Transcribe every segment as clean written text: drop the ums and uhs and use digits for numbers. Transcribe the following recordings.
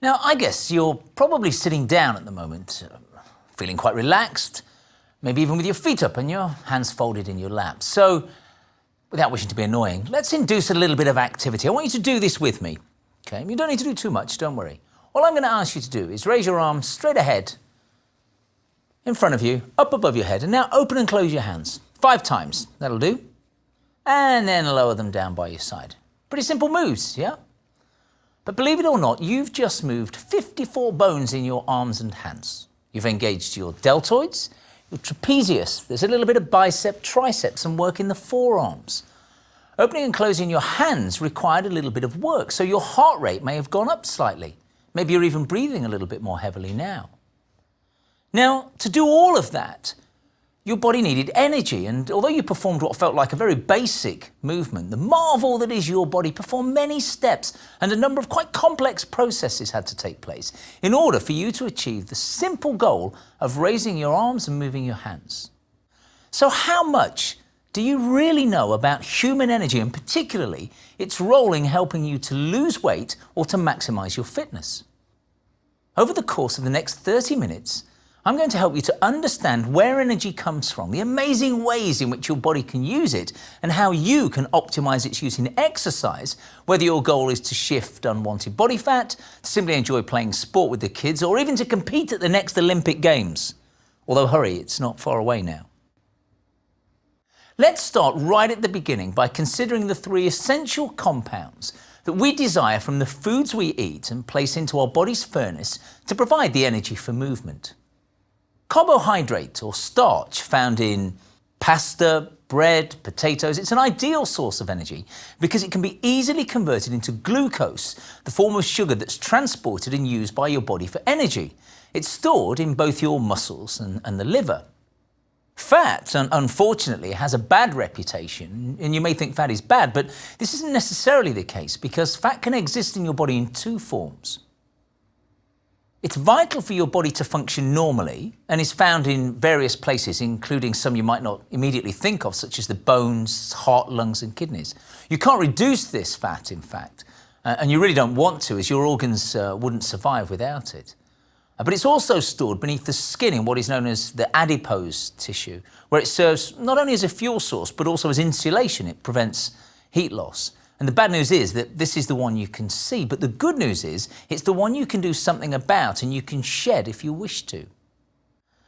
Now, I guess you're probably sitting down at the moment, feeling quite relaxed, maybe even with your feet up and your hands folded in your lap. So, without wishing to be annoying, let's induce a little bit of activity. I want you to do this with me, okay? You don't need to do too much, don't worry. All I'm going to ask you to do is raise your arms straight ahead, in front of you, up above your head, and now open and close your hands 5 times. That'll do. And then lower them down by your side. Pretty simple moves, yeah? But believe it or not, you've just moved 54 bones in your arms and hands. You've engaged your deltoids, your trapezius, there's a little bit of bicep, triceps, and work in the forearms. Opening and closing your hands required a little bit of work, so your heart rate may have gone up slightly. Maybe you're even breathing a little bit more heavily now. Now, to do all of that, your body needed energy, and although you performed what felt like a very basic movement, the marvel that is your body performed many steps and a number of quite complex processes had to take place in order for you to achieve the simple goal of raising your arms and moving your hands. So how much do you really know about human energy, and particularly its role in helping you to lose weight or to maximize your fitness? Over the course of the next 30 minutes, I'm going to help you to understand where energy comes from, the amazing ways in which your body can use it, and how you can optimize its use in exercise, whether your goal is to shift unwanted body fat, to simply enjoy playing sport with the kids, or even to compete at the next Olympic Games. Although hurry, it's not far away now. Let's start right at the beginning by considering the 3 essential compounds that we desire from the foods we eat and place into our body's furnace to provide the energy for movement. Carbohydrate, or starch, found in pasta, bread, potatoes, it's an ideal source of energy because it can be easily converted into glucose, the form of sugar that's transported and used by your body for energy. It's stored in both your muscles and the liver. Fat, unfortunately, has a bad reputation, and you may think fat is bad, but this isn't necessarily the case because fat can exist in your body in 2 forms. It's vital for your body to function normally and is found in various places, including some you might not immediately think of, such as the bones, heart, lungs, and kidneys. You can't reduce this fat, in fact, and you really don't want to, as your organs wouldn't survive without it. But it's also stored beneath the skin in what is known as the adipose tissue, where it serves not only as a fuel source, but also as insulation. It prevents heat loss. And the bad news is that this is the one you can see, but the good news is it's the one you can do something about and you can shed if you wish to.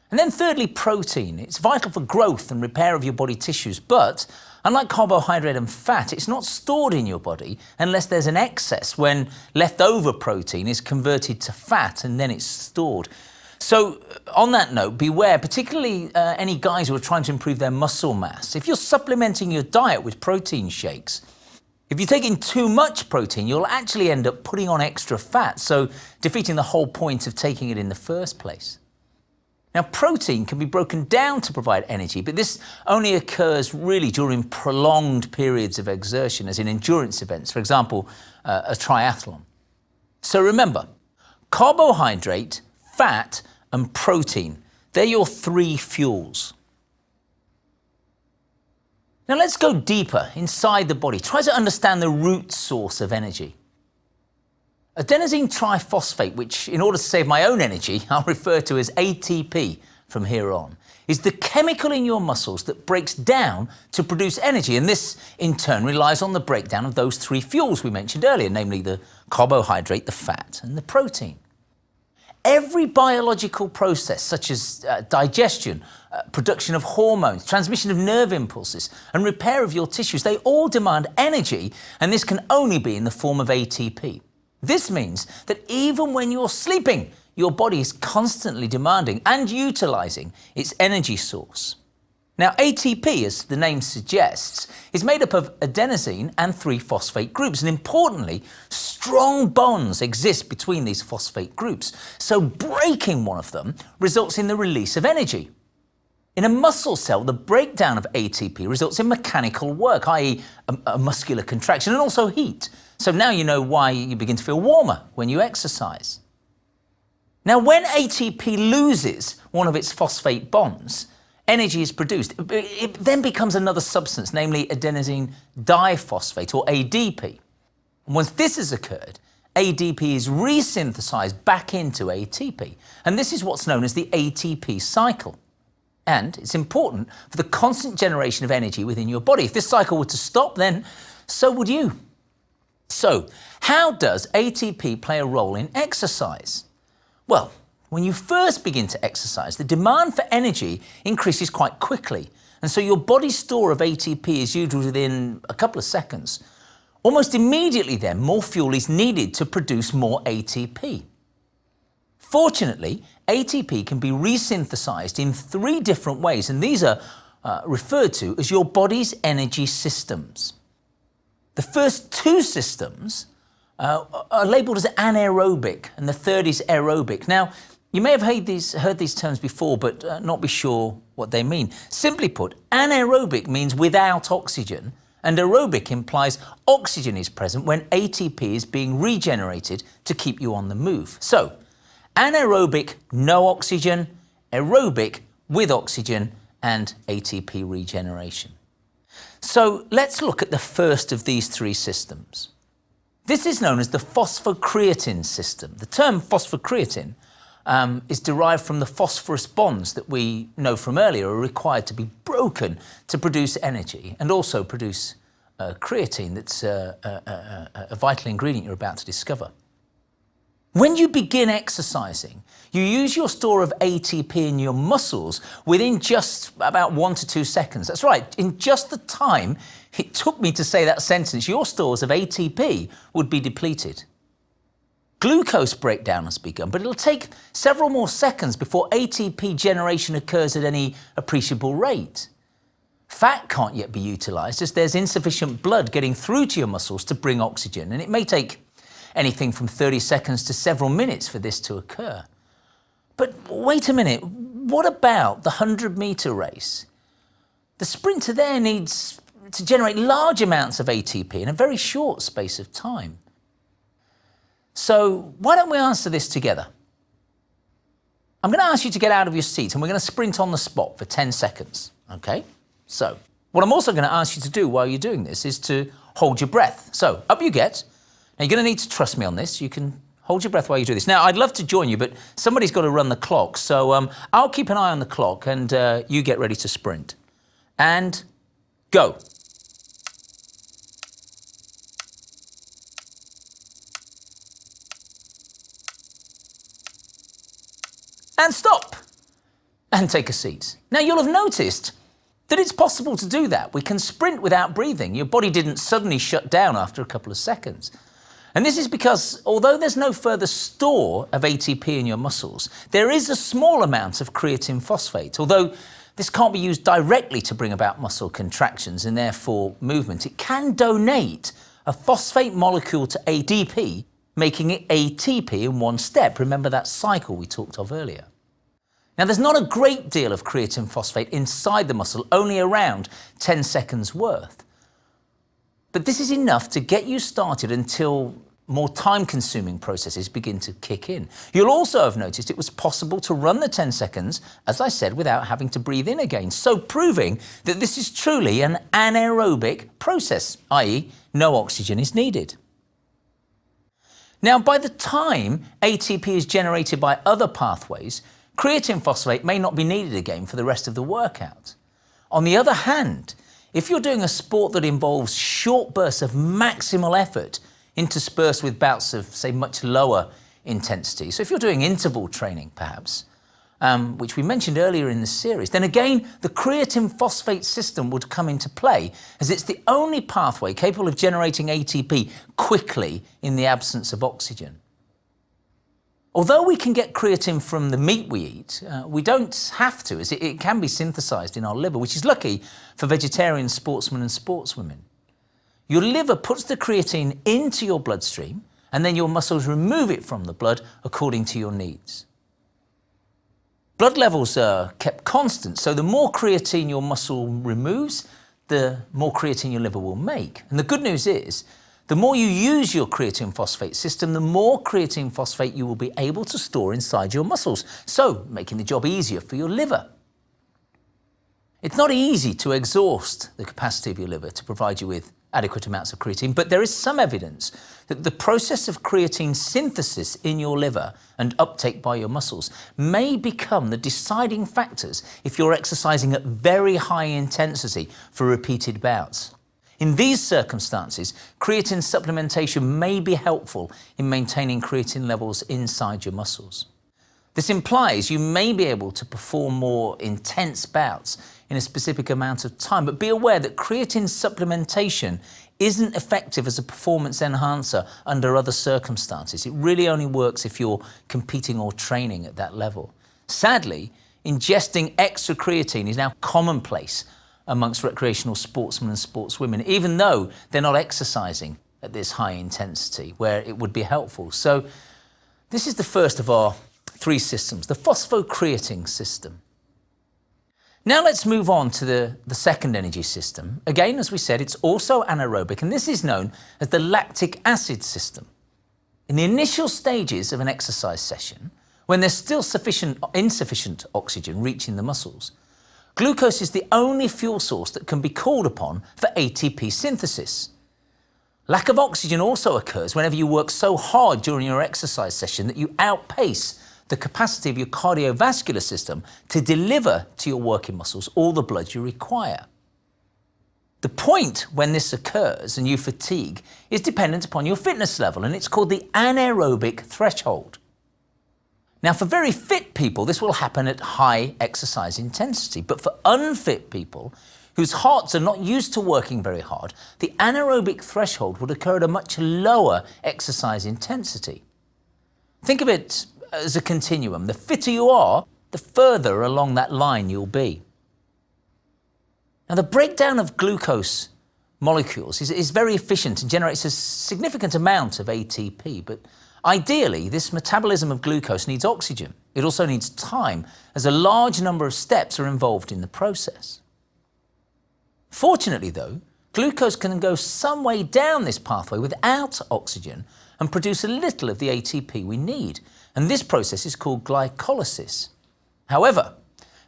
And then thirdly, protein. It's vital for growth and repair of your body tissues, but unlike carbohydrate and fat, it's not stored in your body unless there's an excess, when leftover protein is converted to fat and then it's stored. So on that note, beware, particularly any guys who are trying to improve their muscle mass. If you're supplementing your diet with protein shakes, if you're taking too much protein, you'll actually end up putting on extra fat, so defeating the whole point of taking it in the first place. Now, protein can be broken down to provide energy, but this only occurs really during prolonged periods of exertion, as in endurance events, for example, a triathlon. So remember, carbohydrate, fat, and protein, they're your 3 fuels. Now let's go deeper inside the body. Try to understand the root source of energy. Adenosine triphosphate, which in order to save my own energy, I'll refer to as ATP from here on, is the chemical in your muscles that breaks down to produce energy. And this in turn relies on the breakdown of those 3 fuels we mentioned earlier, namely the carbohydrate, the fat, and the protein. Every biological process, such as digestion, production of hormones, transmission of nerve impulses, and repair of your tissues, they all demand energy, and this can only be in the form of ATP. This means that even when you're sleeping, your body is constantly demanding and utilizing its energy source. Now, ATP, as the name suggests, is made up of adenosine and 3 phosphate groups, and importantly, strong bonds exist between these phosphate groups, so breaking one of them results in the release of energy. In a muscle cell, the breakdown of ATP results in mechanical work, i.e. a muscular contraction, and also heat. So now you know why you begin to feel warmer when you exercise. Now, when ATP loses one of its phosphate bonds, energy is produced. It then becomes another substance, namely adenosine diphosphate, or ADP. And once this has occurred, ADP is resynthesized back into ATP. And this is what's known as the ATP cycle. And it's important for the constant generation of energy within your body. If this cycle were to stop, then so would you. So, how does ATP play a role in exercise? Well, when you first begin to exercise, the demand for energy increases quite quickly. And so your body's store of ATP is usually within a couple of seconds. Almost immediately then, more fuel is needed to produce more ATP. Fortunately, ATP can be resynthesized in 3 different ways, and these are referred to as your body's energy systems. The first 2 systems are labeled as anaerobic, and the third is aerobic. Now, you may have heard these terms before, but not be sure what they mean. Simply put, anaerobic means without oxygen, and aerobic implies oxygen is present when ATP is being regenerated to keep you on the move. So, anaerobic, no oxygen; aerobic, with oxygen and ATP regeneration. So let's look at the first of these 3 systems. This is known as the phosphocreatine system. The term phosphocreatine is derived from the phosphorus bonds that we know from earlier are required to be broken to produce energy and also produce creatine that's a vital ingredient you're about to discover. When you begin exercising, you use your store of ATP in your muscles within just about 1 to 2 seconds. That's right, in just the time it took me to say that sentence, your stores of ATP would be depleted. Glucose breakdown has begun, but it'll take several more seconds before ATP generation occurs at any appreciable rate. Fat can't yet be utilized as there's insufficient blood getting through to your muscles to bring oxygen, and it may take anything from 30 seconds to several minutes for this to occur. But wait a minute, what about the 100-meter race? The sprinter there needs to generate large amounts of ATP in a very short space of time. So why don't we answer this together? I'm going to ask you to get out of your seat and we're going to sprint on the spot for 10 seconds, okay? So what I'm also going to ask you to do while you're doing this is to hold your breath. So up you get. Now you're going to need to trust me on this. You can hold your breath while you do this. Now I'd love to join you, but somebody's got to run the clock. So I'll keep an eye on the clock and you get ready to sprint. And go. And stop. And take a seat. Now you'll have noticed that it's possible to do that. We can sprint without breathing. Your body didn't suddenly shut down after a couple of seconds. And this is because although there's no further store of ATP in your muscles, there is a small amount of creatine phosphate. Although this can't be used directly to bring about muscle contractions and therefore movement, it can donate a phosphate molecule to ADP, making it ATP in one step. Remember that cycle we talked of earlier. Now, there's not a great deal of creatine phosphate inside the muscle, only around 10 seconds worth. But this is enough to get you started until more time-consuming processes begin to kick in. You'll also have noticed it was possible to run the 10 seconds, as I said, without having to breathe in again, so proving that this is truly an anaerobic process, i.e. no oxygen is needed. Now, by the time ATP is generated by other pathways, creatine phosphate may not be needed again for the rest of the workout. On the other hand, if you're doing a sport that involves short bursts of maximal effort interspersed with bouts of, say, much lower intensity, so if you're doing interval training perhaps, which we mentioned earlier in the series, then again the creatine phosphate system would come into play as it's the only pathway capable of generating ATP quickly in the absence of oxygen. Although we can get creatine from the meat we eat, we don't have to, as it can be synthesized in our liver, which is lucky for vegetarian sportsmen and sportswomen. Your liver puts the creatine into your bloodstream, and then your muscles remove it from the blood according to your needs. Blood levels are kept constant, so the more creatine your muscle removes, the more creatine your liver will make. And the good news is, the more you use your creatine phosphate system, the more creatine phosphate you will be able to store inside your muscles, so making the job easier for your liver. It's not easy to exhaust the capacity of your liver to provide you with adequate amounts of creatine, but there is some evidence that the process of creatine synthesis in your liver and uptake by your muscles may become the deciding factors if you're exercising at very high intensity for repeated bouts. In these circumstances, creatine supplementation may be helpful in maintaining creatine levels inside your muscles. This implies you may be able to perform more intense bouts in a specific amount of time, but be aware that creatine supplementation isn't effective as a performance enhancer under other circumstances. It really only works if you're competing or training at that level. Sadly, ingesting extra creatine is now commonplace amongst recreational sportsmen and sportswomen, even though they're not exercising at this high intensity where it would be helpful. So this is the first of our 3 systems, the phosphocreatine system. Now let's move on to the second energy system. Again, as we said, it's also anaerobic, and this is known as the lactic acid system. In the initial stages of an exercise session, when there's still insufficient oxygen reaching the muscles, glucose is the only fuel source that can be called upon for ATP synthesis. Lack of oxygen also occurs whenever you work so hard during your exercise session that you outpace the capacity of your cardiovascular system to deliver to your working muscles all the blood you require. The point when this occurs and you fatigue is dependent upon your fitness level, and it's called the anaerobic threshold. Now, for very fit people, this will happen at high exercise intensity, but for unfit people whose hearts are not used to working very hard, the anaerobic threshold would occur at a much lower exercise intensity. Think of it as a continuum. The fitter you are, the further along that line you'll be. Now, the breakdown of glucose molecules is very efficient and generates a significant amount of ATP, but ideally, this metabolism of glucose needs oxygen. It also needs time, as a large number of steps are involved in the process. Fortunately, though, glucose can go some way down this pathway without oxygen and produce a little of the ATP we need, and this process is called glycolysis. However,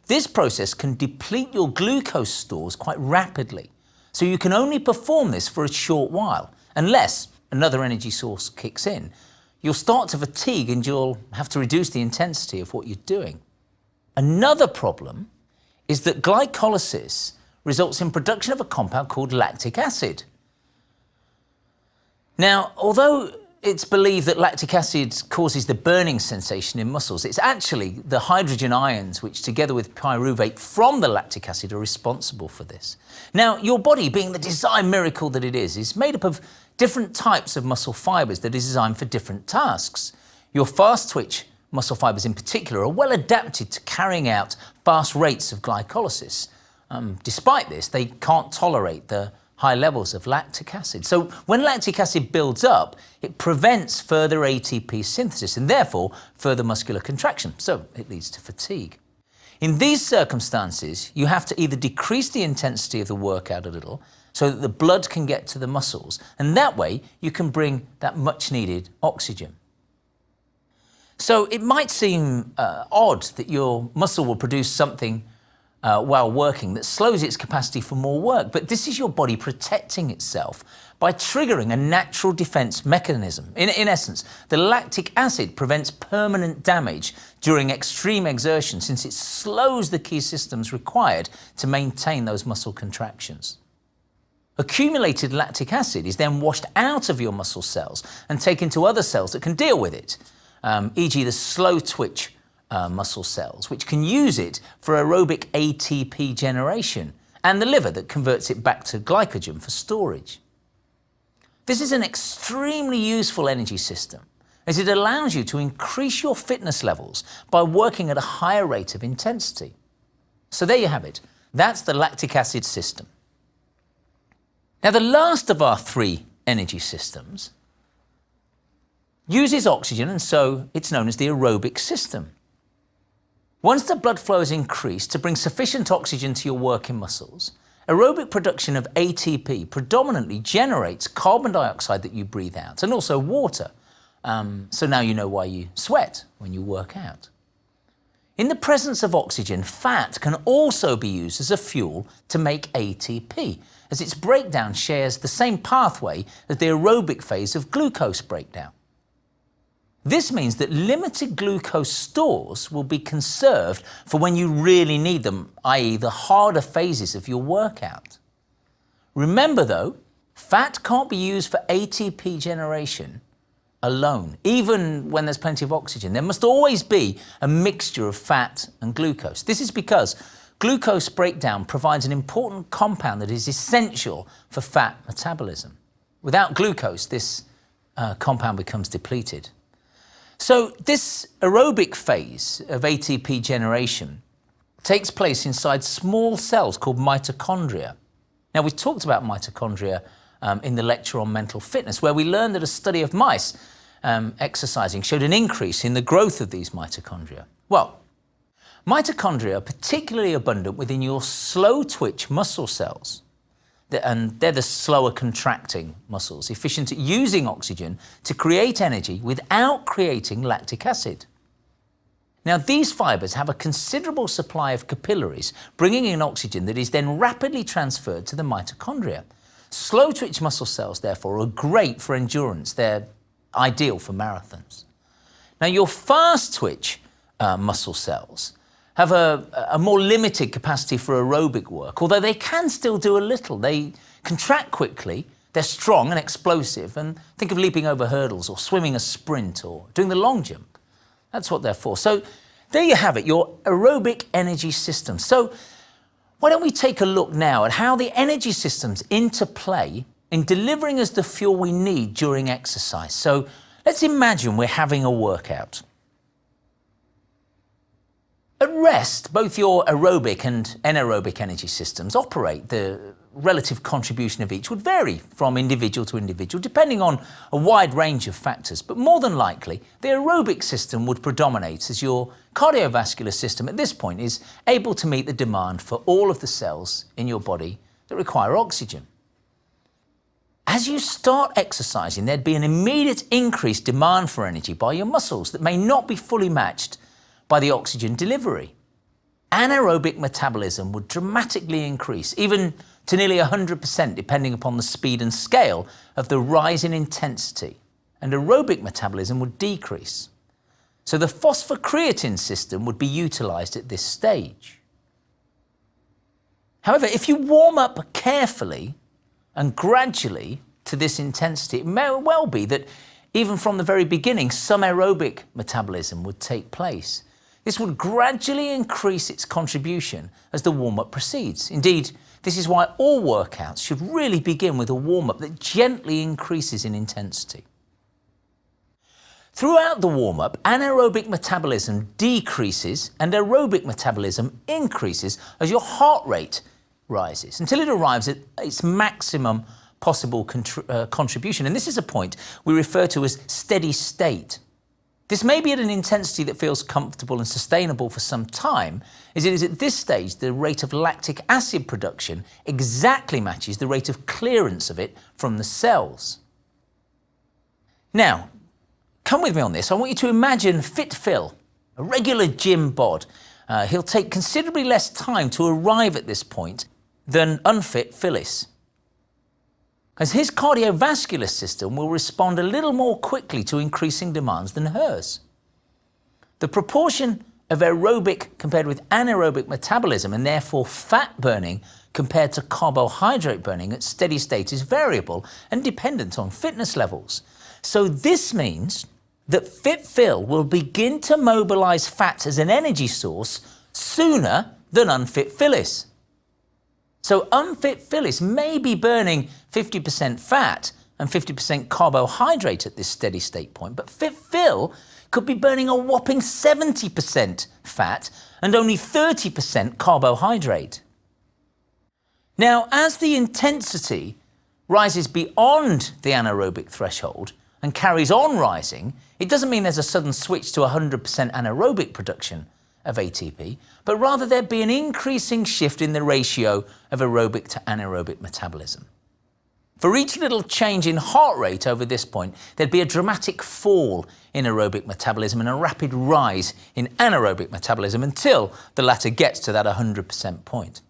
this process can deplete your glucose stores quite rapidly, so you can only perform this for a short while, unless another energy source kicks in. You'll start to fatigue and you'll have to reduce the intensity of what you're doing. Another problem is that glycolysis results in production of a compound called lactic acid. Now, although it's believed that lactic acid causes the burning sensation in muscles, it's actually the hydrogen ions which, together with pyruvate from the lactic acid, are responsible for this. Now, your body, being the design miracle that it is made up of different types of muscle fibers that are designed for different tasks. Your fast twitch muscle fibers in particular are well adapted to carrying out fast rates of glycolysis. Despite this, they can't tolerate the high levels of lactic acid. So when lactic acid builds up, it prevents further ATP synthesis and therefore further muscular contraction. So it leads to fatigue. In these circumstances, you have to either decrease the intensity of the workout a little so that the blood can get to the muscles, and that way you can bring that much needed oxygen. So it might seem odd that your muscle will produce something while working that slows its capacity for more work, but this is your body protecting itself by triggering a natural defense mechanism. In essence, the lactic acid prevents permanent damage during extreme exertion, since it slows the key systems required to maintain those muscle contractions. Accumulated lactic acid is then washed out of your muscle cells and taken to other cells that can deal with it, e.g. the slow twitch muscle cells, which can use it for aerobic ATP generation, and the liver that converts it back to glycogen for storage. This is an extremely useful energy system, as it allows you to increase your fitness levels by working at a higher rate of intensity. So there you have it. That's the lactic acid system. Now, the last of our 3 energy systems uses oxygen, and so it's known as the aerobic system. Once the blood flow is increased to bring sufficient oxygen to your working muscles, aerobic production of ATP predominantly generates carbon dioxide that you breathe out, and also water. So now you know why you sweat when you work out. In the presence of oxygen, fat can also be used as a fuel to make ATP, as its breakdown shares the same pathway as the aerobic phase of glucose breakdown. This means that limited glucose stores will be conserved for when you really need them, i.e. the harder phases of your workout. Remember though, fat can't be used for ATP generation alone, even when there's plenty of oxygen. There must always be a mixture of fat and glucose. This is because glucose breakdown provides an important compound that is essential for fat metabolism. Without glucose, this compound becomes depleted. So this aerobic phase of ATP generation takes place inside small cells called mitochondria. Now, we talked about mitochondria in the lecture on mental fitness, where we learned that a study of mice exercising showed an increase in the growth of these mitochondria. Well, mitochondria are particularly abundant within your slow-twitch muscle cells, and they're the slower contracting muscles, efficient at using oxygen to create energy without creating lactic acid. Now, these fibers have a considerable supply of capillaries, bringing in oxygen that is then rapidly transferred to the mitochondria. Slow-twitch muscle cells, therefore, are great for endurance. They're ideal for marathons. Now, your fast-twitch muscle cells have a more limited capacity for aerobic work, although they can still do a little. They contract quickly, they're strong and explosive, and think of leaping over hurdles or swimming a sprint or doing the long jump. That's what they're for. So there you have it, your aerobic energy system. So why don't we take a look now at how the energy systems interplay in delivering us the fuel we need during exercise. So let's imagine we're having a workout. At rest, both your aerobic and anaerobic energy systems operate. The relative contribution of each would vary from individual to individual, depending on a wide range of factors. But more than likely, the aerobic system would predominate, as your cardiovascular system at this point is able to meet the demand for all of the cells in your body that require oxygen. As you start exercising, there'd be an immediate increased demand for energy by your muscles that may not be fully matched by the oxygen delivery. Anaerobic metabolism would dramatically increase, even to nearly 100%, depending upon the speed and scale of the rise in intensity, and aerobic metabolism would decrease. So the phosphocreatine system would be utilized at this stage. However, if you warm up carefully and gradually to this intensity, it may well be that even from the very beginning, some aerobic metabolism would take place. This would gradually increase its contribution as the warm-up proceeds. Indeed, this is why all workouts should really begin with a warm-up that gently increases in intensity. Throughout the warm-up, anaerobic metabolism decreases and aerobic metabolism increases as your heart rate rises until it arrives at its maximum possible contribution. And this is a point we refer to as steady state. This may be at an intensity that feels comfortable and sustainable for some time, as it is at this stage the rate of lactic acid production exactly matches the rate of clearance of it from the cells. Now, come with me on this. I want you to imagine Fit Phil, a regular gym bod. He'll take considerably less time to arrive at this point than unfit Phyllis, as his cardiovascular system will respond a little more quickly to increasing demands than hers. The proportion of aerobic compared with anaerobic metabolism, and therefore fat burning compared to carbohydrate burning at steady state, is variable and dependent on fitness levels. So this means that Fit Phil will begin to mobilize fat as an energy source sooner than unfit Phyllis. So unfit Phyllis may be burning 50% fat and 50% carbohydrate at this steady state point, but Fit Phil could be burning a whopping 70% fat and only 30% carbohydrate. Now, as the intensity rises beyond the anaerobic threshold and carries on rising, it doesn't mean there's a sudden switch to 100% anaerobic production of ATP, but rather there'd be an increasing shift in the ratio of aerobic to anaerobic metabolism. For each little change in heart rate over this point, there'd be a dramatic fall in aerobic metabolism and a rapid rise in anaerobic metabolism until the latter gets to that 100% point.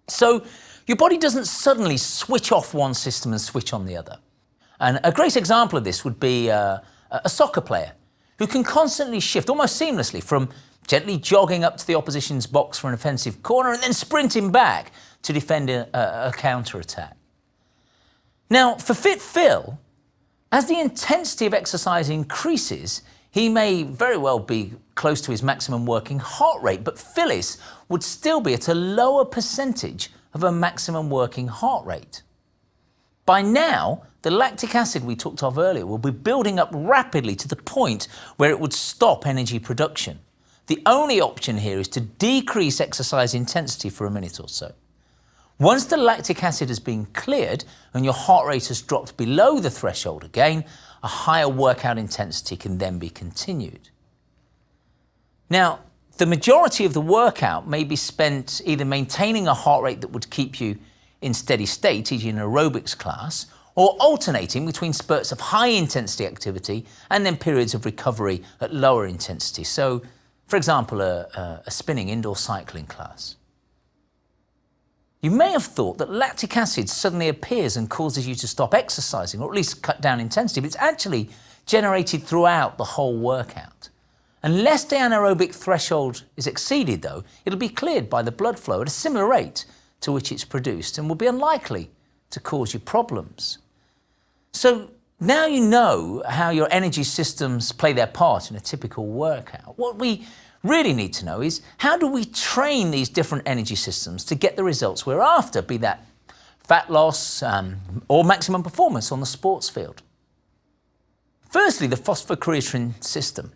So your body doesn't suddenly switch off one system and switch on the other. And a great example of this would be a soccer player who can constantly shift almost seamlessly from gently jogging up to the opposition's box for an offensive corner and then sprinting back to defend a counter-attack. Now, for Fit Phil, as the intensity of exercise increases, he may very well be close to his maximum working heart rate, but Phyllis would still be at a lower percentage of a maximum working heart rate. By now, the lactic acid we talked of earlier will be building up rapidly to the point where it would stop energy production. The only option here is to decrease exercise intensity for a minute or so. Once the lactic acid has been cleared and your heart rate has dropped below the threshold again, a higher workout intensity can then be continued. Now, the majority of the workout may be spent either maintaining a heart rate that would keep you in steady state, e.g. in an aerobics class, or alternating between spurts of high intensity activity and then periods of recovery at lower intensity. So, for example, a spinning indoor cycling class. You may have thought that lactic acid suddenly appears and causes you to stop exercising, or at least cut down intensity, but it's actually generated throughout the whole workout. Unless the anaerobic threshold is exceeded, though, it'll be cleared by the blood flow at a similar rate to which it's produced and will be unlikely to cause you problems. So now you know how your energy systems play their part in a typical workout. What we really need to know is, how do we train these different energy systems to get the results we're after, be that fat loss or maximum performance on the sports field? Firstly, the phosphocreatine system.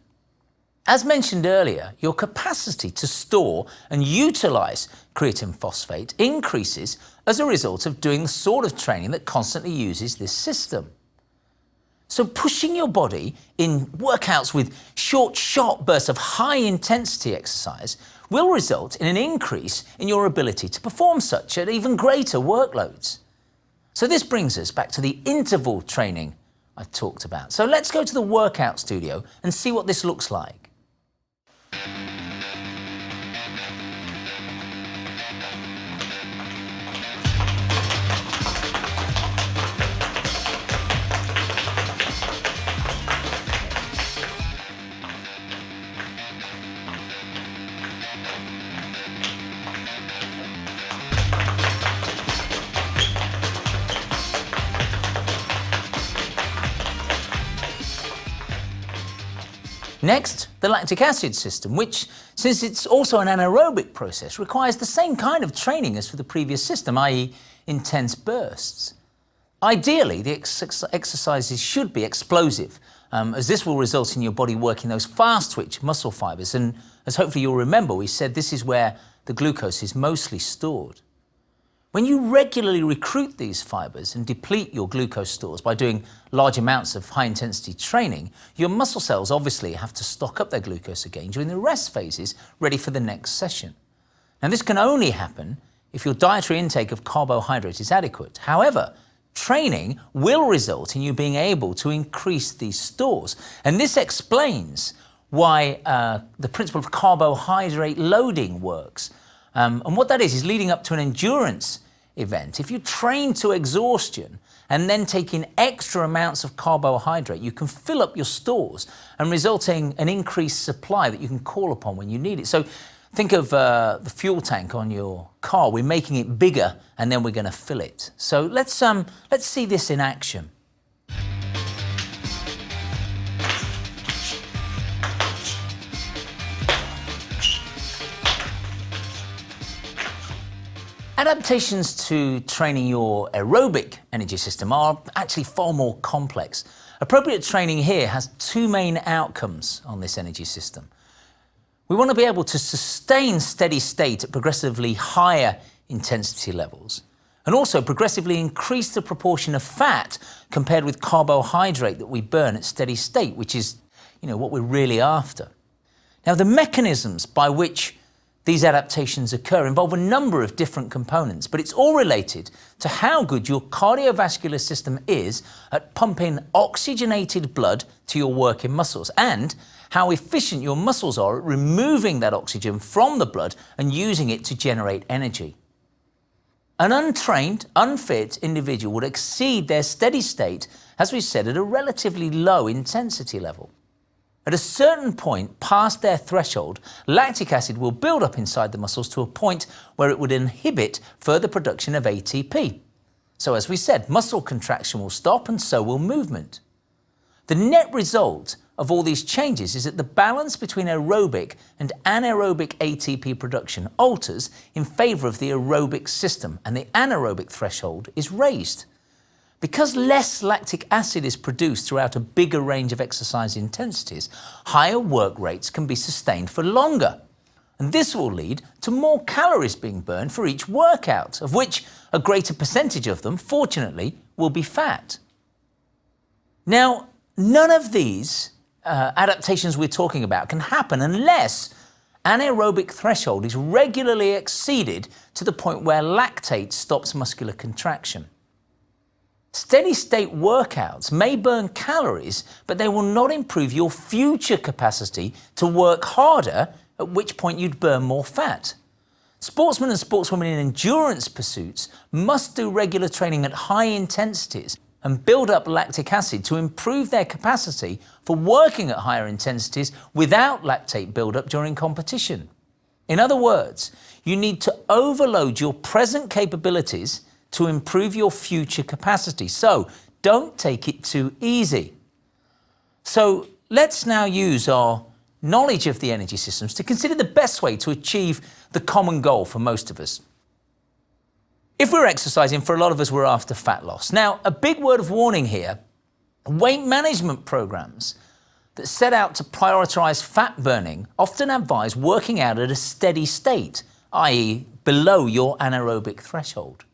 As mentioned earlier, your capacity to store and utilize creatine phosphate increases as a result of doing the sort of training that constantly uses this system. So pushing your body in workouts with short, sharp bursts of high-intensity exercise will result in an increase in your ability to perform such at even greater workloads. So this brings us back to the interval training I've talked about. So let's go to the workout studio and see what this looks like. Next, the lactic acid system, which, since it's also an anaerobic process, requires the same kind of training as for the previous system, i.e. intense bursts. Ideally, the exercises should be explosive, as this will result in your body working those fast-twitch muscle fibers, and as hopefully you'll remember, we said this is where the glucose is mostly stored. When you regularly recruit these fibers and deplete your glucose stores by doing large amounts of high-intensity training, your muscle cells obviously have to stock up their glucose again during the rest phases, ready for the next session. Now, this can only happen if your dietary intake of carbohydrate is adequate. However, training will result in you being able to increase these stores, and this explains why the principle of carbohydrate loading works. And what that is leading up to an endurance event. If you train to exhaustion and then take in extra amounts of carbohydrate, you can fill up your stores and resulting an increased supply that you can call upon when you need it. So think of the fuel tank on your car. We're making it bigger and then we're going to fill it. So let's see this in action. Adaptations to training your aerobic energy system are actually far more complex. Appropriate training here has two main outcomes on this energy system. We want to be able to sustain steady state at progressively higher intensity levels, and also progressively increase the proportion of fat compared with carbohydrate that we burn at steady state, which is, what we're really after. Now, the mechanisms by which These adaptations occur, involve a number of different components, but it's all related to how good your cardiovascular system is at pumping oxygenated blood to your working muscles and how efficient your muscles are at removing that oxygen from the blood and using it to generate energy. An untrained, unfit individual would exceed their steady state, as we said, at a relatively low intensity level. At a certain point past their threshold, lactic acid will build up inside the muscles to a point where it would inhibit further production of ATP. So as we said, muscle contraction will stop and so will movement. The net result of all these changes is that the balance between aerobic and anaerobic ATP production alters in favour of the aerobic system and the anaerobic threshold is raised. Because less lactic acid is produced throughout a bigger range of exercise intensities, higher work rates can be sustained for longer. And this will lead to more calories being burned for each workout, of which a greater percentage of them, fortunately, will be fat. Now, none of these adaptations we're talking about can happen unless anaerobic threshold is regularly exceeded to the point where lactate stops muscular contraction. Steady-state workouts may burn calories, but they will not improve your future capacity to work harder, at which point you'd burn more fat. Sportsmen and sportswomen in endurance pursuits must do regular training at high intensities and build up lactic acid to improve their capacity for working at higher intensities without lactate buildup during competition. In other words, you need to overload your present capabilities to improve your future capacity. So don't take it too easy. So let's now use our knowledge of the energy systems to consider the best way to achieve the common goal for most of us. If we're exercising, for a lot of us, we're after fat loss. Now, a big word of warning here, weight management programs that set out to prioritize fat burning often advise working out at a steady state, i.e. below your anaerobic threshold.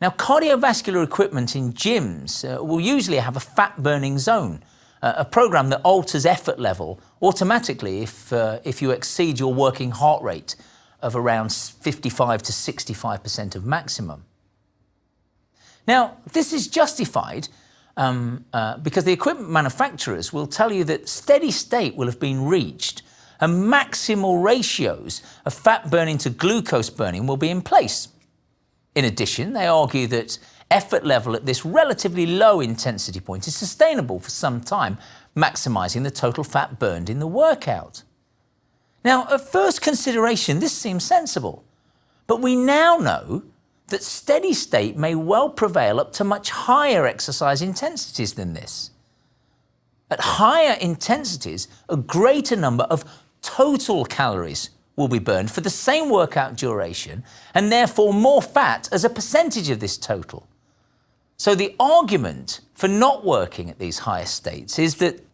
Now, cardiovascular equipment in gyms will usually have a fat-burning zone, a program that alters effort level automatically if you exceed your working heart rate of around 55 to 65% of maximum. Now, this is justified because the equipment manufacturers will tell you that steady state will have been reached and maximal ratios of fat burning to glucose burning will be in place. In addition, they argue that effort level at this relatively low intensity point is sustainable for some time, maximising the total fat burned in the workout. Now, at first consideration, this seems sensible, but we now know that steady state may well prevail up to much higher exercise intensities than this. At higher intensities, a greater number of total calories will be burned for the same workout duration and therefore more fat as a percentage of this total. So the argument for not working at these higher states is that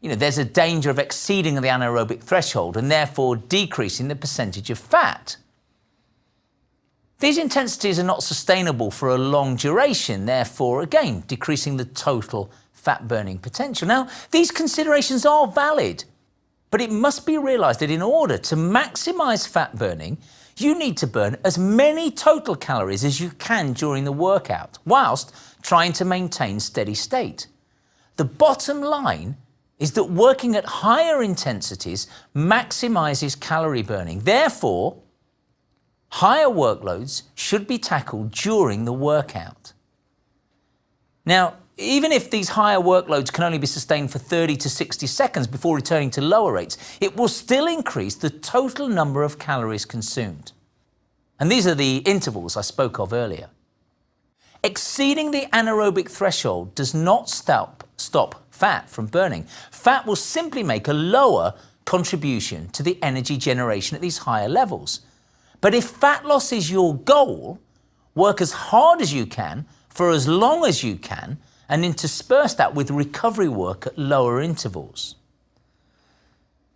there's a danger of exceeding the anaerobic threshold and therefore decreasing the percentage of fat. These intensities are not sustainable for a long duration, therefore again decreasing the total fat burning potential. Now, these considerations are valid, but it must be realised that in order to maximise fat burning, you need to burn as many total calories as you can during the workout, whilst trying to maintain steady state. The bottom line is that working at higher intensities maximises calorie burning. Therefore, higher workloads should be tackled during the workout. Now, even if these higher workloads can only be sustained for 30 to 60 seconds before returning to lower rates, it will still increase the total number of calories consumed. And these are the intervals I spoke of earlier. Exceeding the anaerobic threshold does not stop fat from burning. Fat will simply make a lower contribution to the energy generation at these higher levels. But if fat loss is your goal, work as hard as you can for as long as you can and intersperse that with recovery work at lower intervals.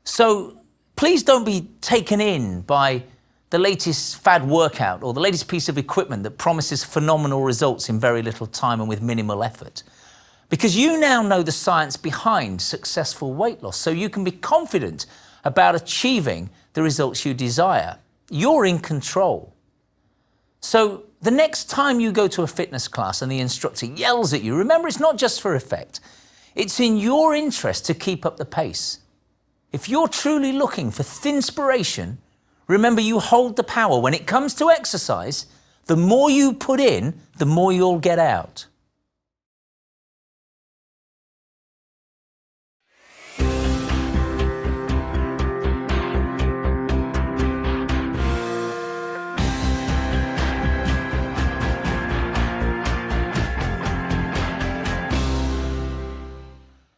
So please don't be taken in by the latest fad workout or the latest piece of equipment that promises phenomenal results in very little time and with minimal effort. Because you now know the science behind successful weight loss, so you can be confident about achieving the results you desire. You're in control. So the next time you go to a fitness class and the instructor yells at you, remember it's not just for effect. It's in your interest to keep up the pace. If you're truly looking for thinspiration, remember you hold the power. When it comes to exercise, the more you put in, the more you'll get out.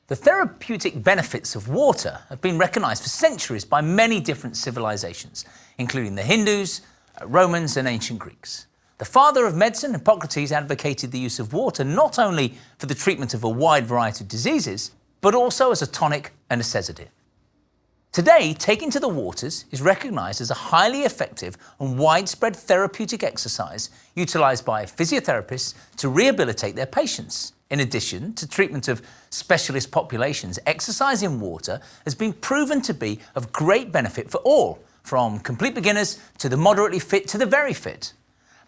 The therapeutic benefits of water have been recognized for centuries by many different civilizations, including the Hindus, Romans, and ancient Greeks. The father of medicine, Hippocrates, advocated the use of water not only for the treatment of a wide variety of diseases, but also as a tonic and a sedative. Today, taking to the waters is recognized as a highly effective and widespread therapeutic exercise utilized by physiotherapists to rehabilitate their patients. In addition to treatment of specialist populations, exercise in water has been proven to be of great benefit for all, from complete beginners to the moderately fit to the very fit.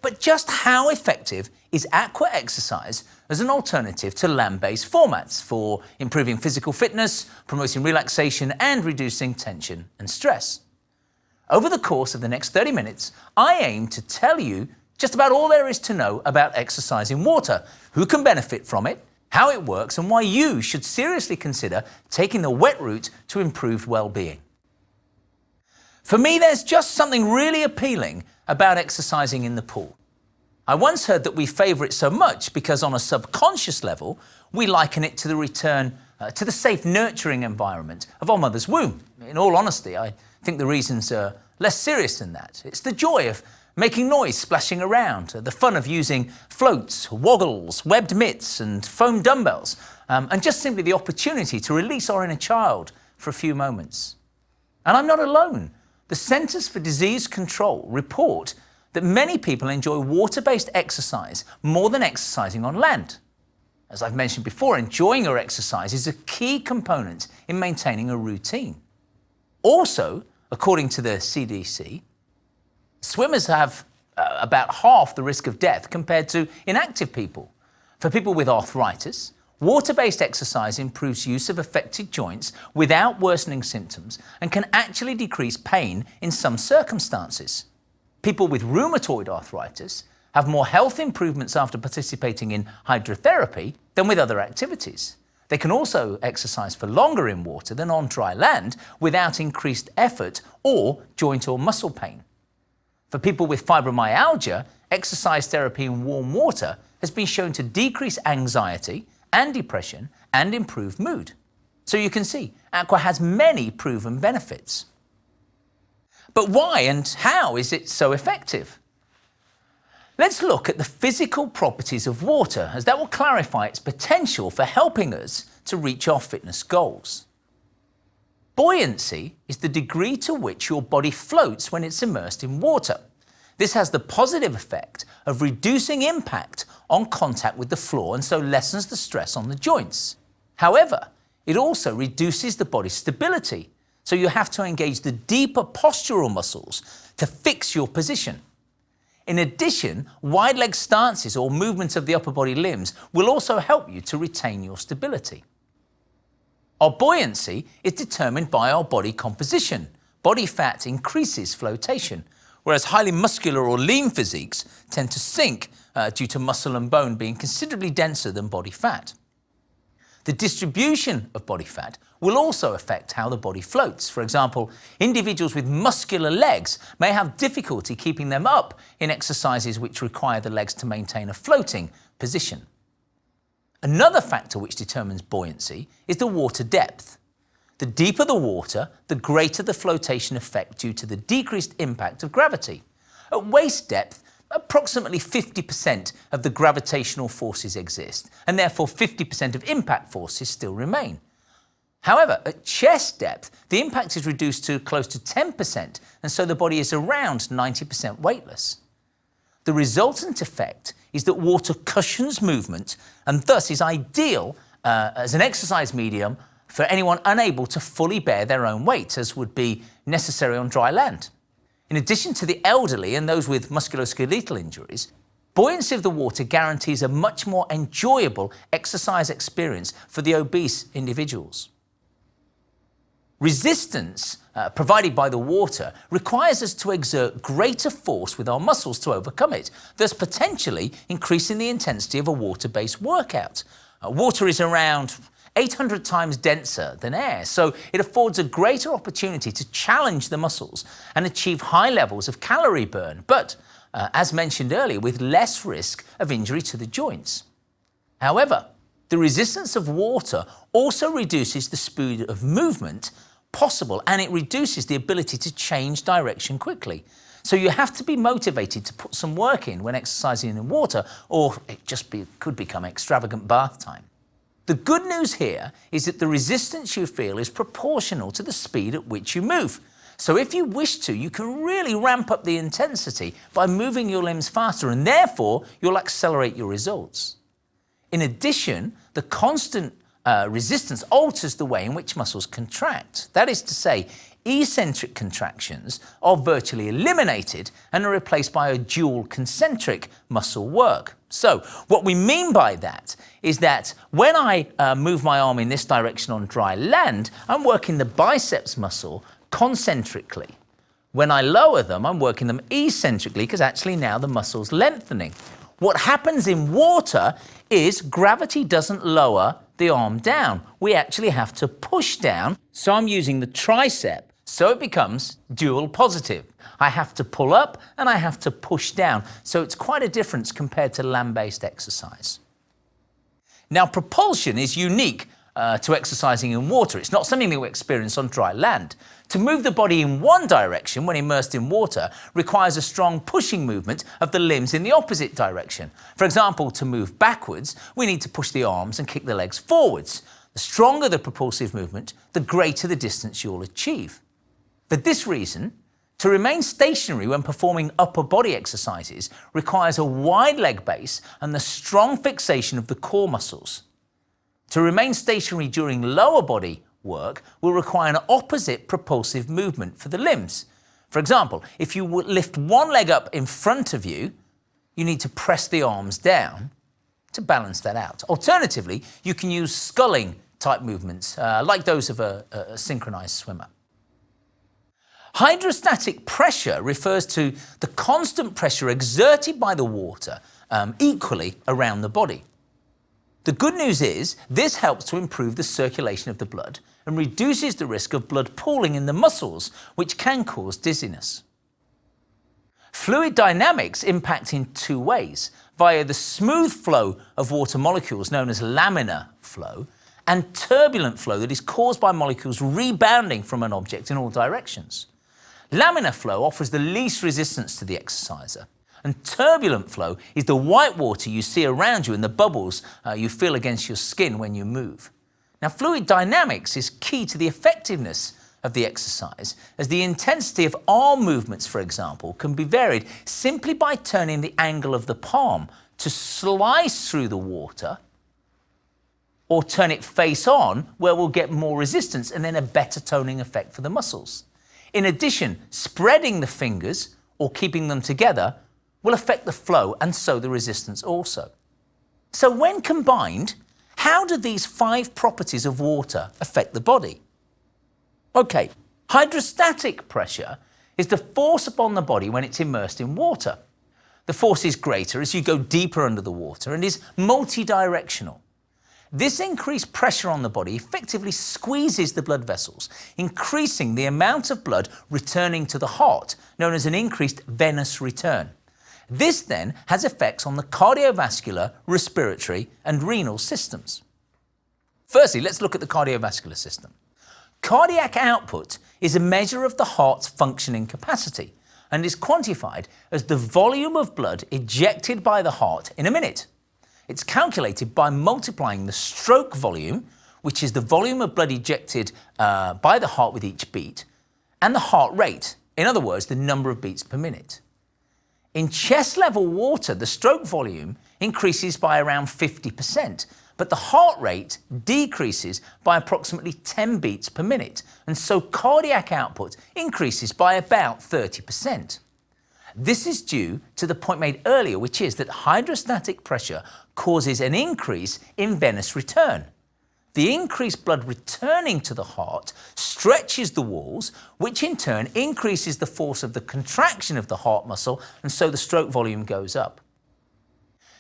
But just how effective is aqua exercise as an alternative to land-based formats for improving physical fitness, promoting relaxation, and reducing tension and stress? Over the course of the next 30 minutes, I aim to tell you just about all there is to know about exercise in water, who can benefit from it, how it works, and why you should seriously consider taking the wet route to improved well-being. For me, there's just something really appealing about exercising in the pool. I once heard that we favour it so much because on a subconscious level, we liken it to the return to the safe, nurturing environment of our mother's womb. In all honesty, I think the reasons are less serious than that. It's the joy of making noise, splashing around, the fun of using floats, woggles, webbed mitts and foam dumbbells, and just simply the opportunity to release our inner child for a few moments. And I'm not alone. The Centers for Disease Control report that many people enjoy water-based exercise more than exercising on land. As I've mentioned before, enjoying your exercise is a key component in maintaining a routine. Also, according to the CDC, swimmers have about half the risk of death compared to inactive people. For people with arthritis, water-based exercise improves use of affected joints without worsening symptoms and can actually decrease pain in some circumstances. People with rheumatoid arthritis have more health improvements after participating in hydrotherapy than with other activities. They can also exercise for longer in water than on dry land without increased effort or joint or muscle pain. For people with fibromyalgia, exercise therapy in warm water has been shown to decrease anxiety and depression and improve mood. So you can see, aqua has many proven benefits. But why and how is it so effective? Let's look at the physical properties of water, as that will clarify its potential for helping us to reach our fitness goals. Buoyancy is the degree to which your body floats when it's immersed in water. This has the positive effect of reducing impact on contact with the floor and so lessens the stress on the joints. However, it also reduces the body's stability, so you have to engage the deeper postural muscles to fix your position. In addition, wide leg stances or movement of the upper body limbs will also help you to retain your stability. Our buoyancy is determined by our body composition. Body fat increases flotation, whereas highly muscular or lean physiques tend to sink due to muscle and bone being considerably denser than body fat. The distribution of body fat will also affect how the body floats. For example, individuals with muscular legs may have difficulty keeping them up in exercises which require the legs to maintain a floating position. Another factor which determines buoyancy is the water depth. The deeper the water, the greater the flotation effect due to the decreased impact of gravity. At waist depth, approximately 50% of the gravitational forces exist, and therefore 50% of impact forces still remain. However, at chest depth, the impact is reduced to close to 10%, and so the body is around 90% weightless. The resultant effect is that water cushions movement and thus is ideal as an exercise medium for anyone unable to fully bear their own weight, as would be necessary on dry land. In addition to the elderly and those with musculoskeletal injuries, buoyancy of the water guarantees a much more enjoyable exercise experience for the obese individuals. Resistance provided by the water requires us to exert greater force with our muscles to overcome it, thus potentially increasing the intensity of a water-based workout. Water is around 800 times denser than air, so it affords a greater opportunity to challenge the muscles and achieve high levels of calorie burn, but as mentioned earlier, with less risk of injury to the joints. However, the resistance of water also reduces the speed of movement possible, and it reduces the ability to change direction quickly. So you have to be motivated to put some work in when exercising in water, or it could become extravagant bath time. The good news here is that the resistance you feel is proportional to the speed at which you move. So if you wish to, you can really ramp up the intensity by moving your limbs faster, and therefore you'll accelerate your results. In addition, the constant resistance alters the way in which muscles contract. That is to say, eccentric contractions are virtually eliminated and are replaced by a dual concentric muscle work. So what we mean by that is that when I move my arm in this direction on dry land, I'm working the biceps muscle concentrically. When I lower them, I'm working them eccentrically because actually now the muscle's lengthening. What happens in water is gravity doesn't lower the arm down. We actually have to push down. So I'm using the tricep, so it becomes dual positive. I have to pull up and I have to push down. So it's quite a difference compared to land-based exercise. Now, propulsion is unique to exercising in water. It's not something that we experience on dry land. To move the body in one direction when immersed in water requires a strong pushing movement of the limbs in the opposite direction. For example, to move backwards, we need to push the arms and kick the legs forwards. The stronger the propulsive movement, the greater the distance you'll achieve. For this reason, to remain stationary when performing upper body exercises requires a wide leg base and the strong fixation of the core muscles. To remain stationary during lower body work will require an opposite propulsive movement for the limbs. For example, if you lift one leg up in front of you, you need to press the arms down to balance that out. Alternatively, you can use sculling type movements like those of a synchronized swimmer. Hydrostatic pressure refers to the constant pressure exerted by the water equally around the body. The good news is this helps to improve the circulation of the blood and reduces the risk of blood pooling in the muscles, which can cause dizziness. Fluid dynamics impact in two ways, via the smooth flow of water molecules known as laminar flow and turbulent flow that is caused by molecules rebounding from an object in all directions. Laminar flow offers the least resistance to the exerciser, and turbulent flow is the white water you see around you and the bubbles you feel against your skin when you move. Now, fluid dynamics is key to the effectiveness of the exercise, as the intensity of arm movements, for example, can be varied simply by turning the angle of the palm to slice through the water, or turn it face on, where we'll get more resistance and then a better toning effect for the muscles. In addition, spreading the fingers or keeping them together will affect the flow and so the resistance also. So when combined, how do these 5 properties of water affect the body? Okay, hydrostatic pressure is the force upon the body when it's immersed in water. The force is greater as you go deeper under the water and is multidirectional. This increased pressure on the body effectively squeezes the blood vessels, increasing the amount of blood returning to the heart, known as an increased venous return. This then has effects on the cardiovascular, respiratory, and renal systems. Firstly, let's look at the cardiovascular system. Cardiac output is a measure of the heart's functioning capacity and is quantified as the volume of blood ejected by the heart in a minute. It's calculated by multiplying the stroke volume, which is the volume of blood ejected by the heart with each beat, and the heart rate, in other words, the number of beats per minute. In chest-level water, the stroke volume increases by around 50%, but the heart rate decreases by approximately 10 beats per minute, and so cardiac output increases by about 30%. This is due to the point made earlier, which is that hydrostatic pressure causes an increase in venous return. The increased blood returning to the heart stretches the walls, which in turn increases the force of the contraction of the heart muscle, and so the stroke volume goes up.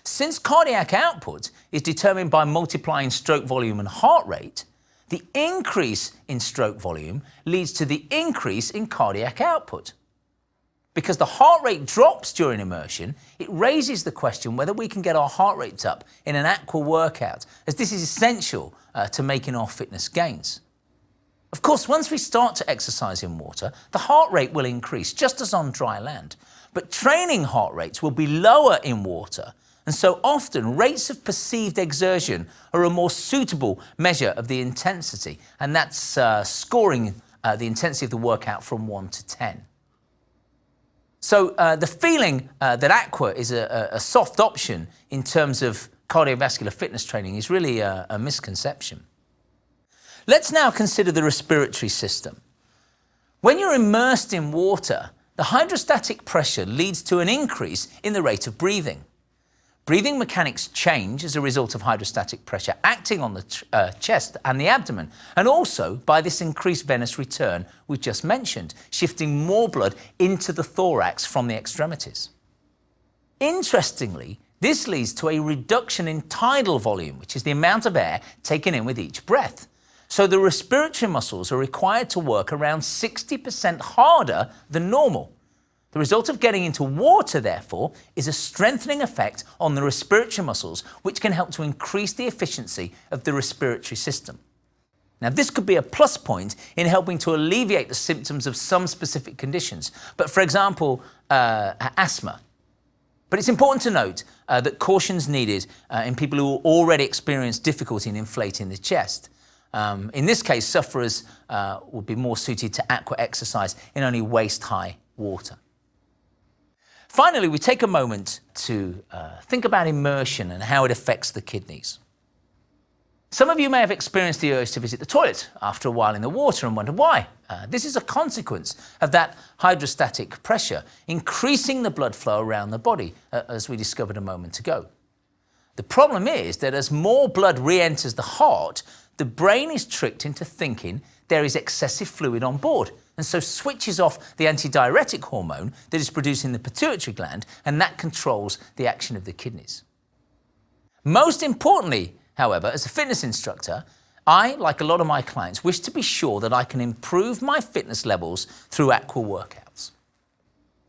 Since cardiac output is determined by multiplying stroke volume and heart rate, the increase in stroke volume leads to the increase in cardiac output. Because the heart rate drops during immersion, it raises the question whether we can get our heart rates up in an aqua workout, as this is essential to making our fitness gains. Of course, once we start to exercise in water, the heart rate will increase, just as on dry land. But training heart rates will be lower in water, and so often rates of perceived exertion are a more suitable measure of the intensity, and that's scoring the intensity of the workout from 1 to 10. So the feeling that aqua is a soft option in terms of cardiovascular fitness training is really a misconception. Let's now consider the respiratory system. When you're immersed in water, the hydrostatic pressure leads to an increase in the rate of breathing. Breathing mechanics change as a result of hydrostatic pressure acting on the chest and the abdomen, and also by this increased venous return we just mentioned, shifting more blood into the thorax from the extremities. Interestingly, this leads to a reduction in tidal volume, which is the amount of air taken in with each breath. So the respiratory muscles are required to work around 60% harder than normal. The result of getting into water, therefore, is a strengthening effect on the respiratory muscles, which can help to increase the efficiency of the respiratory system. Now, this could be a plus point in helping to alleviate the symptoms of some specific conditions, but for example, asthma. But it's important to note that caution's needed in people who already experience difficulty in inflating the chest. In this case, sufferers would be more suited to aqua exercise in only waist-high water. Finally, we take a moment to think about immersion and how it affects the kidneys. Some of you may have experienced the urge to visit the toilet after a while in the water and wonder why. This is a consequence of that hydrostatic pressure increasing the blood flow around the body, as we discovered a moment ago. The problem is that as more blood re-enters the heart, the brain is tricked into thinking there is excessive fluid on board, and so switches off the antidiuretic hormone that is produced in the pituitary gland, and that controls the action of the kidneys. Most importantly, however, as a fitness instructor, I, like a lot of my clients, wish to be sure that I can improve my fitness levels through aqua workouts.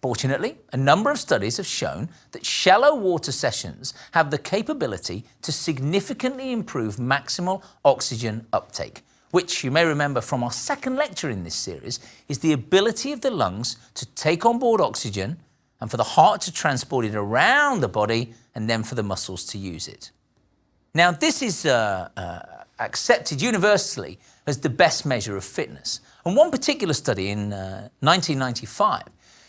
Fortunately, a number of studies have shown that shallow water sessions have the capability to significantly improve maximal oxygen uptake, which you may remember from our second lecture in this series, is the ability of the lungs to take on board oxygen and for the heart to transport it around the body and then for the muscles to use it. Now, this is accepted universally as the best measure of fitness. And one particular study in 1995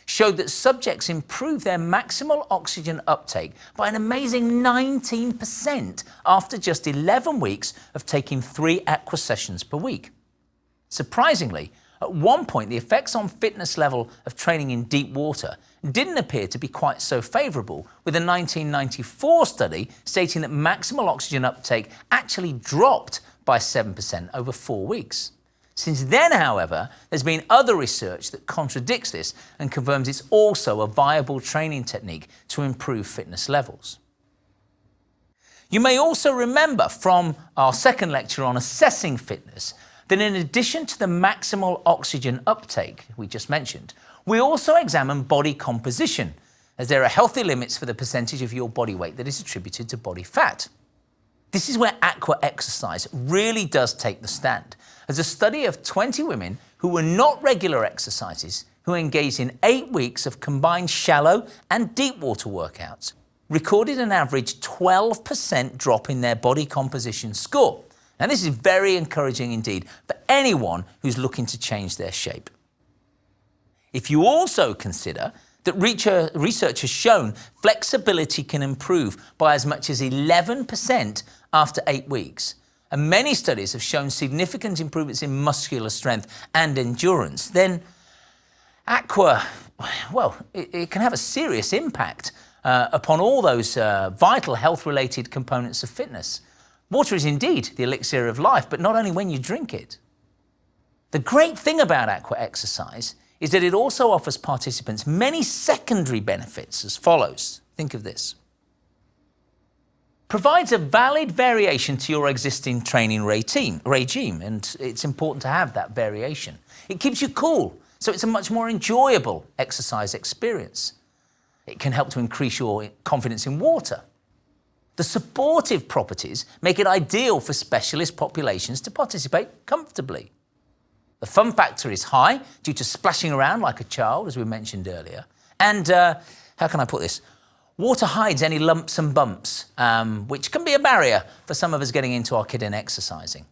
showed that subjects improved their maximal oxygen uptake by an amazing 19% after just 11 weeks of taking 3 aqua sessions per week. Surprisingly, at one point, the effects on fitness level of training in deep water didn't appear to be quite so favourable, with a 1994 study stating that maximal oxygen uptake actually dropped by 7% over 4 weeks. Since then, however, there's been other research that contradicts this and confirms it's also a viable training technique to improve fitness levels. You may also remember from our second lecture on assessing fitness that in addition to the maximal oxygen uptake we just mentioned, we also examine body composition, as there are healthy limits for the percentage of your body weight that is attributed to body fat. This is where aqua exercise really does take the stand, as a study of 20 women who were not regular exercises, who engaged in 8 weeks of combined shallow and deep water workouts, recorded an average 12% drop in their body composition score. Now, this is very encouraging indeed for anyone who's looking to change their shape. If you also consider that research has shown flexibility can improve by as much as 11% after 8 weeks. And many studies have shown significant improvements in muscular strength and endurance. Then aqua, well, it can have a serious impact upon all those vital health-related components of fitness. Water is indeed the elixir of life, but not only when you drink it. The great thing about aqua exercise is that it also offers participants many secondary benefits as follows. Think of this. Provides a valid variation to your existing training regime, and it's important to have that variation. It keeps you cool, so it's a much more enjoyable exercise experience. It can help to increase your confidence in water. The supportive properties make it ideal for specialist populations to participate comfortably. The fun factor is high due to splashing around like a child, as we mentioned earlier. And how can I put this? Water hides any lumps and bumps, which can be a barrier for some of us getting into our kit and exercising.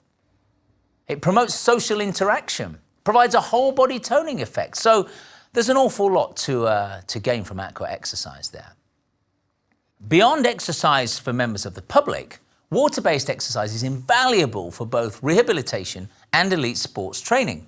It promotes social interaction, provides a whole body toning effect. So there's an awful lot to gain from aqua exercise there. Beyond exercise for members of the public, water-based exercise is invaluable for both rehabilitation and elite sports training.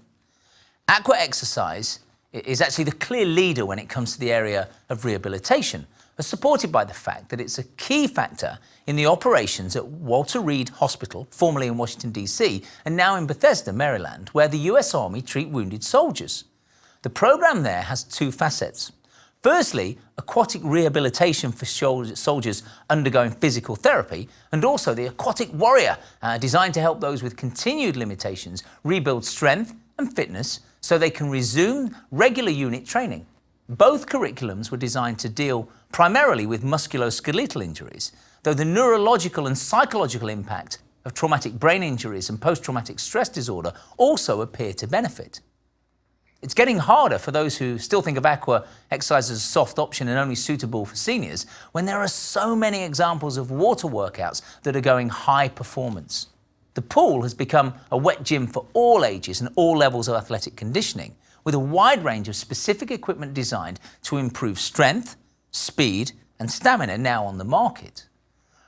Aqua exercise is actually the clear leader when it comes to the area of rehabilitation, supported by the fact that it's a key factor in the operations at Walter Reed Hospital, formerly in Washington, D.C., and now in Bethesda, Maryland, where the US Army treat wounded soldiers. The program there has two facets. Firstly, aquatic rehabilitation for soldiers undergoing physical therapy, and also the aquatic warrior, designed to help those with continued limitations rebuild strength and fitness so they can resume regular unit training. Both curriculums were designed to deal primarily with musculoskeletal injuries, though the neurological and psychological impact of traumatic brain injuries and post-traumatic stress disorder also appear to benefit. It's getting harder for those who still think of aqua exercise as a soft option and only suitable for seniors, when there are so many examples of water workouts that are going high performance. The pool has become a wet gym for all ages and all levels of athletic conditioning, with a wide range of specific equipment designed to improve strength, speed, and stamina now on the market.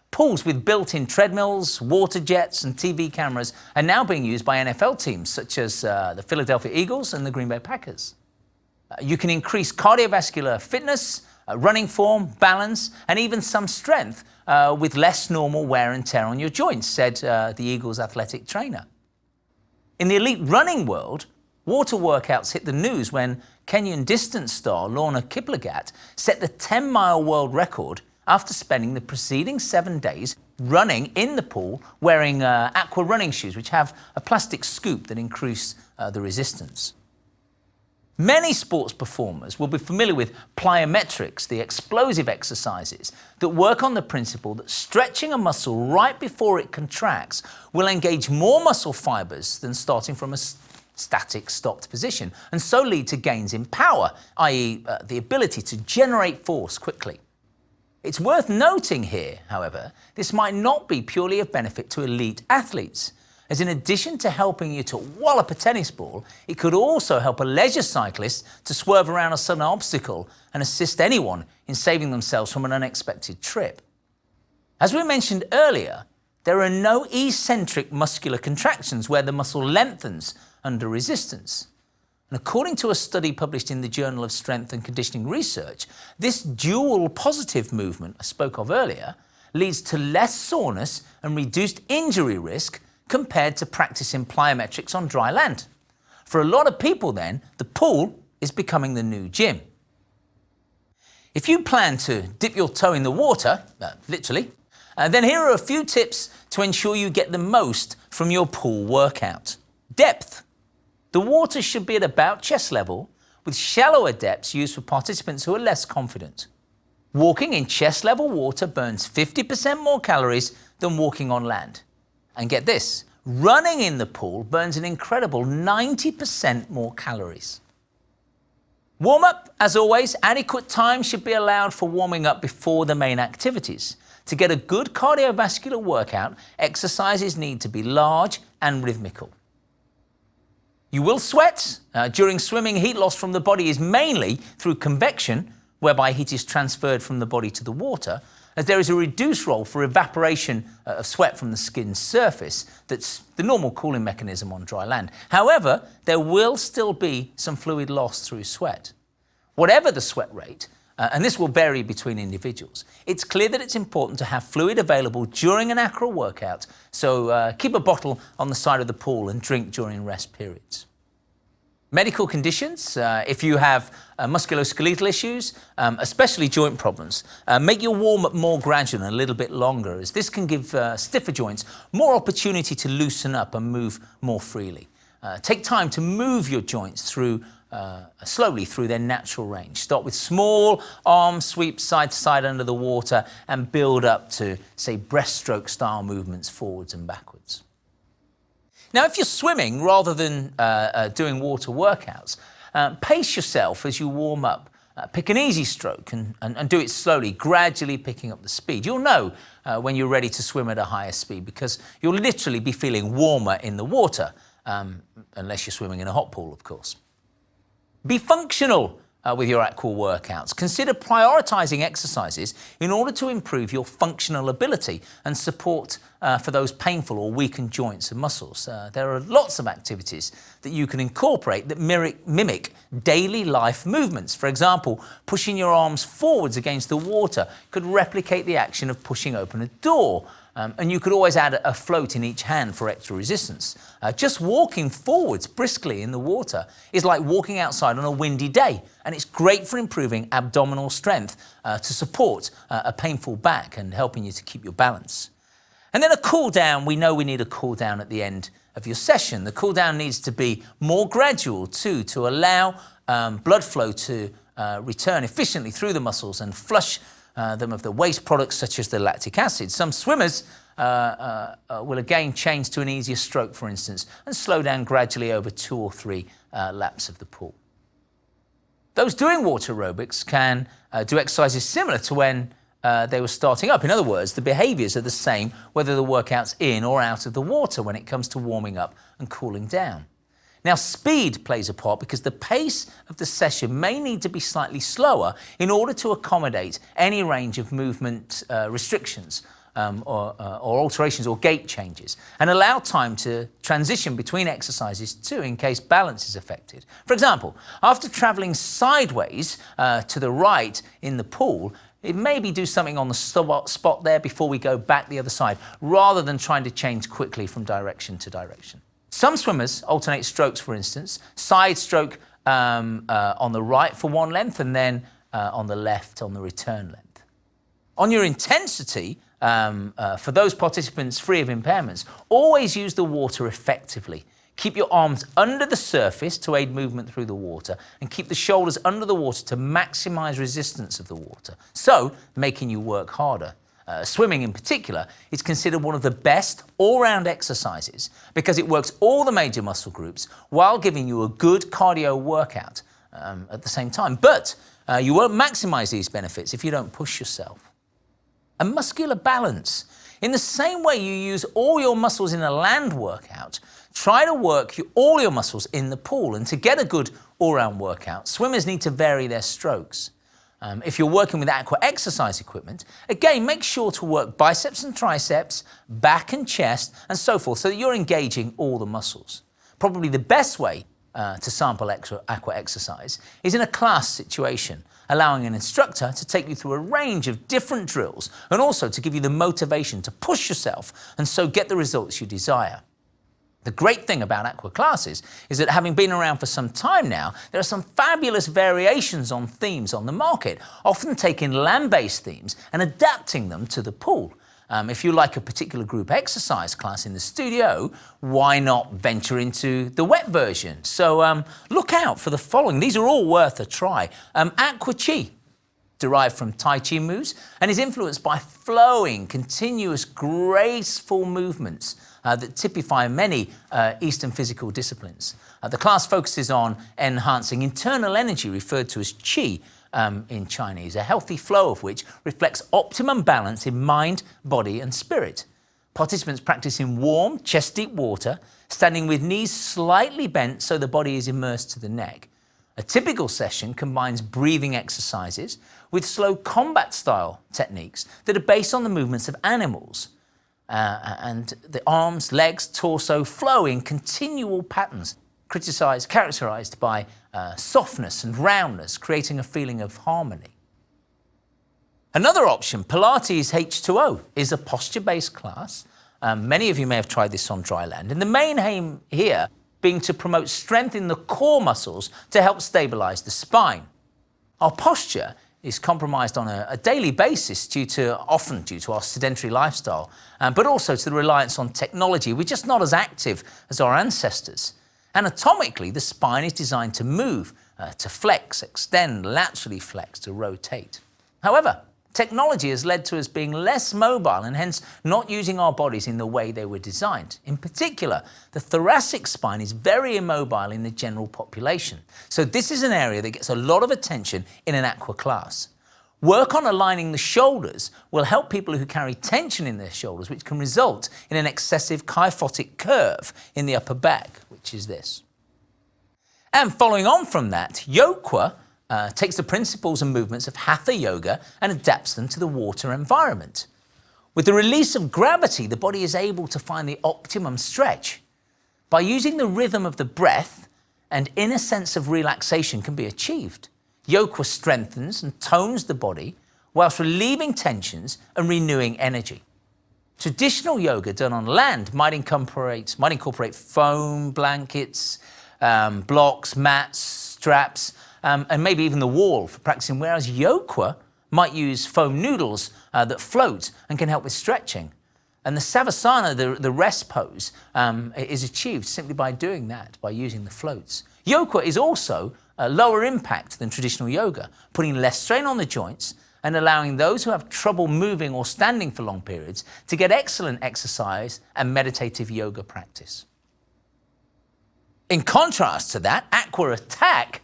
Pools with built-in treadmills, water jets, and TV cameras are now being used by NFL teams such as the Philadelphia Eagles and the Green Bay Packers. You can increase cardiovascular fitness, running form, balance, and even some strength with less normal wear and tear on your joints, said the Eagles athletic trainer. In the elite running world, water workouts hit the news when Kenyan distance star Lorna Kiplagat set the 10-mile world record after spending the preceding 7 days running in the pool wearing aqua running shoes, which have a plastic scoop that increase the resistance. Many sports performers will be familiar with plyometrics, the explosive exercises that work on the principle that stretching a muscle right before it contracts will engage more muscle fibers than starting from a static stopped position, and so lead to gains in power, i.e. the ability to generate force quickly. It's worth noting here, however, this might not be purely of benefit to elite athletes, as in addition to helping you to wallop a tennis ball, it could also help a leisure cyclist to swerve around a sudden obstacle and assist anyone in saving themselves from an unexpected trip. As we mentioned earlier, there are no eccentric muscular contractions where the muscle lengthens under resistance. And according to a study published in the Journal of Strength and Conditioning Research, this dual positive movement I spoke of earlier leads to less soreness and reduced injury risk compared to practicing plyometrics on dry land. For a lot of people then, the pool is becoming the new gym. If you plan to dip your toe in the water, literally, then here are a few tips to ensure you get the most from your pool workout. Depth. The water should be at about chest level, with shallower depths used for participants who are less confident. Walking in chest level water burns 50% more calories than walking on land. And get this, running in the pool burns an incredible 90% more calories. Warm up, as always, adequate time should be allowed for warming up before the main activities. To get a good cardiovascular workout, exercises need to be large and rhythmical. You will sweat. During swimming, heat loss from the body is mainly through convection, whereby heat is transferred from the body to the water, as there is a reduced role for evaporation of sweat from the skin's surface. That's the normal cooling mechanism on dry land. However, there will still be some fluid loss through sweat. Whatever the sweat rate, and this will vary between individuals, it's clear that it's important to have fluid available during an aqua workout, so keep a bottle on the side of the pool and drink during rest periods. Medical conditions, if you have musculoskeletal issues, especially joint problems, make your warm-up more gradual and a little bit longer, as this can give stiffer joints more opportunity to loosen up and move more freely. Take time to move your joints slowly through their natural range. Start with small arm sweeps side to side under the water and build up to, say, breaststroke style movements forwards and backwards. Now, if you're swimming rather than doing water workouts, pace yourself as you warm up. Pick an easy stroke and do it slowly, gradually picking up the speed. You'll know when you're ready to swim at a higher speed because you'll literally be feeling warmer in the water, unless you're swimming in a hot pool, of course. Be functional with your aqua workouts. Consider prioritizing exercises in order to improve your functional ability and support for those painful or weakened joints and muscles. There are lots of activities that you can incorporate that mimic daily life movements. For example, pushing your arms forwards against the water could replicate the action of pushing open a door. And you could always add a float in each hand for extra resistance. Just walking forwards briskly in the water is like walking outside on a windy day, and it's great for improving abdominal strength to support a painful back and helping you to keep your balance. And then a cool down. We know we need a cool down at the end of your session. The cool down needs to be more gradual too, to allow blood flow to return efficiently through the muscles and flush them of the waste products such as the lactic acid. Some swimmers will again change to an easier stroke, for instance, and slow down gradually over 2 or 3 laps of the pool. Those doing water aerobics can do exercises similar to when they were starting up. In other words, the behaviours are the same whether the workout's in or out of the water when it comes to warming up and cooling down. Now, speed plays a part because the pace of the session may need to be slightly slower in order to accommodate any range of movement restrictions or alterations or gait changes, and allow time to transition between exercises too in case balance is affected. For example, after travelling sideways to the right in the pool, it maybe do something on the spot there before we go back the other side, rather than trying to change quickly from direction to direction. Some swimmers alternate strokes, for instance, side stroke on the right for one length and then on the left on the return length. On your intensity, for those participants free of impairments, always use the water effectively. Keep your arms under the surface to aid movement through the water and keep the shoulders under the water to maximize resistance of the water, so making you work harder. Swimming in particular is considered one of the best all-round exercises because it works all the major muscle groups while giving you a good cardio workout at the same time. But you won't maximize these benefits if you don't push yourself. And muscular balance. In the same way you use all your muscles in a land workout, try to work all your muscles in the pool. And to get a good all-round workout, swimmers need to vary their strokes. If you're working with aqua exercise equipment, again, make sure to work biceps and triceps, back and chest, and so forth, so that you're engaging all the muscles. Probably the best way to sample aqua exercise is in a class situation, allowing an instructor to take you through a range of different drills and also to give you the motivation to push yourself and so get the results you desire. The great thing about aqua classes is that, having been around for some time now, there are some fabulous variations on themes on the market, often taking land-based themes and adapting them to the pool. If you like a particular group exercise class in the studio, why not venture into the wet version? So look out for the following. These are all worth a try. Aqua Chi, derived from Tai Chi moves, and is influenced by flowing, continuous, graceful movements that typify many Eastern physical disciplines. The class focuses on enhancing internal energy, referred to as Qi in Chinese, a healthy flow of which reflects optimum balance in mind, body and spirit. Participants practice in warm, chest-deep water, standing with knees slightly bent so the body is immersed to the neck. A typical session combines breathing exercises with slow combat style techniques that are based on the movements of animals and the arms, legs, torso flow in continual patterns characterized by softness and roundness, creating a feeling of harmony. Another option, Pilates H2O, is a posture-based class. Many of you may have tried this on dry land, and the main aim here being to promote strength in the core muscles to help stabilize the spine. Our posture is compromised on a daily basis often due to our sedentary lifestyle, but also to the reliance on technology. We're just not as active as our ancestors. Anatomically, the spine is designed to move, to flex, extend, laterally flex, to rotate. However, technology has led to us being less mobile and hence not using our bodies in the way they were designed. In particular, the thoracic spine is very immobile in the general population. So this is an area that gets a lot of attention in an aqua class. Work on aligning the shoulders will help people who carry tension in their shoulders, which can result in an excessive kyphotic curve in the upper back, which is this. And following on from that, Yoga takes the principles and movements of Hatha Yoga and adapts them to the water environment. With the release of gravity, the body is able to find the optimum stretch. By using the rhythm of the breath, an inner sense of relaxation can be achieved. Yoga strengthens and tones the body whilst relieving tensions and renewing energy. Traditional yoga done on land might incorporate foam, blankets, blocks, mats, straps, and maybe even the wall for practicing, whereas yoga might use foam noodles that float and can help with stretching. And the savasana, the rest pose, is achieved simply by doing that, by using the floats. Yoga is also a lower impact than traditional yoga, putting less strain on the joints and allowing those who have trouble moving or standing for long periods to get excellent exercise and meditative yoga practice. In contrast to that, Aqua Attack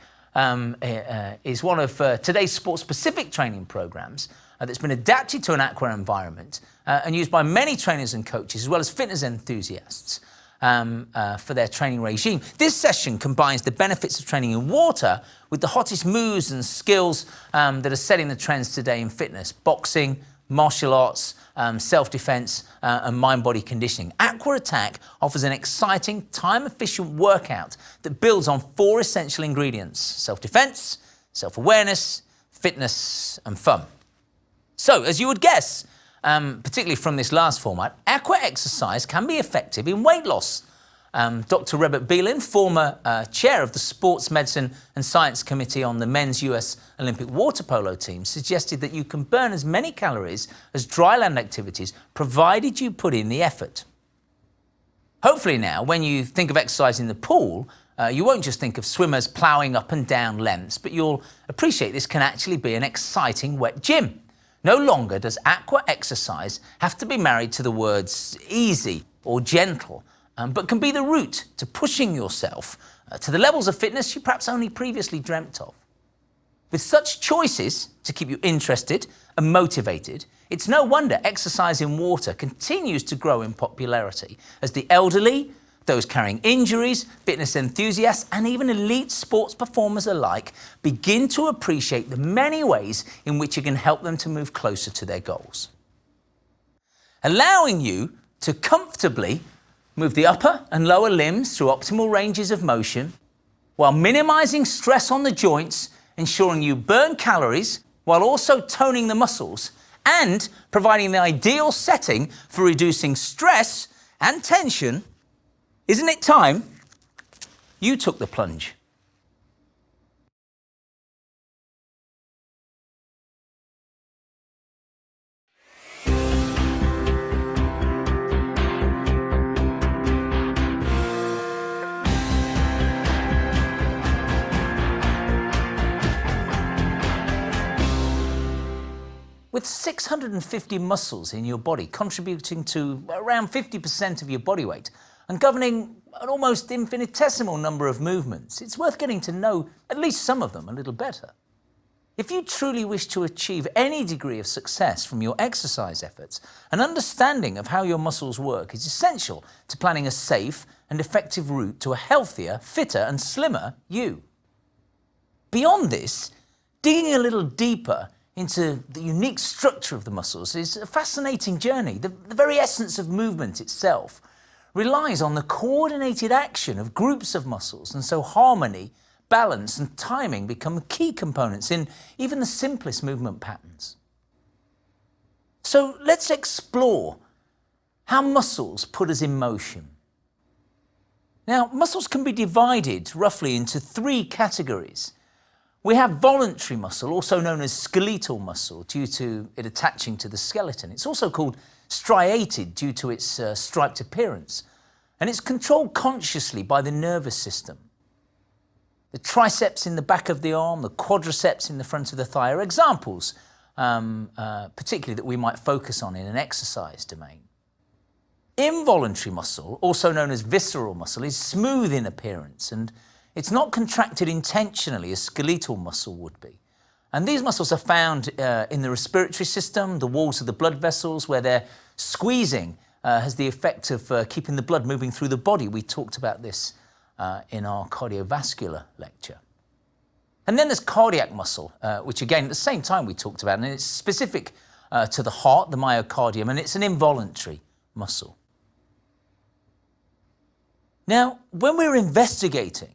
is one of today's sport-specific training programs that's been adapted to an aqua environment and used by many trainers and coaches as well as fitness enthusiasts for their training regime. This session combines the benefits of training in water with the hottest moves and skills that are setting the trends today in fitness: boxing, martial arts, self-defense, and mind-body conditioning. Aqua Attack offers an exciting, time-efficient workout that builds on 4 essential ingredients: self-defense, self-awareness, fitness, and fun. So, as you would guess, particularly from this last format, aqua exercise can be effective in weight loss. Dr. Rebet Belin, former chair of the Sports Medicine and Science Committee on the men's US Olympic water polo team, suggested that you can burn as many calories as dry land activities, provided you put in the effort. Hopefully now, when you think of exercise in the pool, you won't just think of swimmers ploughing up and down lengths, but you'll appreciate this can actually be an exciting wet gym. No longer does aqua exercise have to be married to the words easy or gentle, but can be the route to pushing yourself to the levels of fitness you perhaps only previously dreamt of. With such choices to keep you interested and motivated, it's no wonder exercise in water continues to grow in popularity as the elderly, those carrying injuries, fitness enthusiasts, and even elite sports performers alike begin to appreciate the many ways in which it can help them to move closer to their goals. Allowing you to comfortably move the upper and lower limbs through optimal ranges of motion, while minimizing stress on the joints, ensuring you burn calories, while also toning the muscles, and providing the ideal setting for reducing stress and tension. Isn't it time you took the plunge? With 650 muscles in your body contributing to around 50% of your body weight, and governing an almost infinitesimal number of movements, it's worth getting to know at least some of them a little better. If you truly wish to achieve any degree of success from your exercise efforts, an understanding of how your muscles work is essential to planning a safe and effective route to a healthier, fitter and slimmer you. Beyond this, digging a little deeper into the unique structure of the muscles is a fascinating journey. The very essence of movement itself relies on the coordinated action of groups of muscles, and so harmony, balance and timing become key components in even the simplest movement patterns. So let's explore how muscles put us in motion. Now, muscles can be divided roughly into three categories. We have voluntary muscle, also known as skeletal muscle, due to it attaching to the skeleton. It's also called striated due to its striped appearance, and it's controlled consciously by the nervous system. The triceps in the back of the arm, the quadriceps in the front of the thigh are examples, particularly that we might focus on in an exercise domain. Involuntary muscle, also known as visceral muscle, is smooth in appearance, and it's not contracted intentionally as skeletal muscle would be. And these muscles are found in the respiratory system, the walls of the blood vessels, where their squeezing has the effect of keeping the blood moving through the body. We talked about this in our cardiovascular lecture. And then there's cardiac muscle, which again, at the same time we talked about, and it's specific to the heart, the myocardium, and it's an involuntary muscle. Now, when we're investigating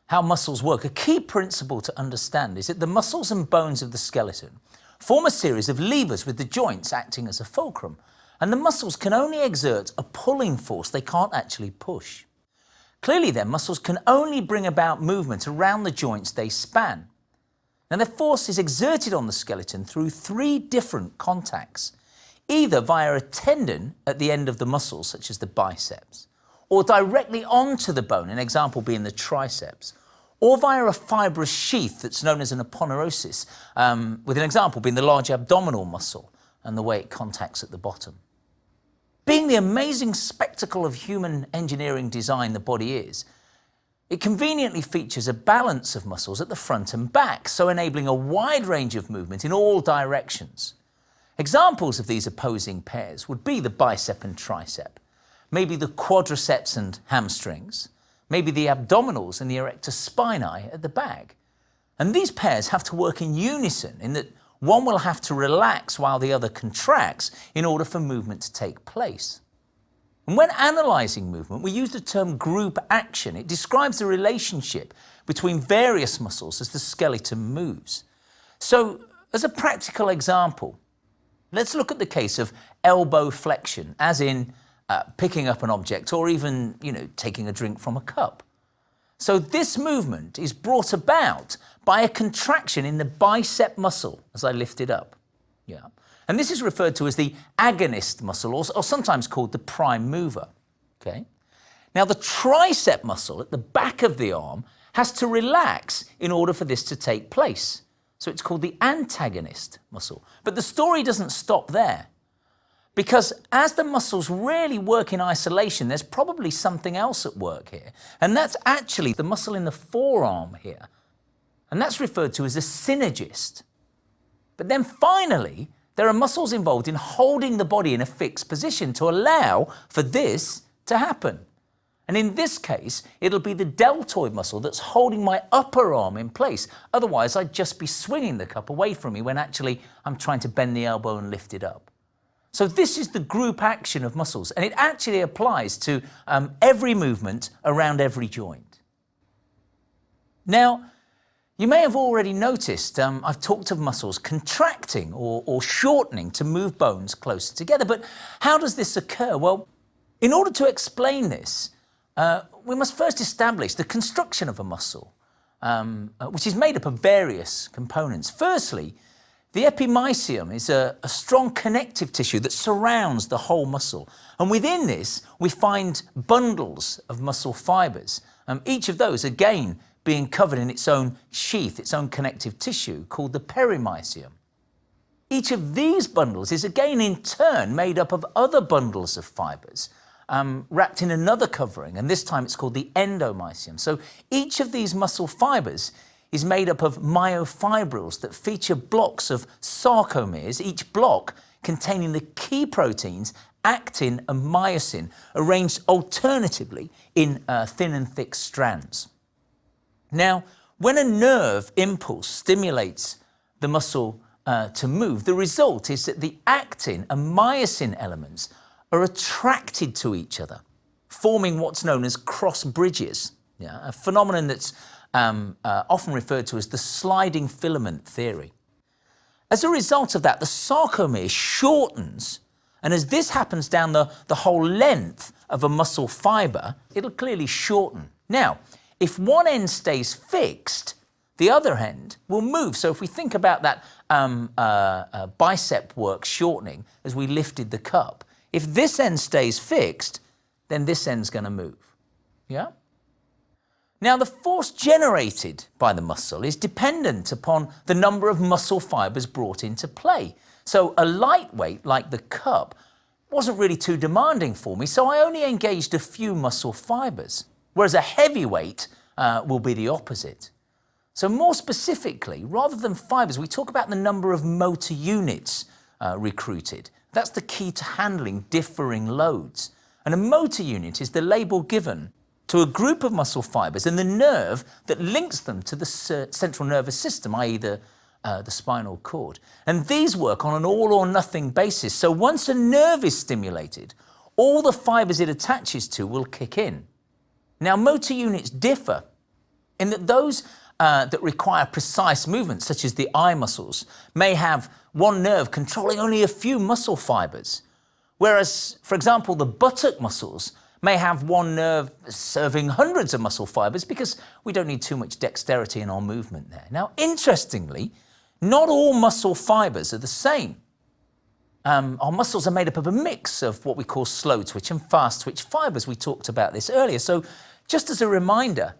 how muscles work, a key principle to understand is that the muscles and bones of the skeleton form a series of levers with the joints acting as a fulcrum, and the muscles can only exert a pulling force, they can't actually push. Clearly then, muscles can only bring about movement around the joints they span. Now, the force is exerted on the skeleton through three different contacts, either via a tendon at the end of the muscle, such as the biceps, or directly onto the bone, an example being the triceps, or via a fibrous sheath that's known as an aponeurosis, with an example being the large abdominal muscle and the way it contacts at the bottom. Being the amazing spectacle of human engineering design the body is, it conveniently features a balance of muscles at the front and back, so enabling a wide range of movement in all directions. Examples of these opposing pairs would be the bicep and tricep, maybe the quadriceps and hamstrings, maybe the abdominals and the erector spinae at the back. And these pairs have to work in unison in that one will have to relax while the other contracts in order for movement to take place. And when analysing movement, we use the term group action. It describes the relationship between various muscles as the skeleton moves. So, as a practical example, let's look at the case of elbow flexion, as in picking up an object or even, taking a drink from a cup. So this movement is brought about by a contraction in the bicep muscle as I lift it up. Yeah. And this is referred to as the agonist muscle, or sometimes called the prime mover. Okay. Now the tricep muscle at the back of the arm has to relax in order for this to take place. So it's called the antagonist muscle. But the story doesn't stop there, because as the muscles really work in isolation, there's probably something else at work here. And that's actually the muscle in the forearm here. And that's referred to as a synergist. But then finally, there are muscles involved in holding the body in a fixed position to allow for this to happen. And in this case, it'll be the deltoid muscle that's holding my upper arm in place. Otherwise, I'd just be swinging the cup away from me when actually I'm trying to bend the elbow and lift it up. So this is the group action of muscles, and it actually applies to every movement around every joint. Now, you may have already noticed I've talked of muscles contracting or shortening to move bones closer together, but how does this occur? Well, in order to explain this, we must first establish the construction of a muscle, which is made up of various components. Firstly, the epimysium is a strong connective tissue that surrounds the whole muscle. And within this, we find bundles of muscle fibers. Each of those, again, being covered in its own sheath, its own connective tissue, called the perimysium. Each of these bundles is again in turn made up of other bundles of fibers, wrapped in another covering, and this time it's called the endomysium. So each of these muscle fibers is made up of myofibrils that feature blocks of sarcomeres, each block containing the key proteins actin and myosin, arranged alternatively in thin and thick strands. Now, When a nerve impulse stimulates the muscle to move, the result is that the actin and myosin elements are attracted to each other, forming what's known as cross bridges, a phenomenon that's often referred to as the sliding filament theory. As a result of that, the sarcomere shortens, and as this happens down the whole length of a muscle fibre, it'll clearly shorten. Now, if one end stays fixed, the other end will move. So if we think about that bicep work shortening as we lifted the cup, if this end stays fixed, then this end's going to move. Yeah? Now, the force generated by the muscle is dependent upon the number of muscle fibres brought into play. So a lightweight like the cup wasn't really too demanding for me, so I only engaged a few muscle fibres, whereas a heavyweight will be the opposite. So more specifically, rather than fibres, we talk about the number of motor units recruited. That's the key to handling differing loads. And a motor unit is the label given to a group of muscle fibres and the nerve that links them to the central nervous system, i.e. the spinal cord. And these work on an all or nothing basis. So once a nerve is stimulated, all the fibres it attaches to will kick in. Now, motor units differ in that those that require precise movement, such as the eye muscles, may have one nerve controlling only a few muscle fibres, whereas, for example, the buttock muscles may have one nerve serving hundreds of muscle fibres because we don't need too much dexterity in our movement there. Now, interestingly, not all muscle fibres are the same. Our muscles are made up of a mix of what we call slow twitch and fast twitch fibres. We talked about this earlier. So just as a reminder,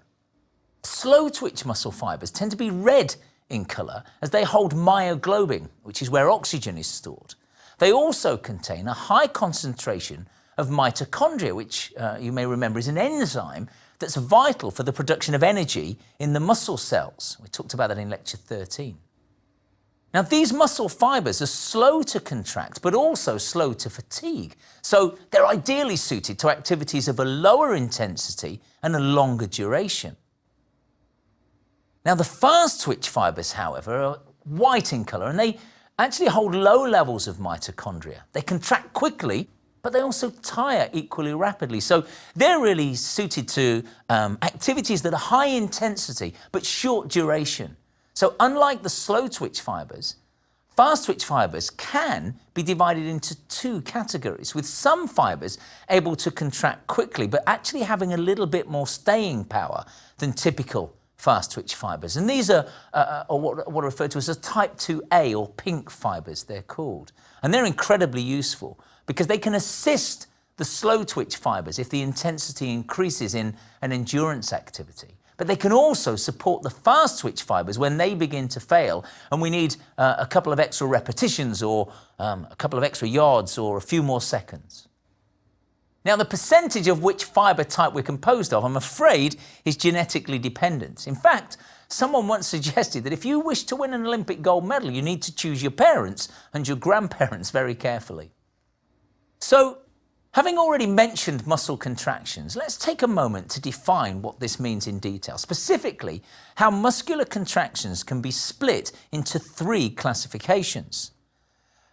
slow twitch muscle fibres tend to be red in colour as they hold myoglobin, which is where oxygen is stored. They also contain a high concentration of mitochondria, which you may remember is an enzyme that's vital for the production of energy in the muscle cells. We talked about that in lecture 13. Now, these muscle fibres are slow to contract, but also slow to fatigue. So they're ideally suited to activities of a lower intensity and a longer duration. Now, the fast twitch fibres, however, are white in colour, and they actually hold low levels of mitochondria. They contract quickly, but they also tire equally rapidly. So they're really suited to activities that are high intensity, but short duration. So unlike the slow twitch fibres, fast twitch fibres can be divided into two categories, with some fibres able to contract quickly, but actually having a little bit more staying power than typical fast twitch fibres. And these are what are referred to as a type 2A or pink fibres, they're called. And they're incredibly useful because they can assist the slow twitch fibres if the intensity increases in an endurance activity. But they can also support the fast twitch fibres when they begin to fail and we need a couple of extra repetitions or a couple of extra yards or a few more seconds. Now, the percentage of which fibre type we're composed of, I'm afraid, is genetically dependent. In fact, someone once suggested that if you wish to win an Olympic gold medal, you need to choose your parents and your grandparents very carefully. So, having already mentioned muscle contractions, let's take a moment to define what this means in detail, specifically how muscular contractions can be split into three classifications.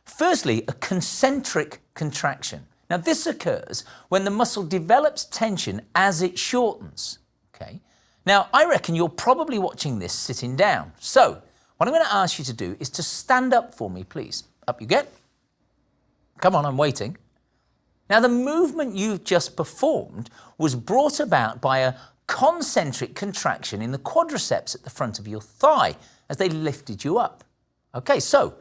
Firstly, a concentric contraction. Now, this occurs when the muscle develops tension as it shortens. Okay? Now, I reckon you're probably watching this sitting down. So, what I'm going to ask you to do is to stand up for me, please. Up you get. Come on, I'm waiting. Now, the movement you've just performed was brought about by a concentric contraction in the quadriceps at the front of your thigh as they lifted you up. Okay, so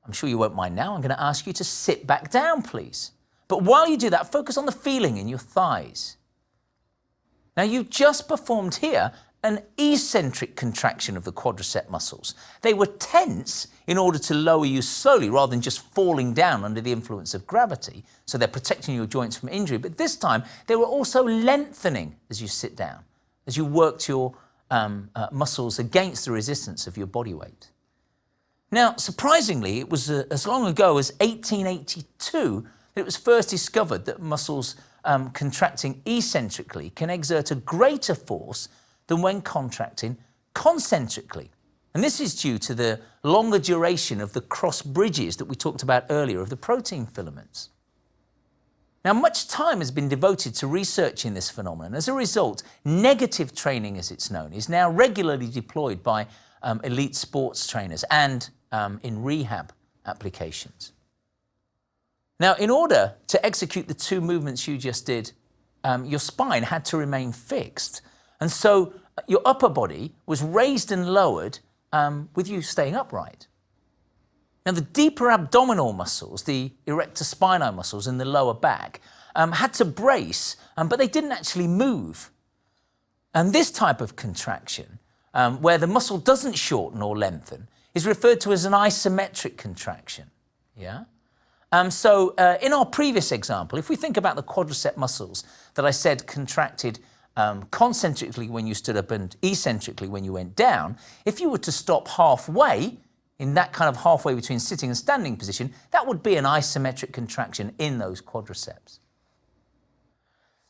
I'm sure you won't mind now. I'm going to ask you to sit back down, please. But while you do that, focus on the feeling in your thighs. Now, you've just performed here an eccentric contraction of the quadricep muscles. They were tense in order to lower you slowly rather than just falling down under the influence of gravity. So they're protecting your joints from injury. But this time, they were also lengthening as you sit down, as you worked your muscles against the resistance of your body weight. Now, surprisingly, it was as long ago as 1882 that it was first discovered that muscles contracting eccentrically can exert a greater force than when contracting concentrically. And this is due to the longer duration of the cross bridges that we talked about earlier of the protein filaments. Now, much time has been devoted to researching this phenomenon. As a result, negative training, as it's known, is now regularly deployed by elite sports trainers and in rehab applications. Now, in order to execute the two movements you just did, your spine had to remain fixed. And so your upper body was raised and lowered with you staying upright. Now, the deeper abdominal muscles, the erector spinae muscles in the lower back, had to brace, but they didn't actually move. And this type of contraction, where the muscle doesn't shorten or lengthen, is referred to as an isometric contraction. Yeah? So in our previous example, if we think about the quadricep muscles that I said contracted concentrically when you stood up and eccentrically when you went down, if you were to stop halfway, in that kind of halfway between sitting and standing position, that would be an isometric contraction in those quadriceps.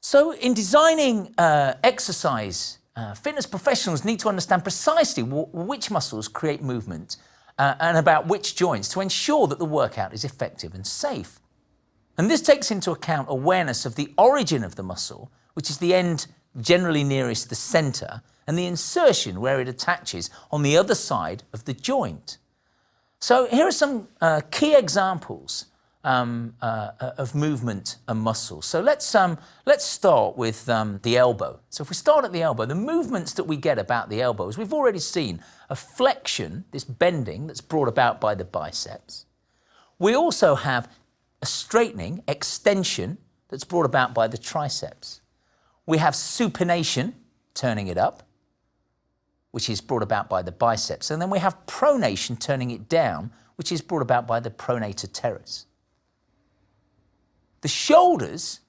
So in designing exercise, fitness professionals need to understand precisely which muscles create movement and about which joints to ensure that the workout is effective and safe. And this takes into account awareness of the origin of the muscle, which is the end generally nearest the center, and the insertion where it attaches on the other side of the joint. So here are some key examples of movement and muscle. So let's start with the elbow. So if we start at the elbow, the movements that we get about the elbow, as we've already seen, a flexion, this bending that's brought about by the biceps. We also have a straightening, extension, that's brought about by the triceps. We have supination, turning it up, which is brought about by the biceps. And then we have pronation, turning it down, which is brought about by the pronator teres. The shoulders,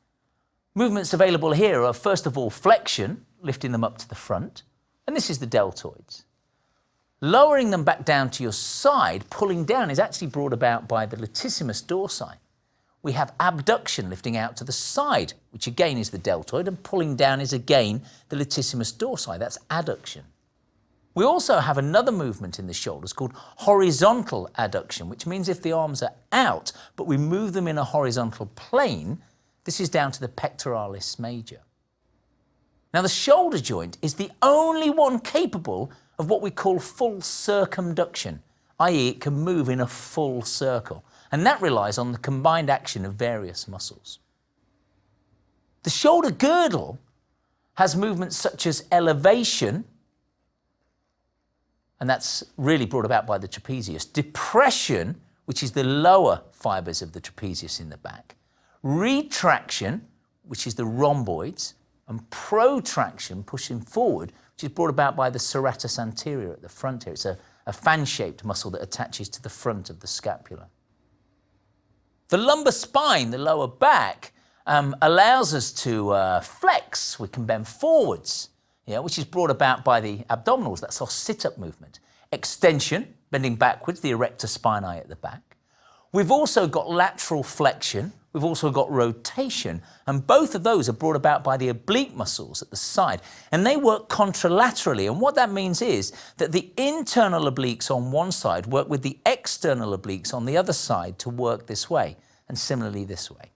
movements available here are first of all flexion, lifting them up to the front, and this is the deltoids. Lowering them back down to your side, pulling down, is actually brought about by the latissimus dorsi. We have abduction, lifting out to the side, which again is the deltoid, and pulling down is again the latissimus dorsi. That's adduction. We also have another movement in the shoulders called horizontal adduction, which means if the arms are out, but we move them in a horizontal plane, this is down to the pectoralis major. Now, the shoulder joint is the only one capable of what we call full circumduction, i.e. it can move in a full circle, and that relies on the combined action of various muscles. The shoulder girdle has movements such as elevation, and that's really brought about by the trapezius. Depression, which is the lower fibers of the trapezius in the back. Retraction, which is the rhomboids. And protraction, pushing forward, which is brought about by the serratus anterior at the front here. It's a fan-shaped muscle that attaches to the front of the scapula. The lumbar spine, the lower back, allows us to flex. We can bend forwards, which is brought about by the abdominals. That's our sit-up movement. Extension, bending backwards, the erector spinae at the back. We've also got lateral flexion. We've also got rotation. And both of those are brought about by the oblique muscles at the side. And they work contralaterally. And what that means is that the internal obliques on one side work with the external obliques on the other side to work this way, and similarly this way.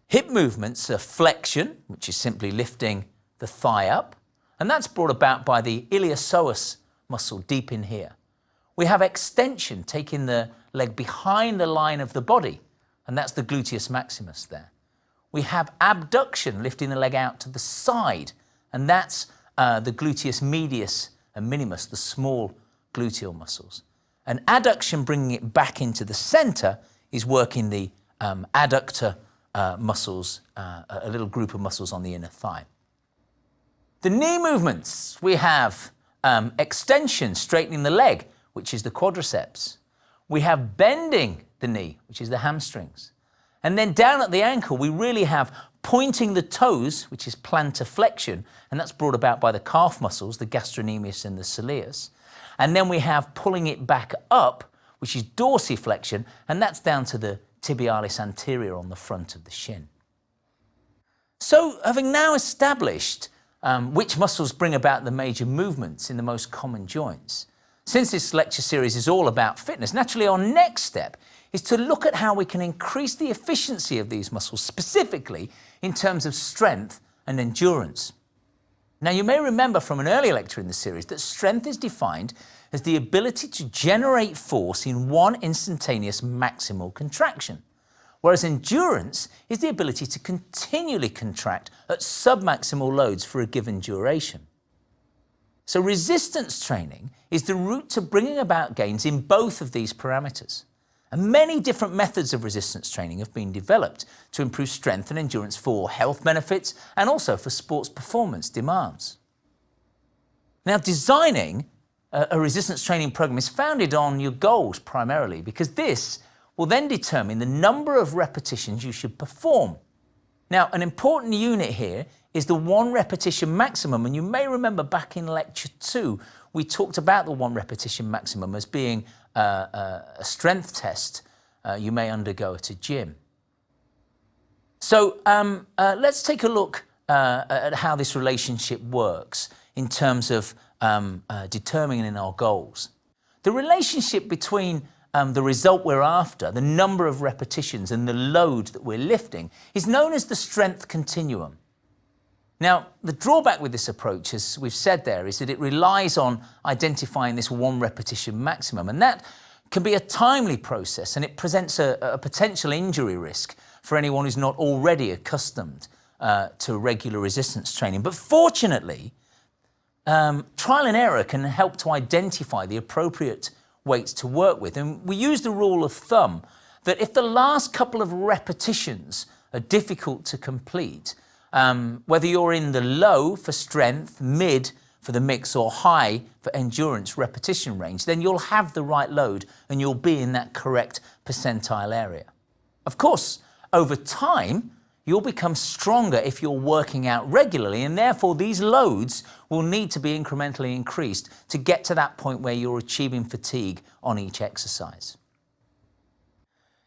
Hip movements are flexion, which is simply lifting the thigh up, and that's brought about by the iliopsoas muscle deep in here. We have extension, taking the leg behind the line of the body, and that's the gluteus maximus there. We have abduction, lifting the leg out to the side, and that's the gluteus medius and minimus, the small gluteal muscles. And adduction, bringing it back into the center, is working the adductor muscles, a little group of muscles on the inner thigh. The knee movements, we have extension, straightening the leg, which is the quadriceps. We have bending the knee, which is the hamstrings. And then down at the ankle, we really have pointing the toes, which is plantar flexion, and that's brought about by the calf muscles, the gastrocnemius and the soleus. And then we have pulling it back up, which is dorsiflexion, and that's down to the tibialis anterior on the front of the shin. So, having now established which muscles bring about the major movements in the most common joints. Since this lecture series is all about fitness, naturally our next step is to look at how we can increase the efficiency of these muscles, specifically in terms of strength and endurance. Now, you may remember from an earlier lecture in the series that strength is defined as the ability to generate force in one instantaneous maximal contraction, whereas endurance is the ability to continually contract at submaximal loads for a given duration. So resistance training is the route to bringing about gains in both of these parameters. And many different methods of resistance training have been developed to improve strength and endurance for health benefits and also for sports performance demands. Now, designing a resistance training program is founded on your goals primarily, because this will then determine the number of repetitions you should perform. Now, an important unit here is the 1 repetition maximum, and you may remember back in lecture 2 we talked about the 1 repetition maximum as being a strength test you may undergo at a gym. So let's take a look at how this relationship works in terms of determining our goals. The relationship between the result we're after, the number of repetitions and the load that we're lifting, is known as the strength continuum. Now, the drawback with this approach, as we've said there, is that it relies on identifying this 1 repetition maximum, and that can be a timely process, and it presents a potential injury risk for anyone who's not already accustomed to regular resistance training. But fortunately, trial and error can help to identify the appropriate weights to work with, and we use the rule of thumb that if the last couple of repetitions are difficult to complete, whether you're in the low for strength, mid for the mix, or high for endurance repetition range, then you'll have the right load and you'll be in that correct percentile area. Of course, over time, you'll become stronger if you're working out regularly, and therefore these loads will need to be incrementally increased to get to that point where you're achieving fatigue on each exercise.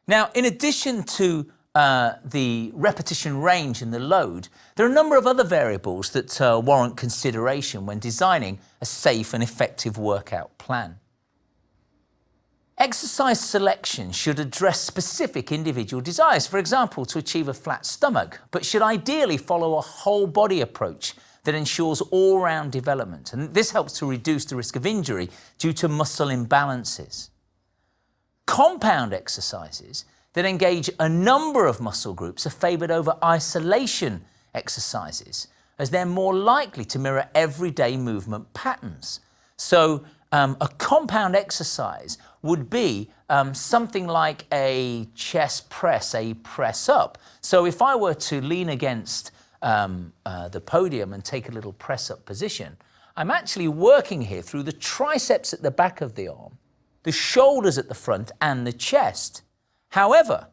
Now, in addition to the repetition range and the load, there are a number of other variables that warrant consideration when designing a safe and effective workout plan. Exercise selection should address specific individual desires, for example, to achieve a flat stomach, but should ideally follow a whole body approach that ensures all-round development, and this helps to reduce the risk of injury due to muscle imbalances. Compound exercises that engage a number of muscle groups are favoured over isolation exercises, as they're more likely to mirror everyday movement patterns. So a compound exercise would be something like a chest press, a press up. So if I were to lean against the podium and take a little press up position, I'm actually working here through the triceps at the back of the arm, the shoulders at the front, and the chest. However,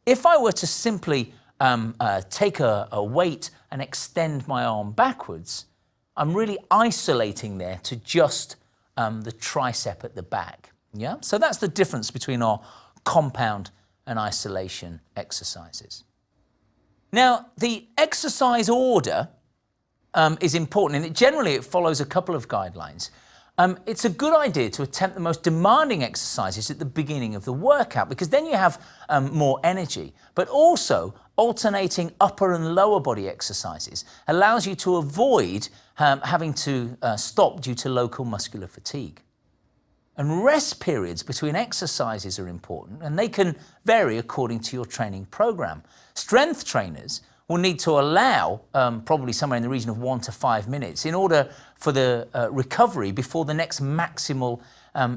if I were to simply take a weight and extend my arm backwards, I'm really isolating there to just the tricep at the back. Yeah? So that's the difference between our compound and isolation exercises. Now, the exercise order is important, and generally it follows a couple of guidelines. It's a good idea to attempt the most demanding exercises at the beginning of the workout, because then you have more energy. But also, alternating upper and lower body exercises allows you to avoid having to stop due to local muscular fatigue. And rest periods between exercises are important, and they can vary according to your training program. Strength trainers will need to allow probably somewhere in the region of 1 to 5 minutes in order for the recovery before the next maximal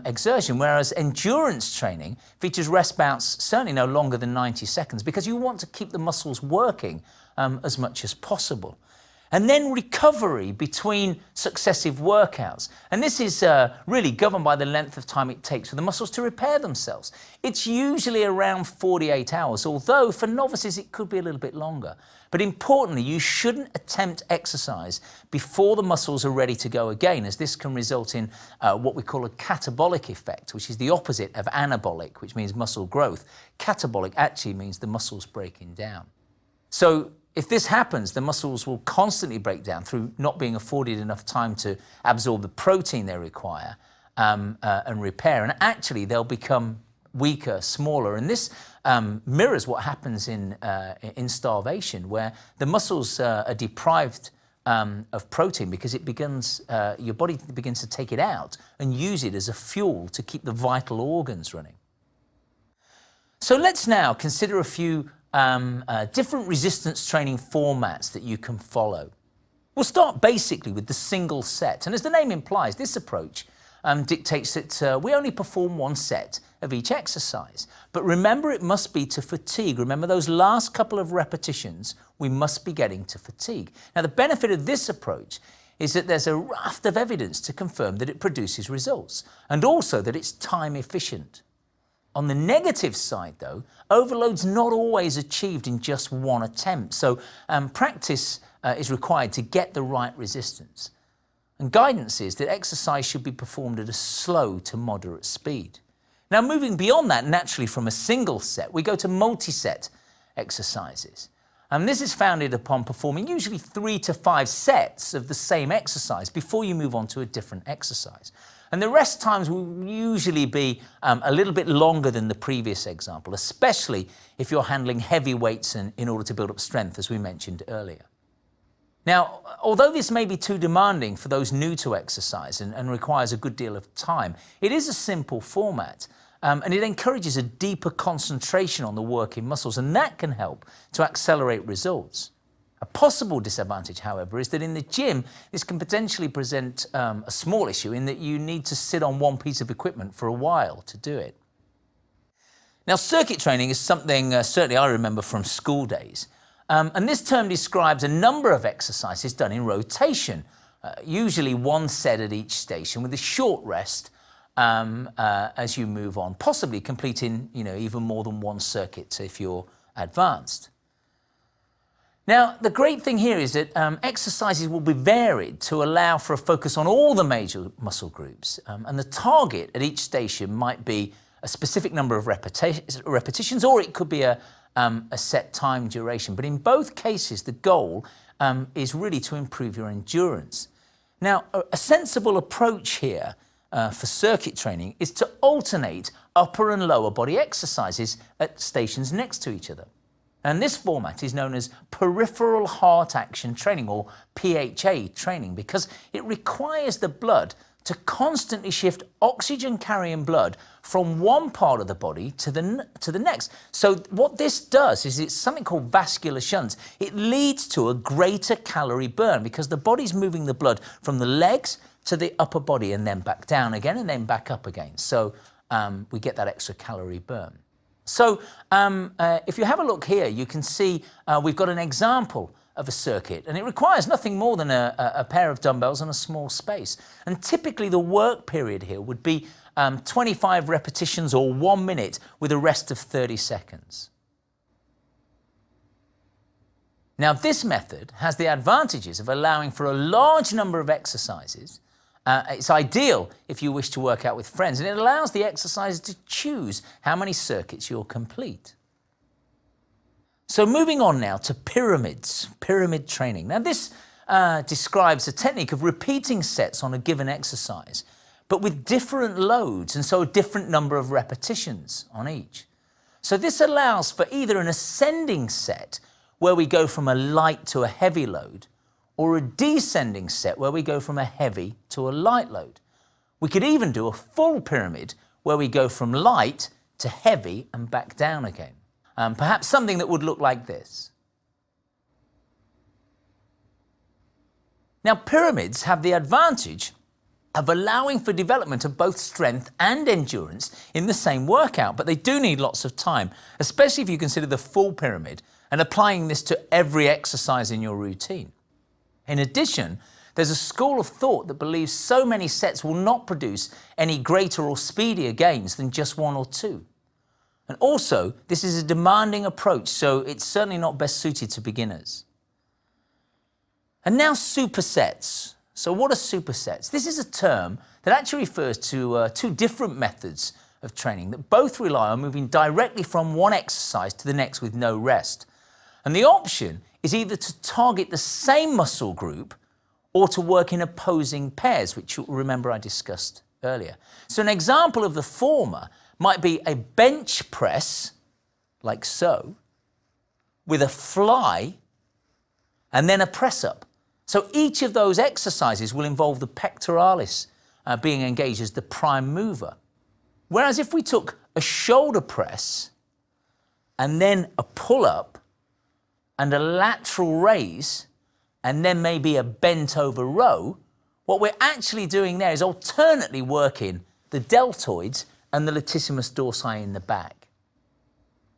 exertion, whereas endurance training features rest bouts certainly no longer than 90 seconds, because you want to keep the muscles working as much as possible. And then recovery between successive workouts. And this is really governed by the length of time it takes for the muscles to repair themselves. It's usually around 48 hours, although for novices it could be a little bit longer. But importantly, you shouldn't attempt exercise before the muscles are ready to go again, as this can result in what we call a catabolic effect, which is the opposite of anabolic, which means muscle growth. Catabolic actually means the muscles breaking down. So If this happens, the muscles will constantly break down through not being afforded enough time to absorb the protein they require and repair. And actually, they'll become weaker, smaller. And this mirrors what happens in starvation, where the muscles are deprived of protein because your body begins to take it out and use it as a fuel to keep the vital organs running. So let's now consider a few different resistance training formats that you can follow. We'll start basically with the single set. And as the name implies, this approach dictates that we only perform one set of each exercise. But remember, it must be to fatigue. Remember, those last couple of repetitions, we must be getting to fatigue. Now, the benefit of this approach is that there's a raft of evidence to confirm that it produces results, and also that it's time efficient. On the negative side, though, overload's not always achieved in just one attempt, so practice is required to get the right resistance. And guidance is that exercise should be performed at a slow to moderate speed. Now, moving beyond that, naturally from a single set, we go to multi-set exercises. And this is founded upon performing usually 3 to 5 sets of the same exercise before you move on to a different exercise. And the rest times will usually be a little bit longer than the previous example, especially if you're handling heavy weights in order to build up strength, as we mentioned earlier. Now, although this may be too demanding for those new to exercise and requires a good deal of time, it is a simple format and it encourages a deeper concentration on the working muscles, and that can help to accelerate results. A possible disadvantage, however, is that in the gym, this can potentially present a small issue in that you need to sit on one piece of equipment for a while to do it. Now, circuit training is something certainly I remember from school days. And this term describes a number of exercises done in rotation, usually one set at each station with a short rest as you move on, possibly completing even more than one circuit if you're advanced. Now, the great thing here is that exercises will be varied to allow for a focus on all the major muscle groups. And the target at each station might be a specific number of repetitions, or it could be a set time duration. But in both cases, the goal is really to improve your endurance. Now, a sensible approach here for circuit training is to alternate upper and lower body exercises at stations next to each other. And this format is known as peripheral heart action training, or PHA training, because it requires the blood to constantly shift oxygen-carrying blood from one part of the body to the next. So what this does is it's something called vascular shunt. It leads to a greater calorie burn because the body's moving the blood from the legs to the upper body and then back down again and then back up again. So we get that extra calorie burn. So if you have a look here, you can see we've got an example of a circuit, and it requires nothing more than a pair of dumbbells and a small space. And typically the work period here would be 25 repetitions or 1 minute with a rest of 30 seconds. Now, this method has the advantages of allowing for a large number of exercises. It's ideal if you wish to work out with friends, and it allows the exerciser to choose how many circuits you'll complete. So moving on now to pyramid training. Now this describes a technique of repeating sets on a given exercise, but with different loads and so a different number of repetitions on each. So this allows for either an ascending set where we go from a light to a heavy load, or a descending set where we go from a heavy to a light load. We could even do a full pyramid where we go from light to heavy and back down again. Perhaps something that would look like this. Now, pyramids have the advantage of allowing for development of both strength and endurance in the same workout, but they do need lots of time, especially if you consider the full pyramid and applying this to every exercise in your routine. In addition, there's a school of thought that believes so many sets will not produce any greater or speedier gains than just 1 or 2. And also, this is a demanding approach, so it's certainly not best suited to beginners. And now supersets. So what are supersets? This is a term that actually refers to 2 different methods of training that both rely on moving directly from one exercise to the next with no rest. And the option is either to target the same muscle group or to work in opposing pairs, which you'll remember I discussed earlier. So an example of the former might be a bench press, like so, with a fly and then a press up. So each of those exercises will involve the pectoralis being engaged as the prime mover. Whereas if we took a shoulder press and then a pull-up and a lateral raise and then maybe a bent over row, what we're actually doing there is alternately working the deltoids and the latissimus dorsi in the back.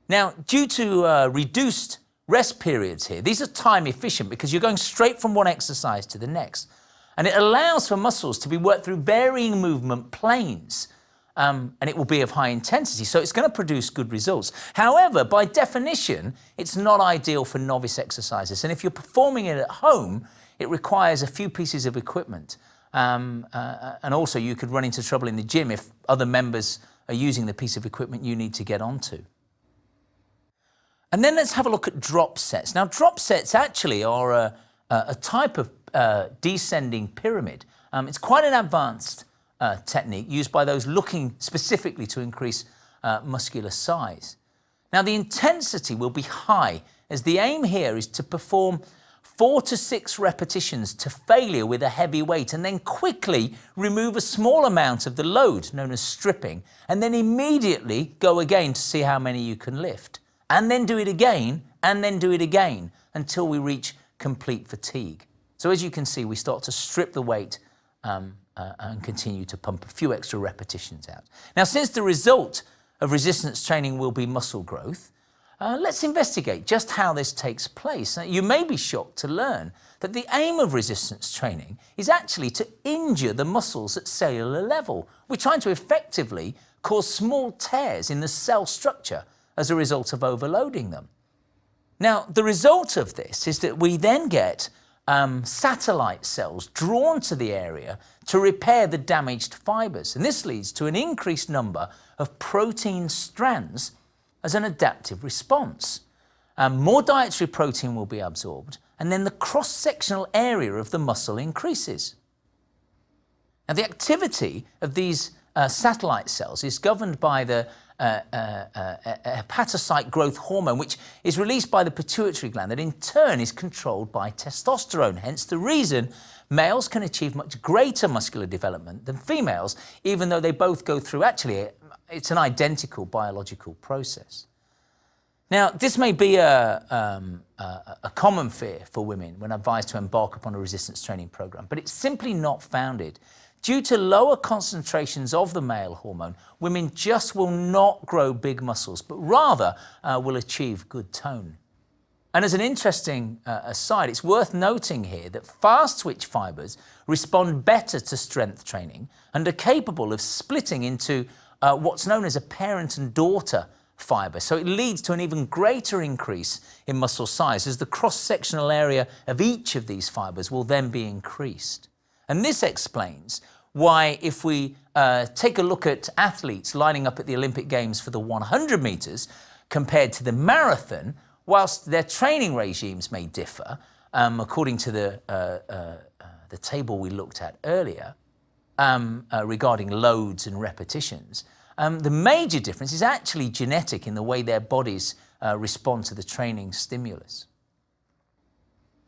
Now, due to reduced rest periods here, these are time efficient because you're going straight from one exercise to the next. And it allows for muscles to be worked through varying movement planes. And it will be of high intensity, so it's going to produce good results. However, by definition, it's not ideal for novice exercises. And if you're performing it at home, it requires a few pieces of equipment. And also you could run into trouble in the gym if other members are using the piece of equipment you need to get onto. And then let's have a look at drop sets. Now, drop sets actually are a type of descending pyramid. It's quite an advanced technique used by those looking specifically to increase muscular size. Now, the intensity will be high, as the aim here is to perform 4 to 6 repetitions to failure with a heavy weight and then quickly remove a small amount of the load, known as stripping, and then immediately go again to see how many you can lift. And then do it again, and then do it again, until we reach complete fatigue. So as you can see, we start to strip the weight and continue to pump a few extra repetitions out. Now, since the result of resistance training will be muscle growth, let's investigate just how this takes place. Now, you may be shocked to learn that the aim of resistance training is actually to injure the muscles at cellular level. We're trying to effectively cause small tears in the cell structure as a result of overloading them. Now, the result of this is that we then get satellite cells drawn to the area to repair the damaged fibers. And this leads to an increased number of protein strands as an adaptive response. More dietary protein will be absorbed, and then the cross-sectional area of the muscle increases. Now, the activity of these satellite cells is governed by the hepatocyte growth hormone, which is released by the pituitary gland, that in turn is controlled by testosterone. Hence the reason males can achieve much greater muscular development than females, even though they both go through, actually, it's an identical biological process. Now, this may be a common fear for women when advised to embark upon a resistance training program, but it's simply not founded. Due to lower concentrations of the male hormone, women just will not grow big muscles, but rather will achieve good tone. And as an interesting aside, it's worth noting here that fast twitch fibers respond better to strength training and are capable of splitting into what's known as a parent and daughter fiber. So it leads to an even greater increase in muscle size, as the cross-sectional area of each of these fibers will then be increased. And this explains why, if we take a look at athletes lining up at the Olympic Games for the 100 metres compared to the marathon, whilst their training regimes may differ, according to the table we looked at earlier, regarding loads and repetitions, the major difference is actually genetic in the way their bodies respond to the training stimulus.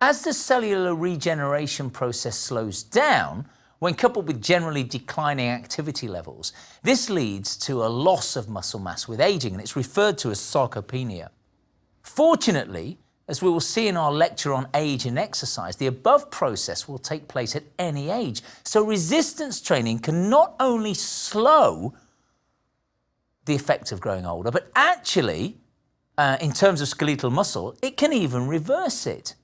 As the cellular regeneration process slows down, when coupled with generally declining activity levels, this leads to a loss of muscle mass with aging, and it's referred to as sarcopenia. Fortunately, as we will see in our lecture on age and exercise, the above process will take place at any age. So resistance training can not only slow the effect of growing older, but actually, in terms of skeletal muscle, it can even reverse it.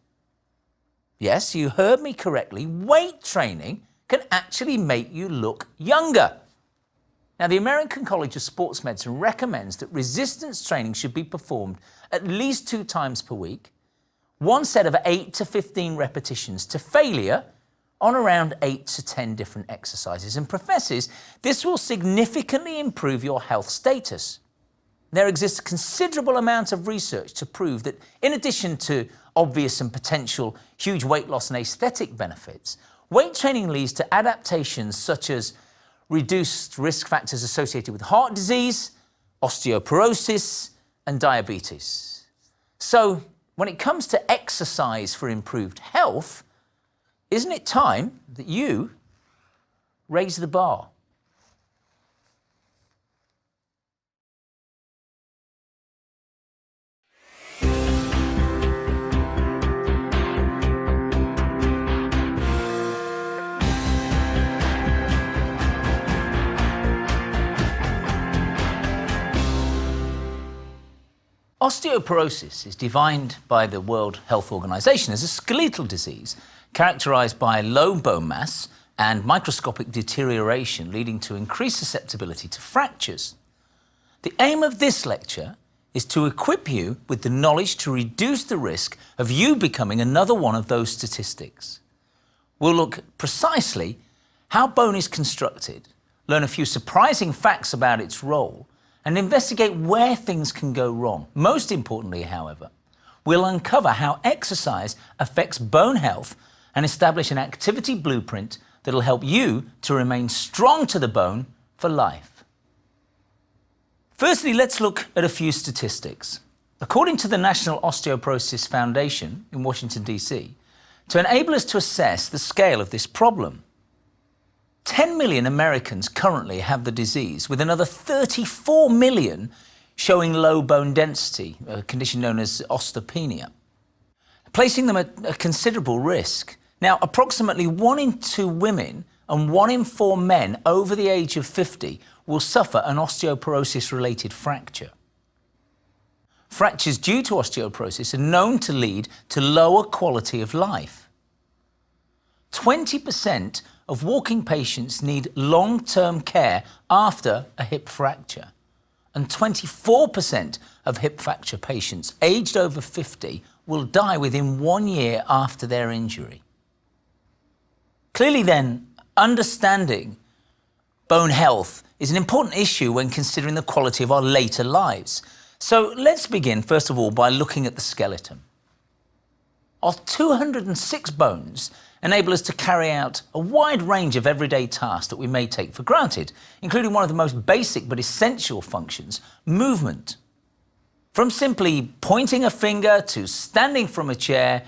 Yes, you heard me correctly. Weight training can actually make you look younger. Now, the American College of Sports Medicine recommends that resistance training should be performed at least 2 times per week, one set of 8 to 15 repetitions to failure on around 8 to 10 different exercises, and professes this will significantly improve your health status. there exists a considerable amount of research to prove that in addition to obvious and potential huge weight loss and aesthetic benefits, weight training leads to adaptations such as reduced risk factors associated with heart disease, osteoporosis, and diabetes. So, when it comes to exercise for improved health, isn't it time that you raise the bar? Osteoporosis is defined by the World Health Organization as a skeletal disease characterized by low bone mass and microscopic deterioration leading to increased susceptibility to fractures. The aim of this lecture is to equip you with the knowledge to reduce the risk of you becoming another one of those statistics. We'll look precisely how bone is constructed, learn a few surprising facts about its role, and investigate where things can go wrong. Most importantly, however, we'll uncover how exercise affects bone health and establish an activity blueprint that'll help you to remain strong to the bone for life. Firstly, let's look at a few statistics. According to the National Osteoporosis Foundation in Washington, D.C., to enable us to assess the scale of this problem, 10 million Americans currently have the disease, with another 34 million showing low bone density, a condition known as osteopenia, placing them at a considerable risk. Now, approximately 1 in 2 women and 1 in 4 men over the age of 50 will suffer an osteoporosis-related fracture. Fractures due to osteoporosis are known to lead to lower quality of life. 20% of walking patients need long-term care after a hip fracture, and 24% of hip fracture patients aged over 50 will die within 1 year after their injury. Clearly then, understanding bone health is an important issue when considering the quality of our later lives. So let's begin, first of all, by looking at the skeleton. Our 206 bones enable us to carry out a wide range of everyday tasks that we may take for granted, including one of the most basic but essential functions, movement. From simply pointing a finger to standing from a chair,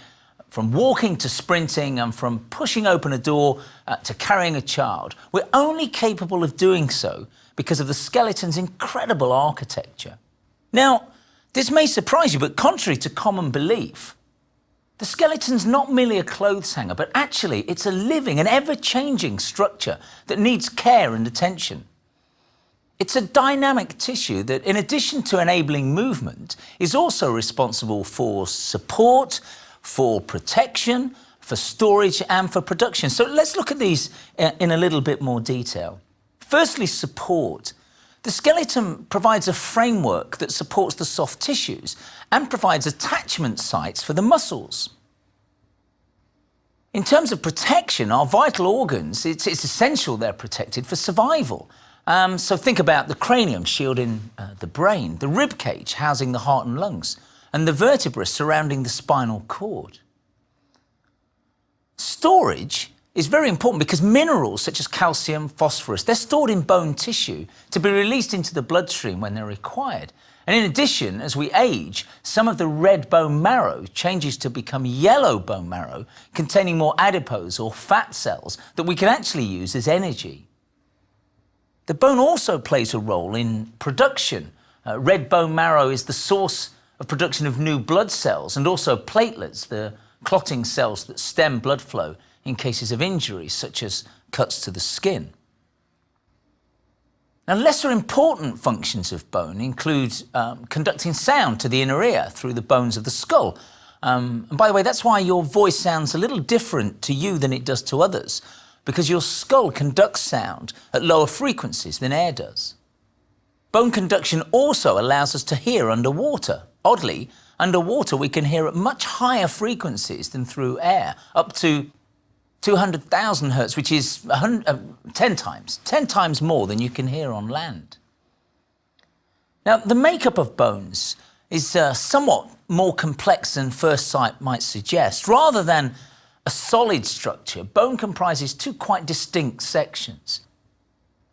from walking to sprinting, and from pushing open a door to carrying a child, we're only capable of doing so because of the skeleton's incredible architecture. Now, this may surprise you, but contrary to common belief, the skeleton's not merely a clothes hanger, but actually it's a living and ever-changing structure that needs care and attention. It's a dynamic tissue that, in addition to enabling movement, is also responsible for support, for protection, for storage, and for production. So let's look at these in a little bit more detail. Firstly, support. The skeleton provides a framework that supports the soft tissues and provides attachment sites for the muscles. In terms of protection, our vital organs, it's essential they're protected for survival. So think about the cranium shielding the brain, the rib cage housing the heart and lungs, and the vertebrae surrounding the spinal cord. Storage is very important because minerals such as calcium, phosphorus, they're stored in bone tissue to be released into the bloodstream when they're required. And in addition, as we age, some of the red bone marrow changes to become yellow bone marrow containing more adipose or fat cells that we can actually use as energy. The bone also plays a role in production. Red bone marrow is the source of production of new blood cells and also platelets, the clotting cells that stem blood flow in cases of injuries such as cuts to the skin. Now, lesser important functions of bone include conducting sound to the inner ear through the bones of the skull. And by the way, that's why your voice sounds a little different to you than it does to others, because your skull conducts sound at lower frequencies than air does. Bone conduction also allows us to hear underwater. Oddly, underwater we can hear at much higher frequencies than through air, up to 200,000 hertz, which is 10 times more than you can hear on land. Now, the makeup of bones is somewhat more complex than first sight might suggest. Rather than a solid structure, bone comprises two quite distinct sections.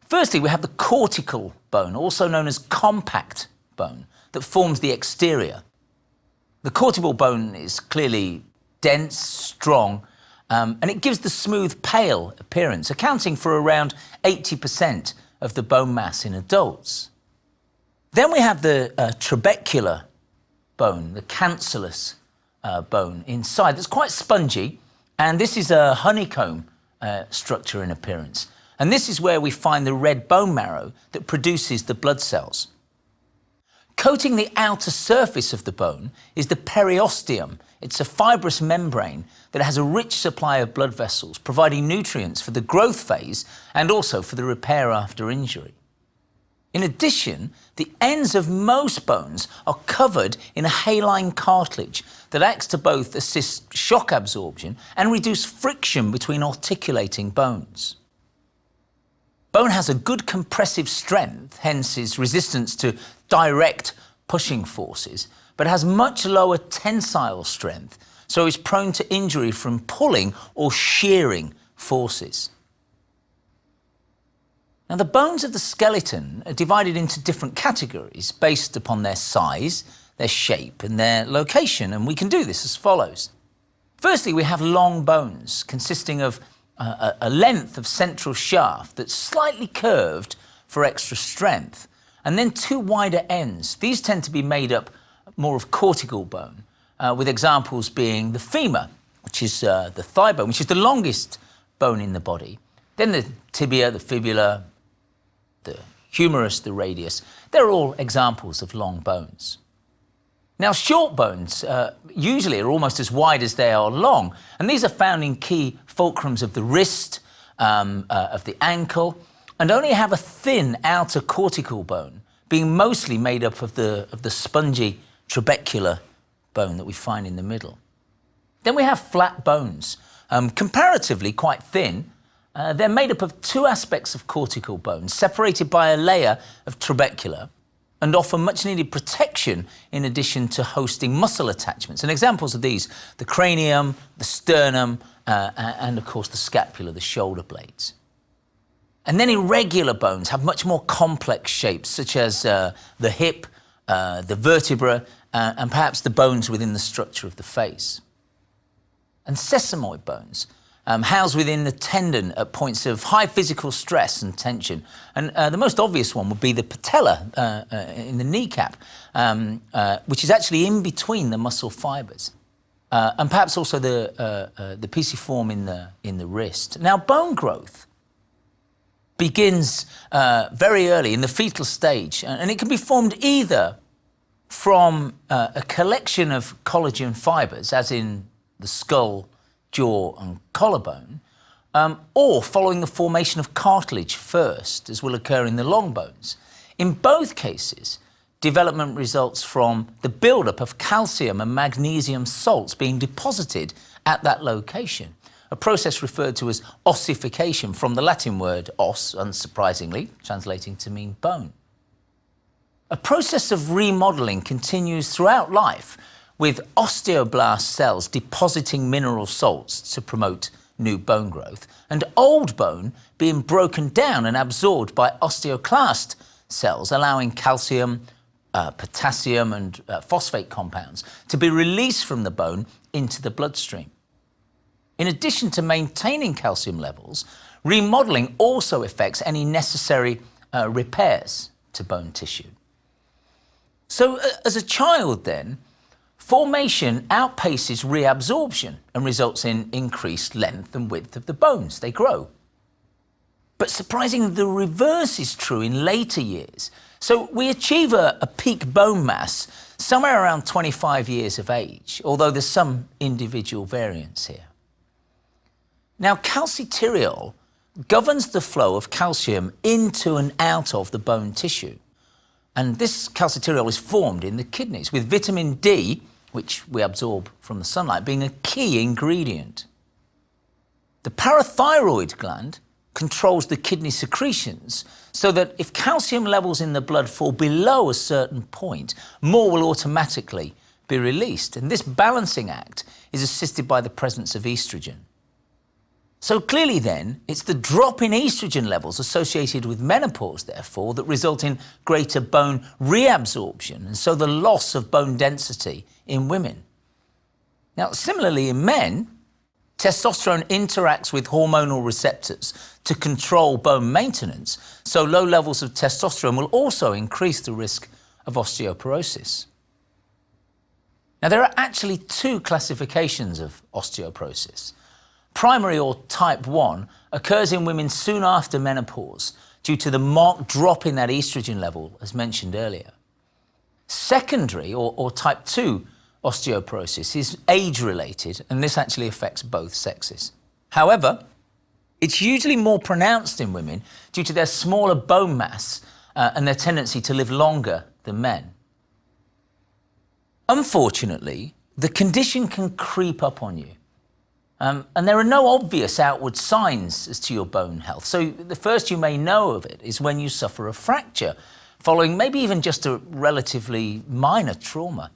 Firstly, we have the cortical bone, also known as compact bone, that forms the exterior. The cortical bone is clearly dense, strong, and it gives the smooth, pale appearance, accounting for around 80% of the bone mass in adults. Then we have the trabecular bone, the cancellous bone inside, that's quite spongy, and this is a honeycomb structure in appearance. And this is where we find the red bone marrow that produces the blood cells. Coating the outer surface of the bone is the periosteum. It's a fibrous membrane that has a rich supply of blood vessels, providing nutrients for the growth phase and also for the repair after injury. In addition, the ends of most bones are covered in a haline cartilage that acts to both assist shock absorption and reduce friction between articulating bones. Bone has a good compressive strength, hence its resistance to direct pushing forces, but has much lower tensile strength, so is prone to injury from pulling or shearing forces. Now, the bones of the skeleton are divided into different categories based upon their size, their shape, and their location, and we can do this as follows. Firstly, we have long bones consisting of a length of central shaft that's slightly curved for extra strength, and then two wider ends. These tend to be made up more of cortical bone, with examples being the femur, which is the thigh bone, which is the longest bone in the body, then the tibia, the fibula, the humerus, the radius. They're all examples of long bones. Now, short bones usually are almost as wide as they are long, and these are found in key fulcrums of the wrist, of the ankle, and only have a thin outer cortical bone, being mostly made up of the spongy trabecular bone that we find in the middle. Then we have flat bones, comparatively quite thin. They're made up of two aspects of cortical bone, separated by a layer of trabecular, and offer much needed protection in addition to hosting muscle attachments. And examples of these, the cranium, the sternum, and of course the scapula, the shoulder blades. And then irregular bones have much more complex shapes, such as the hip, the vertebra, and perhaps the bones within the structure of the face. And sesamoid bones, housed within the tendon at points of high physical stress and tension. And the most obvious one would be the patella in the kneecap, which is actually in between the muscle fibers. And perhaps also the pisiform in the wrist. Now, bone growth begins very early in the fetal stage, and it can be formed either from a collection of collagen fibers, as in the skull, jaw and collarbone, or following the formation of cartilage first, as will occur in the long bones. In both cases, development results from the buildup of calcium and magnesium salts being deposited at that location, a process referred to as ossification, from the Latin word os, unsurprisingly, translating to mean bone. A process of remodeling continues throughout life, with osteoblast cells depositing mineral salts to promote new bone growth, and old bone being broken down and absorbed by osteoclast cells, allowing calcium, potassium and phosphate compounds to be released from the bone into the bloodstream. In addition to maintaining calcium levels, remodeling also affects any necessary repairs to bone tissue. So as a child then, formation outpaces reabsorption and results in increased length and width of the bones. They grow. But surprisingly, the reverse is true in later years. So we achieve a peak bone mass somewhere around 25 years of age, although there's some individual variance here. Now, calcitriol governs the flow of calcium into and out of the bone tissue. And this calcitriol is formed in the kidneys, with vitamin D, which we absorb from the sunlight, being a key ingredient. The parathyroid gland controls the kidney secretions so that if calcium levels in the blood fall below a certain point, more will automatically be released. And this balancing act is assisted by the presence of estrogen. So clearly then, it's the drop in estrogen levels associated with menopause, therefore, that result in greater bone reabsorption and so the loss of bone density in women. Now, similarly in men, testosterone interacts with hormonal receptors to control bone maintenance, so low levels of testosterone will also increase the risk of osteoporosis. Now, there are actually two classifications of osteoporosis. Primary or type 1 occurs in women soon after menopause due to the marked drop in that estrogen level, as mentioned earlier. Secondary or type 2 osteoporosis is age-related, and this actually affects both sexes. However, it's usually more pronounced in women due to their smaller bone mass and their tendency to live longer than men. Unfortunately, the condition can creep up on you. And there are no obvious outward signs as to your bone health. So the first you may know of it is when you suffer a fracture, following maybe even just a relatively minor trauma.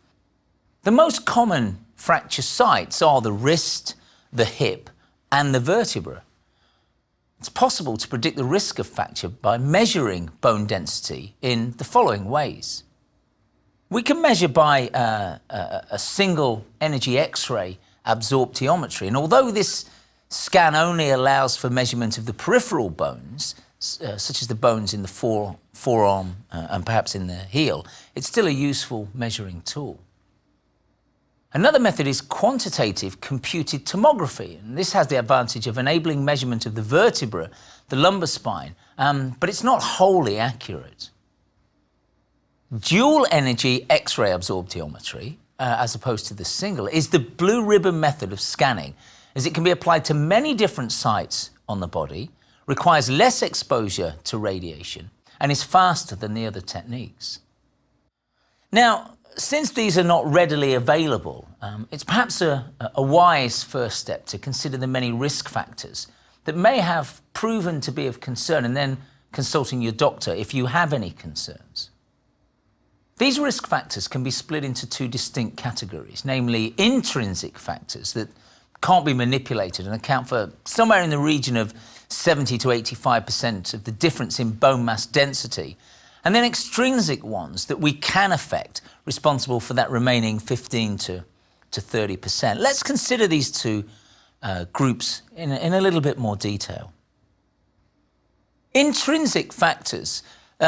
The most common fracture sites are the wrist, the hip, and the vertebra. It's possible to predict the risk of fracture by measuring bone density in the following ways. We can measure by a single energy X-ray absorptiometry, and although this scan only allows for measurement of the peripheral bones, such as the bones in the forearm and perhaps in the heel, it's still a useful measuring tool. Another method is quantitative computed tomography, and this has the advantage of enabling measurement of the vertebra, the lumbar spine, but it's not wholly accurate. Dual energy X-ray absorptiometry, as opposed to the single, is the blue ribbon method of scanning, as it can be applied to many different sites on the body, requires less exposure to radiation, and is faster than the other techniques. Now, since these are not readily available, it's perhaps a wise first step to consider the many risk factors that may have proven to be of concern, and then consulting your doctor if you have any concerns. These risk factors can be split into two distinct categories, namely intrinsic factors that can't be manipulated and account for somewhere in the region of 70 to 85% of the difference in bone mass density, and then extrinsic ones that we can affect, responsible for that remaining 15 to 30%. Let's consider these two groups in a little bit more detail. Intrinsic factors.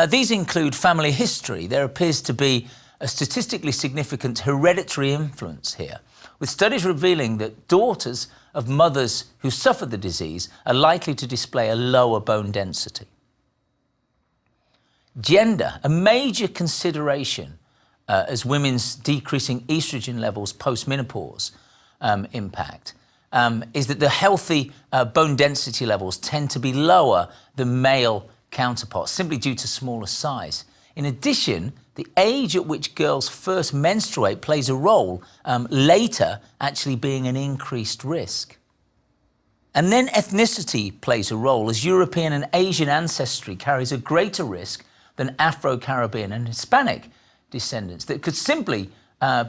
These include family history. There appears to be a statistically significant hereditary influence here, with studies revealing that daughters of mothers who suffer the disease are likely to display a lower bone density. Gender, a major consideration as women's decreasing estrogen levels post-menopause impact, is that the healthy bone density levels tend to be lower than male counterparts, simply due to smaller size. In addition, the age at which girls first menstruate plays a role, later actually being an increased risk. And then ethnicity plays a role, as European and Asian ancestry carries a greater risk than Afro-Caribbean and Hispanic descendants. That could simply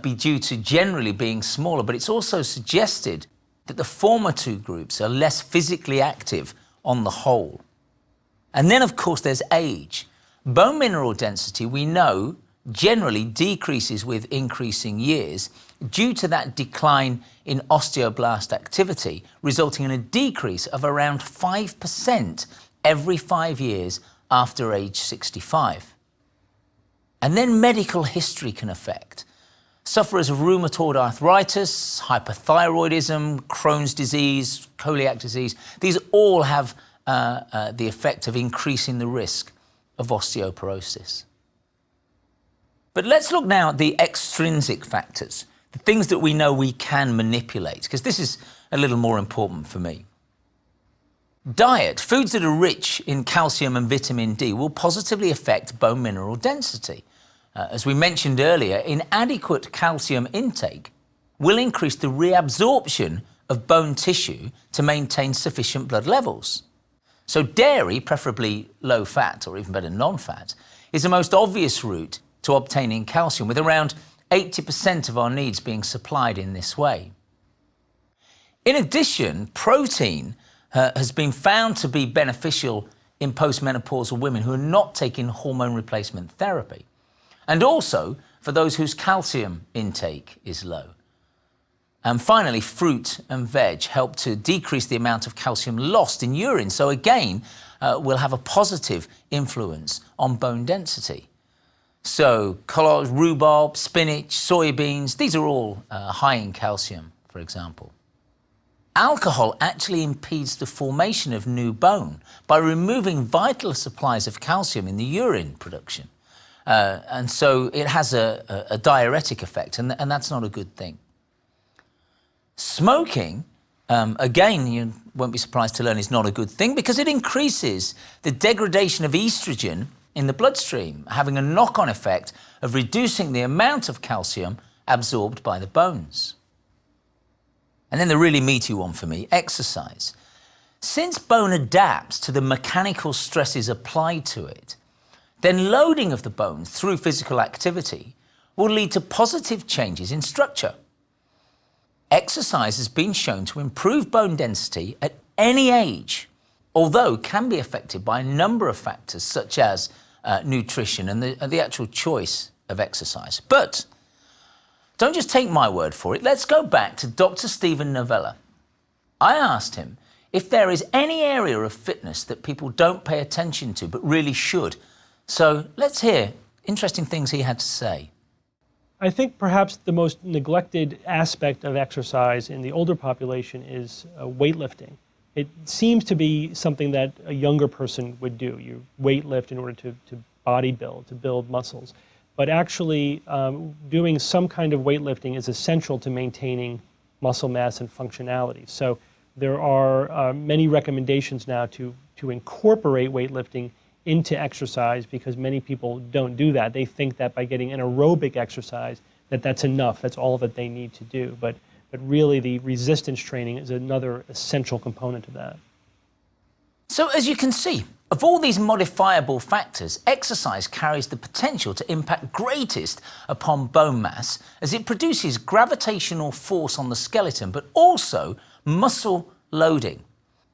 be due to generally being smaller, but it's also suggested that the former two groups are less physically active on the whole. And then, of course, there's age. Bone mineral density, we know, generally decreases with increasing years due to that decline in osteoblast activity, resulting in a decrease of around 5% every 5 years after age 65. And then medical history can affect. Sufferers of rheumatoid arthritis, hypothyroidism, Crohn's disease, celiac disease, these all have the effect of increasing the risk of osteoporosis. But let's look now at the extrinsic factors, the things that we know we can manipulate, because this is a little more important for me. Diet, foods that are rich in calcium and vitamin D, will positively affect bone mineral density. As we mentioned earlier, inadequate calcium intake will increase the reabsorption of bone tissue to maintain sufficient blood levels. So dairy, preferably low fat or even better non-fat, is the most obvious route to obtaining calcium, with around 80% of our needs being supplied in this way. In addition, protein has been found to be beneficial in postmenopausal women who are not taking hormone replacement therapy, and also for those whose calcium intake is low. And finally, fruit and veg help to decrease the amount of calcium lost in urine, so again, will have a positive influence on bone density. So collards, rhubarb, spinach, soybeans, these are all high in calcium, for example. Alcohol actually impedes the formation of new bone by removing vital supplies of calcium in the urine production. And so it has a diuretic effect, and that's not a good thing. Smoking, again, you won't be surprised to learn, is not a good thing because it increases the degradation of estrogen in the bloodstream, having a knock-on effect of reducing the amount of calcium absorbed by the bones. And then the really meaty one for me, exercise. Since bone adapts to the mechanical stresses applied to it, then loading of the bones through physical activity will lead to positive changes in structure. Exercise has been shown to improve bone density at any age, although can be affected by a number of factors such as nutrition and the actual choice of exercise. But don't just take my word for it. Let's go back to Dr. Stephen Novella. I asked him if there is any area of fitness that people don't pay attention to but really should. So let's hear interesting things he had to say. I think perhaps the most neglected aspect of exercise in the older population is weightlifting. It seems to be something that a younger person would do. You weightlift in order to body build, to build muscles. But actually, doing some kind of weightlifting is essential to maintaining muscle mass and functionality. So there are many recommendations now to incorporate weightlifting into exercise because many people don't do that. They think that by getting an aerobic exercise, that's enough. That's all that they need to do. But really, the resistance training is another essential component of that. So as you can see, of all these modifiable factors, exercise carries the potential to impact greatest upon bone mass as it produces gravitational force on the skeleton, but also muscle loading,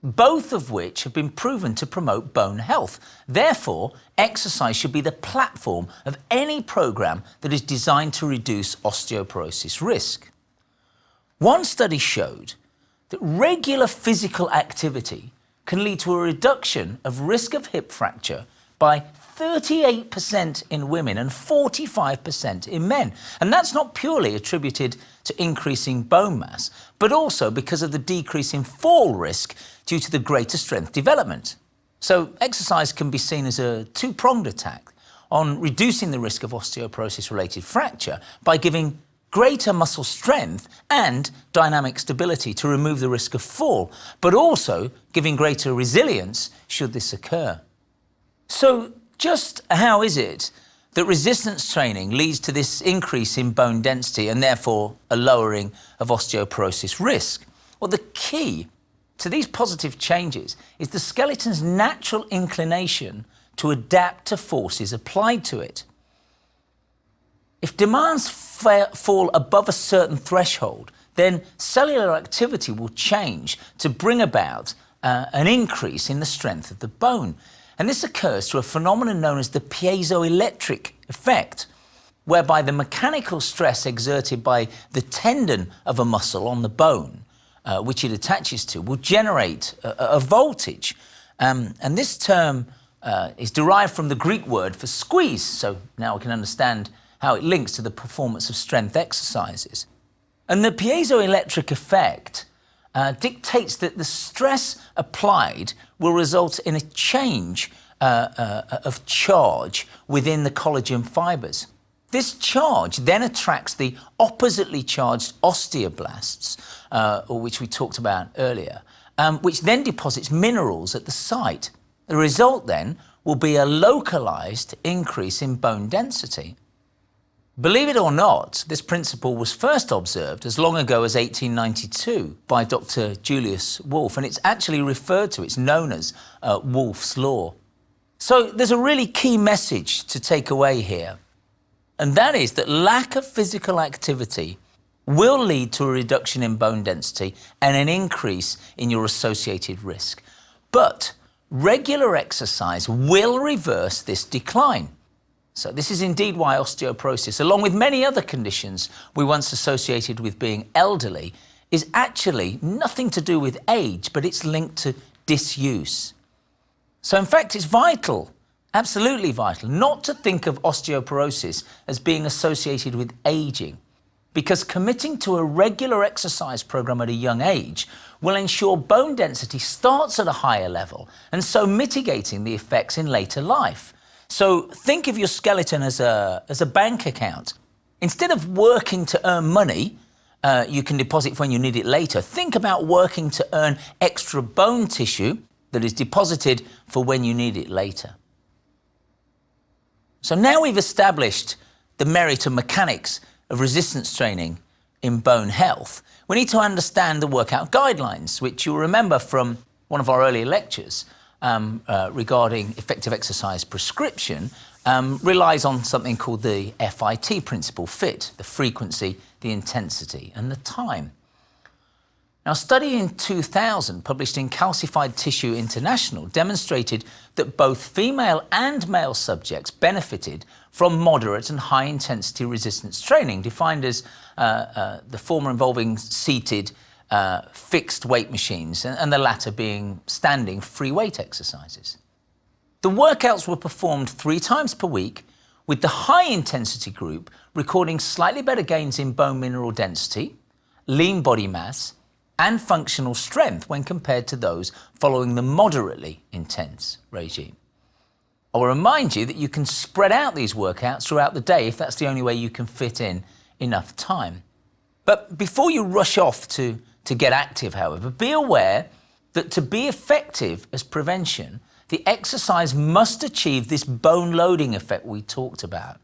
both of which have been proven to promote bone health. Therefore, exercise should be the platform of any program that is designed to reduce osteoporosis risk. One study showed that regular physical activity can lead to a reduction of risk of hip fracture by 38% in women and 45% in men. And that's not purely attributed to increasing bone mass, but also because of the decrease in fall risk due to the greater strength development. So exercise can be seen as a two-pronged attack on reducing the risk of osteoporosis-related fracture by giving greater muscle strength and dynamic stability to remove the risk of fall, but also giving greater resilience should this occur. So just how is it that resistance training leads to this increase in bone density and therefore a lowering of osteoporosis risk? Well, the key to these positive changes is the skeleton's natural inclination to adapt to forces applied to it. If demands fall above a certain threshold, then cellular activity will change to bring about an increase in the strength of the bone. And this occurs through a phenomenon known as the piezoelectric effect, whereby the mechanical stress exerted by the tendon of a muscle on the bone, which it attaches to, will generate a voltage. And this term is derived from the Greek word for squeeze, so now we can understand how it links to the performance of strength exercises. And the piezoelectric effect dictates that the stress applied will result in a change of charge within the collagen fibers. This charge then attracts the oppositely charged osteoblasts, which we talked about earlier, which then deposits minerals at the site. The result then will be a localized increase in bone density. Believe it or not, this principle was first observed as long ago as 1892 by Dr. Julius Wolff, and it's actually referred to, it's known as Wolff's Law. So there's a really key message to take away here, and that is that lack of physical activity will lead to a reduction in bone density and an increase in your associated risk. But regular exercise will reverse this decline. So this is indeed why osteoporosis, along with many other conditions we once associated with being elderly, is actually nothing to do with age, but it's linked to disuse. So in fact, it's vital, absolutely vital, not to think of osteoporosis as being associated with aging, because committing to a regular exercise program at a young age will ensure bone density starts at a higher level, and so mitigating the effects in later life. So think of your skeleton as a bank account. Instead of working to earn money, you can deposit when you need it later. Think about working to earn extra bone tissue that is deposited for when you need it later. So now we've established the merit and mechanics of resistance training in bone health, we need to understand the workout guidelines, which you'll remember from one of our earlier lectures regarding effective exercise prescription, relies on something called the FIT principle, FIT, the frequency, the intensity, and the time. Now, a study in 2000 published in Calcified Tissue International demonstrated that both female and male subjects benefited from moderate and high-intensity resistance training, defined as the former involving seated fixed weight machines and the latter being standing free weight exercises. The workouts were performed 3 times per week, with the high-intensity group recording slightly better gains in bone mineral density, lean body mass, and functional strength when compared to those following the moderately intense regime. I'll remind you that you can spread out these workouts throughout the day if that's the only way you can fit in enough time. But before you rush off to get active, however, be aware that to be effective as prevention, the exercise must achieve this bone loading effect we talked about.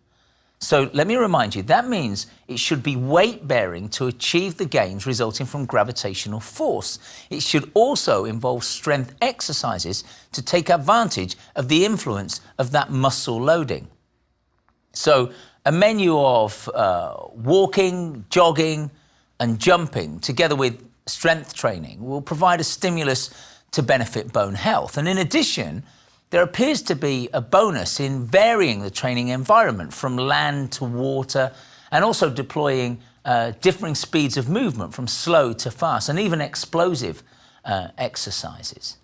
So let me remind you, that means it should be weight-bearing to achieve the gains resulting from gravitational force. It should also involve strength exercises to take advantage of the influence of that muscle loading. So a menu of walking, jogging, and jumping, together with strength training, will provide a stimulus to benefit bone health. And in addition, there appears to be a bonus in varying the training environment from land to water, and also deploying differing speeds of movement from slow to fast, and even explosive exercises.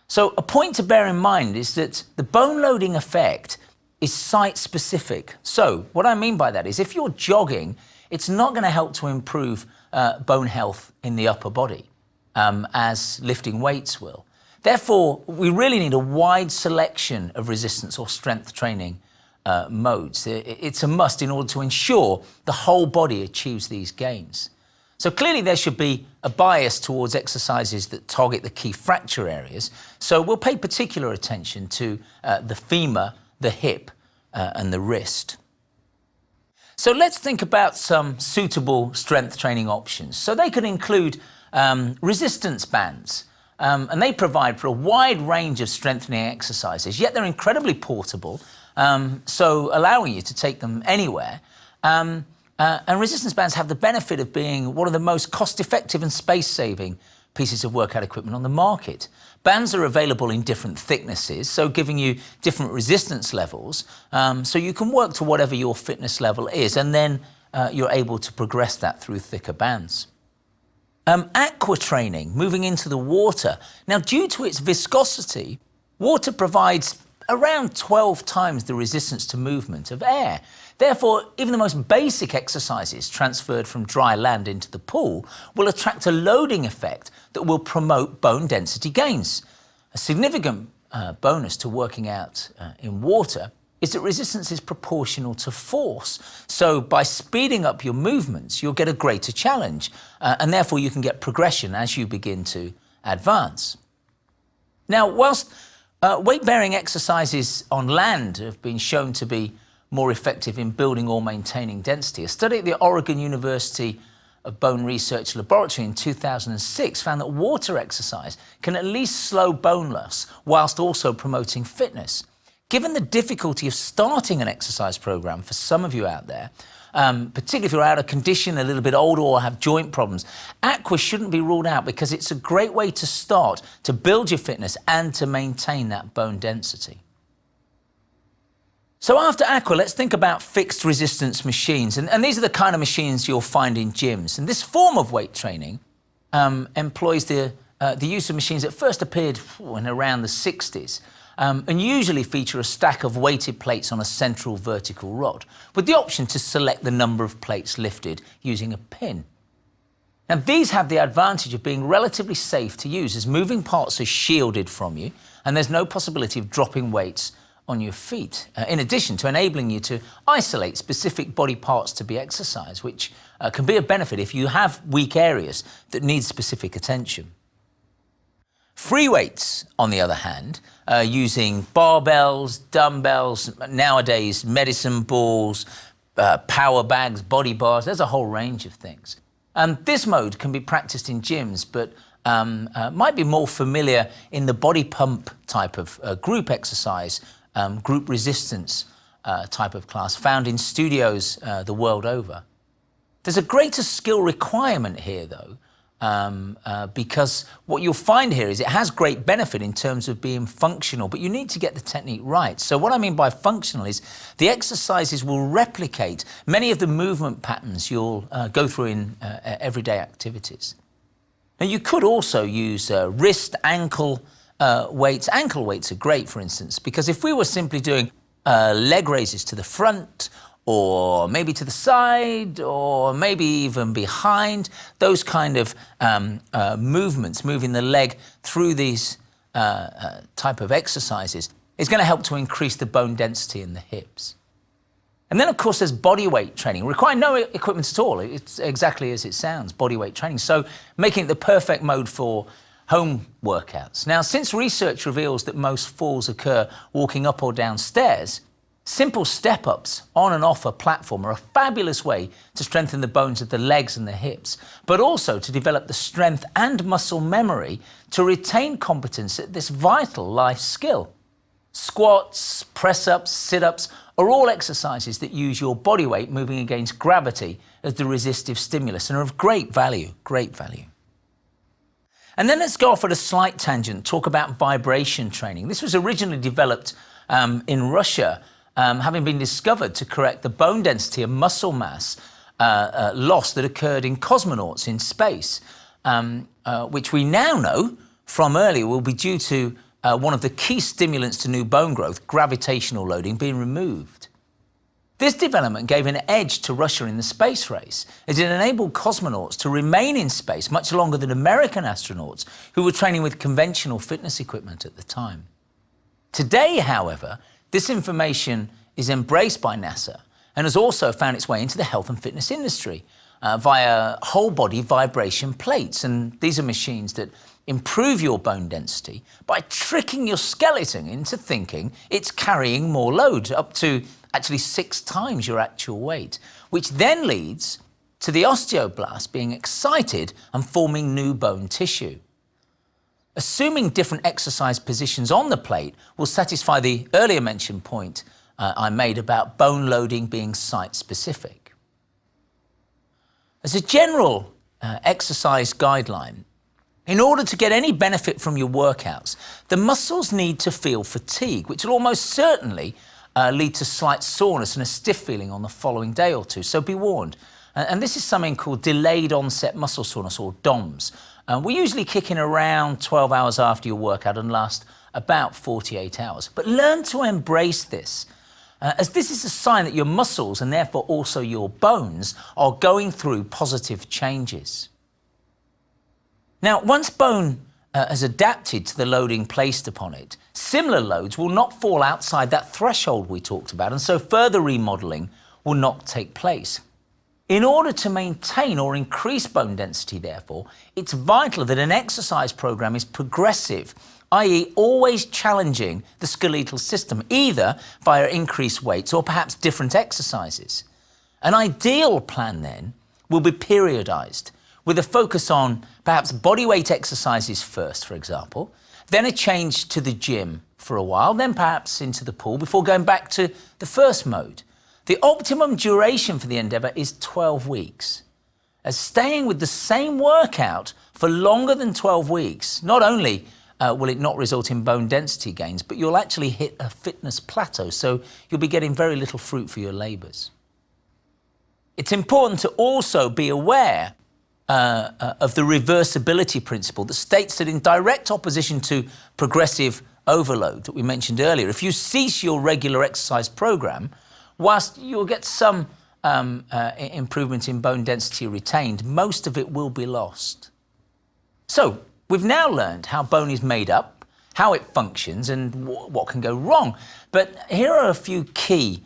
So a point to bear in mind is that the bone loading effect is site-specific. So what I mean by that is if you're jogging, it's not going to help to improve bone health in the upper body as lifting weights will. Therefore, we really need a wide selection of resistance or strength training modes. It's a must in order to ensure the whole body achieves these gains. So clearly there should be a bias towards exercises that target the key fracture areas. So we'll pay particular attention to the femur, the hip, and the wrist. So let's think about some suitable strength training options. So they could include resistance bands. And they provide for a wide range of strengthening exercises, yet they're incredibly portable, so allowing you to take them anywhere. And resistance bands have the benefit of being one of the most cost-effective and space-saving pieces of workout equipment on the market. Bands are available in different thicknesses, so giving you different resistance levels, so you can work to whatever your fitness level is, and then you're able to progress that through thicker bands. Aqua training, moving into the water. Now, due to its viscosity, water provides around 12 times the resistance to movement of air. Therefore, even the most basic exercises transferred from dry land into the pool will attract a loading effect that will promote bone density gains. A significant bonus to working out in water is that resistance is proportional to force. So by speeding up your movements, you'll get a greater challenge, and therefore you can get progression as you begin to advance. Now, whilst weight-bearing exercises on land have been shown to be more effective in building or maintaining density. A study at the Oregon University of Bone Research Laboratory in 2006 found that water exercise can at least slow bone loss whilst also promoting fitness. Given the difficulty of starting an exercise program for some of you out there, particularly if you're out of condition, a little bit older, or have joint problems, aqua shouldn't be ruled out because it's a great way to start to build your fitness and to maintain that bone density. So after aqua, let's think about fixed resistance machines. And these are the kind of machines you'll find in gyms. And this form of weight training employs the use of machines that first appeared in around the 60s and usually feature a stack of weighted plates on a central vertical rod, with the option to select the number of plates lifted using a pin. Now, these have the advantage of being relatively safe to use, as moving parts are shielded from you and there's no possibility of dropping weights on your feet, in addition to enabling you to isolate specific body parts to be exercised, which can be a benefit if you have weak areas that need specific attention. Free weights, on the other hand, using barbells, dumbbells, nowadays medicine balls, power bags, body bars, there's a whole range of things. This mode can be practiced in gyms, but might be more familiar in the body pump type of group exercise, group resistance type of class found in studios the world over. There's a greater skill requirement here, though, because what you'll find here is it has great benefit in terms of being functional, but you need to get the technique right. So what I mean by functional is the exercises will replicate many of the movement patterns you'll go through in everyday activities. Now, you could also use wrist, ankle weights. Ankle weights are great, for instance, because if we were simply doing leg raises to the front, or maybe to the side, or maybe even behind, those kind of movements, moving the leg through these type of exercises, is going to help to increase the bone density in the hips. And then, of course, there's body weight training, requiring no equipment at all. It's exactly as it sounds, body weight training. So making it the perfect mode for home workouts. Now, since research reveals that most falls occur walking up or down stairs, simple step-ups on and off a platform are a fabulous way to strengthen the bones of the legs and the hips, but also to develop the strength and muscle memory to retain competence at this vital life skill. Squats, press-ups, sit-ups are all exercises that use your body weight moving against gravity as the resistive stimulus and are of great value, great value. And then let's go off at a slight tangent, talk about vibration training. This was originally developed in Russia, having been discovered to correct the bone density and muscle mass loss that occurred in cosmonauts in space, which we now know from earlier will be due to one of the key stimulants to new bone growth, gravitational loading, being removed. This development gave an edge to Russia in the space race, as it enabled cosmonauts to remain in space much longer than American astronauts who were training with conventional fitness equipment at the time. Today, however, this information is embraced by NASA and has also found its way into the health and fitness industry via whole-body vibration plates. And these are machines that improve your bone density by tricking your skeleton into thinking it's carrying more load, up to actually 6 times your actual weight, which then leads to the osteoblast being excited and forming new bone tissue. Assuming different exercise positions on the plate will satisfy the earlier mentioned point I made about bone loading being site-specific. As a general exercise guideline, in order to get any benefit from your workouts, the muscles need to feel fatigue, which will almost certainly lead to slight soreness and a stiff feeling on the following day or two, so be warned. And this is something called delayed onset muscle soreness, or DOMS. We usually kick in around 12 hours after your workout and last about 48 hours. But learn to embrace this, as this is a sign that your muscles, and therefore also your bones, are going through positive changes. Now, once bone has adapted to the loading placed upon it, similar loads will not fall outside that threshold we talked about, and so further remodeling will not take place. In order to maintain or increase bone density, therefore, it's vital that an exercise program is progressive, i.e. always challenging the skeletal system, either via increased weights or perhaps different exercises. An ideal plan, then, will be periodized, with a focus on perhaps bodyweight exercises first, for example, then a change to the gym for a while, then perhaps into the pool before going back to the first mode. The optimum duration for the endeavour is 12 weeks, as staying with the same workout for longer than 12 weeks, not only will it not result in bone density gains, but you'll actually hit a fitness plateau, so you'll be getting very little fruit for your labours. It's important to also be aware of the reversibility principle that states that in direct opposition to progressive overload that we mentioned earlier, if you cease your regular exercise program, whilst you'll get some improvement in bone density retained, most of it will be lost. So we've now learned how bone is made up, how it functions, and what can go wrong. But here are a few key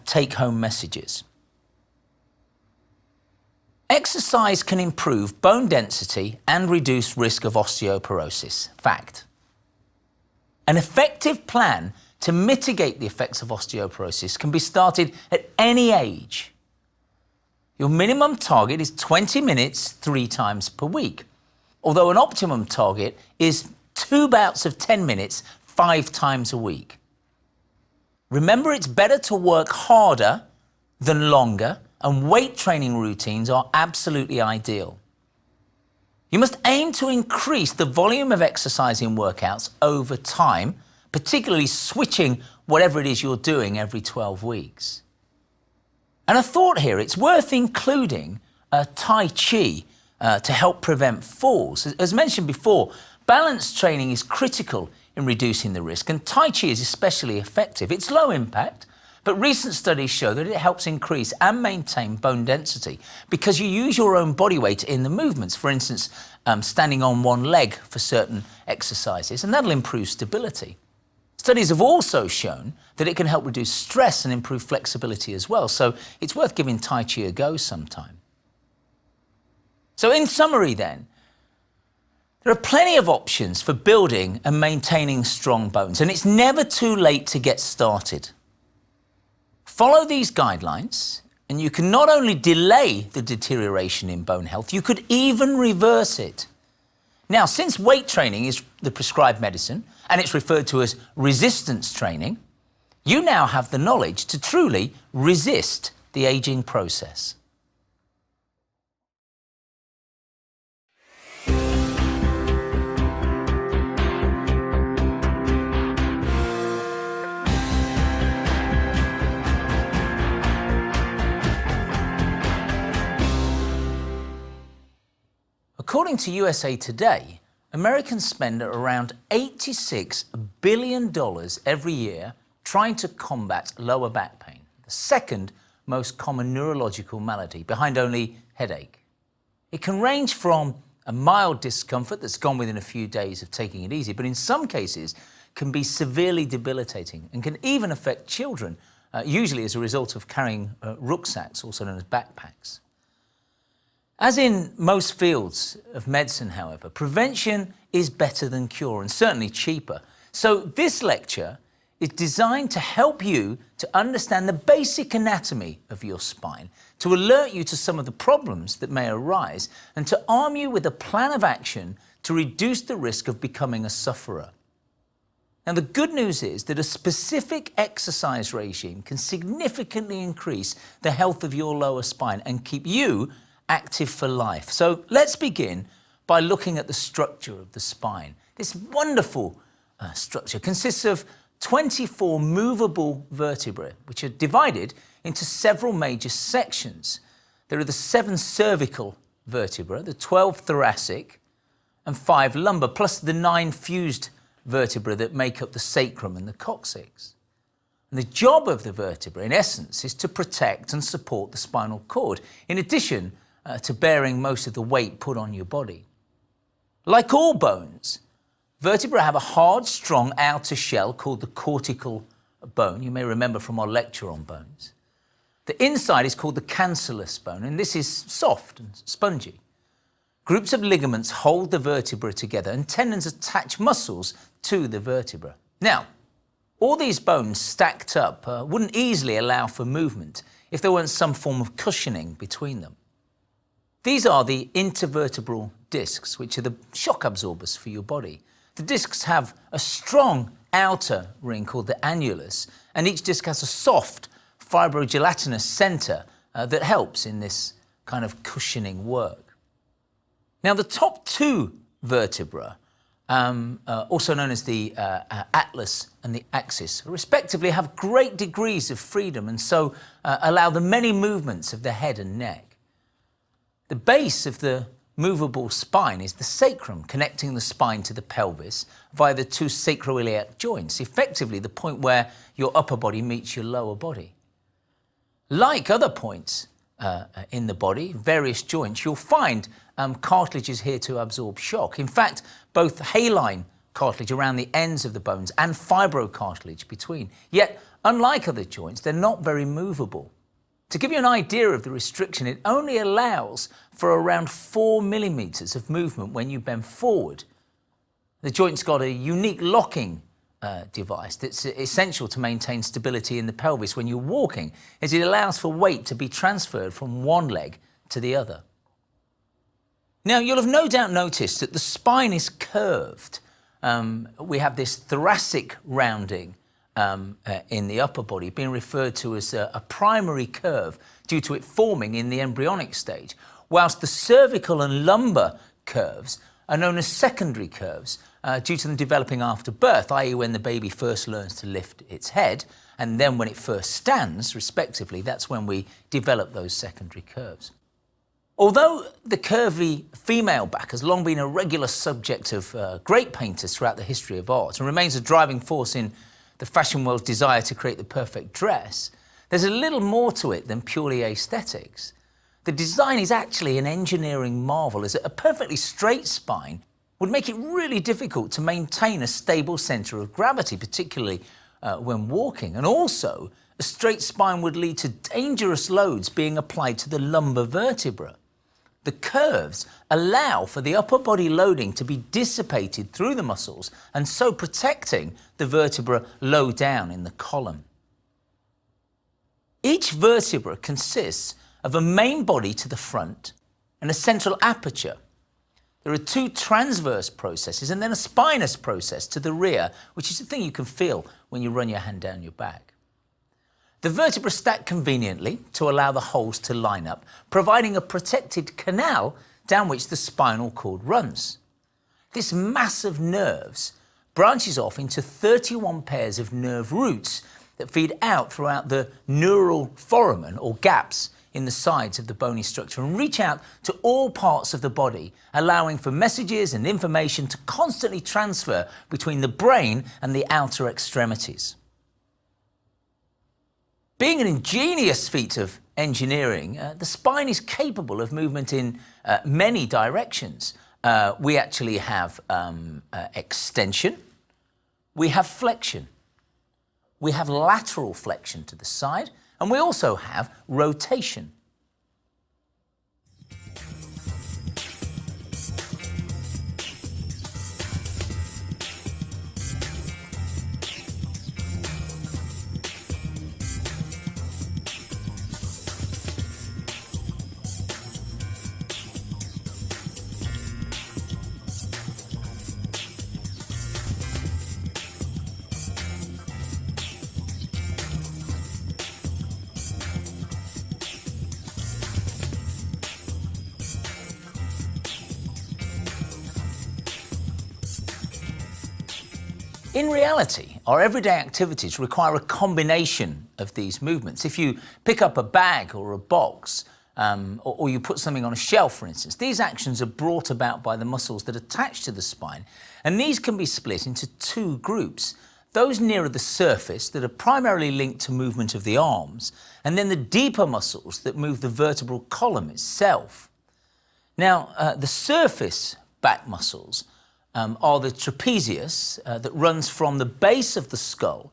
take-home messages. Exercise can improve bone density and reduce risk of osteoporosis. Fact. An effective plan to mitigate the effects of osteoporosis can be started at any age. Your minimum target is 20 minutes 3 times per week, although an optimum target is 2 bouts of 10 minutes 5 times a week. Remember, it's better to work harder than longer, and weight training routines are absolutely ideal. You must aim to increase the volume of exercise in workouts over time, particularly switching whatever it is you're doing every 12 weeks. And a thought here, it's worth including Tai Chi to help prevent falls. As mentioned before, balance training is critical in reducing the risk, and Tai Chi is especially effective. It's low impact, but recent studies show that it helps increase and maintain bone density because you use your own body weight in the movements, for instance, standing on one leg for certain exercises, and that'll improve stability. Studies have also shown that it can help reduce stress and improve flexibility as well, so it's worth giving Tai Chi a go sometime. So in summary then, there are plenty of options for building and maintaining strong bones, and it's never too late to get started. Follow these guidelines, and you can not only delay the deterioration in bone health, you could even reverse it. Now, since weight training is the prescribed medicine, and it's referred to as resistance training, you now have the knowledge to truly resist the aging process. According to USA Today, Americans spend around $86 billion every year trying to combat lower back pain, the second most common neurological malady, behind only headache. It can range from a mild discomfort that's gone within a few days of taking it easy, but in some cases can be severely debilitating and can even affect children, usually as a result of carrying rucksacks, also known as backpacks. As in most fields of medicine, however, prevention is better than cure and certainly cheaper. So this lecture is designed to help you to understand the basic anatomy of your spine, to alert you to some of the problems that may arise, and to arm you with a plan of action to reduce the risk of becoming a sufferer. Now, the good news is that a specific exercise regime can significantly increase the health of your lower spine and keep you active for life. So let's begin by looking at the structure of the spine. This wonderful structure consists of 24 movable vertebrae, which are divided into several major sections. There are the 7 cervical vertebrae, the 12 thoracic, and 5 lumbar, plus the 9 fused vertebrae that make up the sacrum and the coccyx. And the job of the vertebrae, in essence, is to protect and support the spinal cord, in addition to bearing most of the weight put on your body. Like all bones, vertebrae have a hard, strong outer shell called the cortical bone. You may remember from our lecture on bones. The inside is called the cancellous bone, and this is soft and spongy. Groups of ligaments hold the vertebra together, and tendons attach muscles to the vertebra. Now, all these bones stacked up wouldn't easily allow for movement if there weren't some form of cushioning between them. These are the intervertebral discs, which are the shock absorbers for your body. The discs have a strong outer ring called the annulus, and each disc has a soft fibrogelatinous center that helps in this kind of cushioning work. Now, the top two vertebrae, also known as the atlas and the axis, respectively have great degrees of freedom and so allow the many movements of the head and neck. The base of the movable spine is the sacrum, connecting the spine to the pelvis via the two sacroiliac joints, effectively the point where your upper body meets your lower body. Like other points in the body, various joints, you'll find cartilage is here to absorb shock. In fact, both haline cartilage around the ends of the bones and fibrocartilage between. Yet, unlike other joints, they're not very movable. To give you an idea of the restriction, it only allows for around 4 millimeters of movement when you bend forward. The joint's got a unique locking device that's essential to maintain stability in the pelvis when you're walking, as it allows for weight to be transferred from one leg to the other. Now, you'll have no doubt noticed that the spine is curved. We have this thoracic rounding in the upper body being referred to as a primary curve due to it forming in the embryonic stage, whilst the cervical and lumbar curves are known as secondary curves due to them developing after birth, i.e. when the baby first learns to lift its head, and then when it first stands, respectively, that's when we develop those secondary curves. Although the curvy female back has long been a regular subject of great painters throughout the history of art and remains a driving force in the fashion world's desire to create the perfect dress, there's a little more to it than purely aesthetics. The design is actually an engineering marvel, as a perfectly straight spine would make it really difficult to maintain a stable centre of gravity, particularly when walking. And also, a straight spine would lead to dangerous loads being applied to the lumbar vertebra. The curves allow for the upper body loading to be dissipated through the muscles and so protecting the vertebra low down in the column. Each vertebra consists of a main body to the front and a central aperture. There are two transverse processes and then a spinous process to the rear, which is the thing you can feel when you run your hand down your back. The vertebrae stack conveniently to allow the holes to line up, providing a protected canal down which the spinal cord runs. This mass of nerves branches off into 31 pairs of nerve roots that feed out throughout the neural foramen, or gaps, in the sides of the bony structure and reach out to all parts of the body, allowing for messages and information to constantly transfer between the brain and the outer extremities. Being an ingenious feat of engineering, the spine is capable of movement in many directions. We actually have extension, we have flexion, we have lateral flexion to the side, and we also have rotation. In reality, our everyday activities require a combination of these movements. If you pick up a bag or a box, or you put something on a shelf, for instance, these actions are brought about by the muscles that attach to the spine, and these can be split into two groups. Those nearer the surface that are primarily linked to movement of the arms, and then the deeper muscles that move the vertebral column itself. Now, the surface back muscles are the trapezius that runs from the base of the skull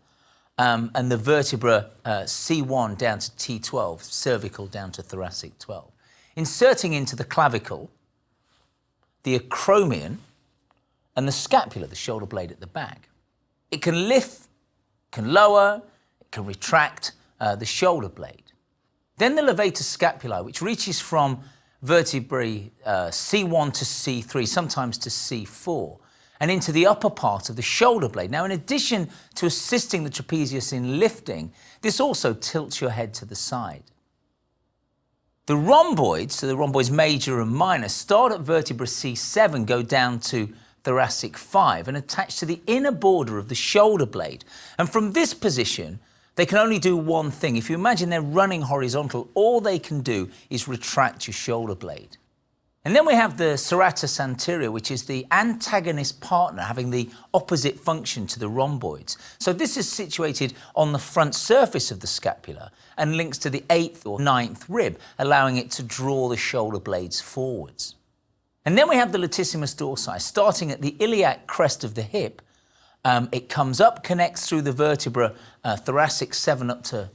and the vertebra C1 down to T12, cervical down to thoracic 12. Inserting into the clavicle, the acromion, and the scapula, the shoulder blade at the back. It can lift, can lower, it can retract the shoulder blade. Then the levator scapulae, which reaches from vertebrae C1 to C3, sometimes to C4, and into the upper part of the shoulder blade. Now, in addition to assisting the trapezius in lifting, this also tilts your head to the side. The rhomboids, so the rhomboids major and minor, start at vertebra C7, go down to thoracic 5, and attach to the inner border of the shoulder blade. And from this position, they can only do one thing. If you imagine they're running horizontal, all they can do is retract your shoulder blade. And then we have the serratus anterior, which is the antagonist partner, having the opposite function to the rhomboids. So this is situated on the front surface of the scapula and links to the 8th or 9th rib, allowing it to draw the shoulder blades forwards. And then we have the latissimus dorsi, starting at the iliac crest of the hip. It comes up, connects through the vertebra thoracic 7 up to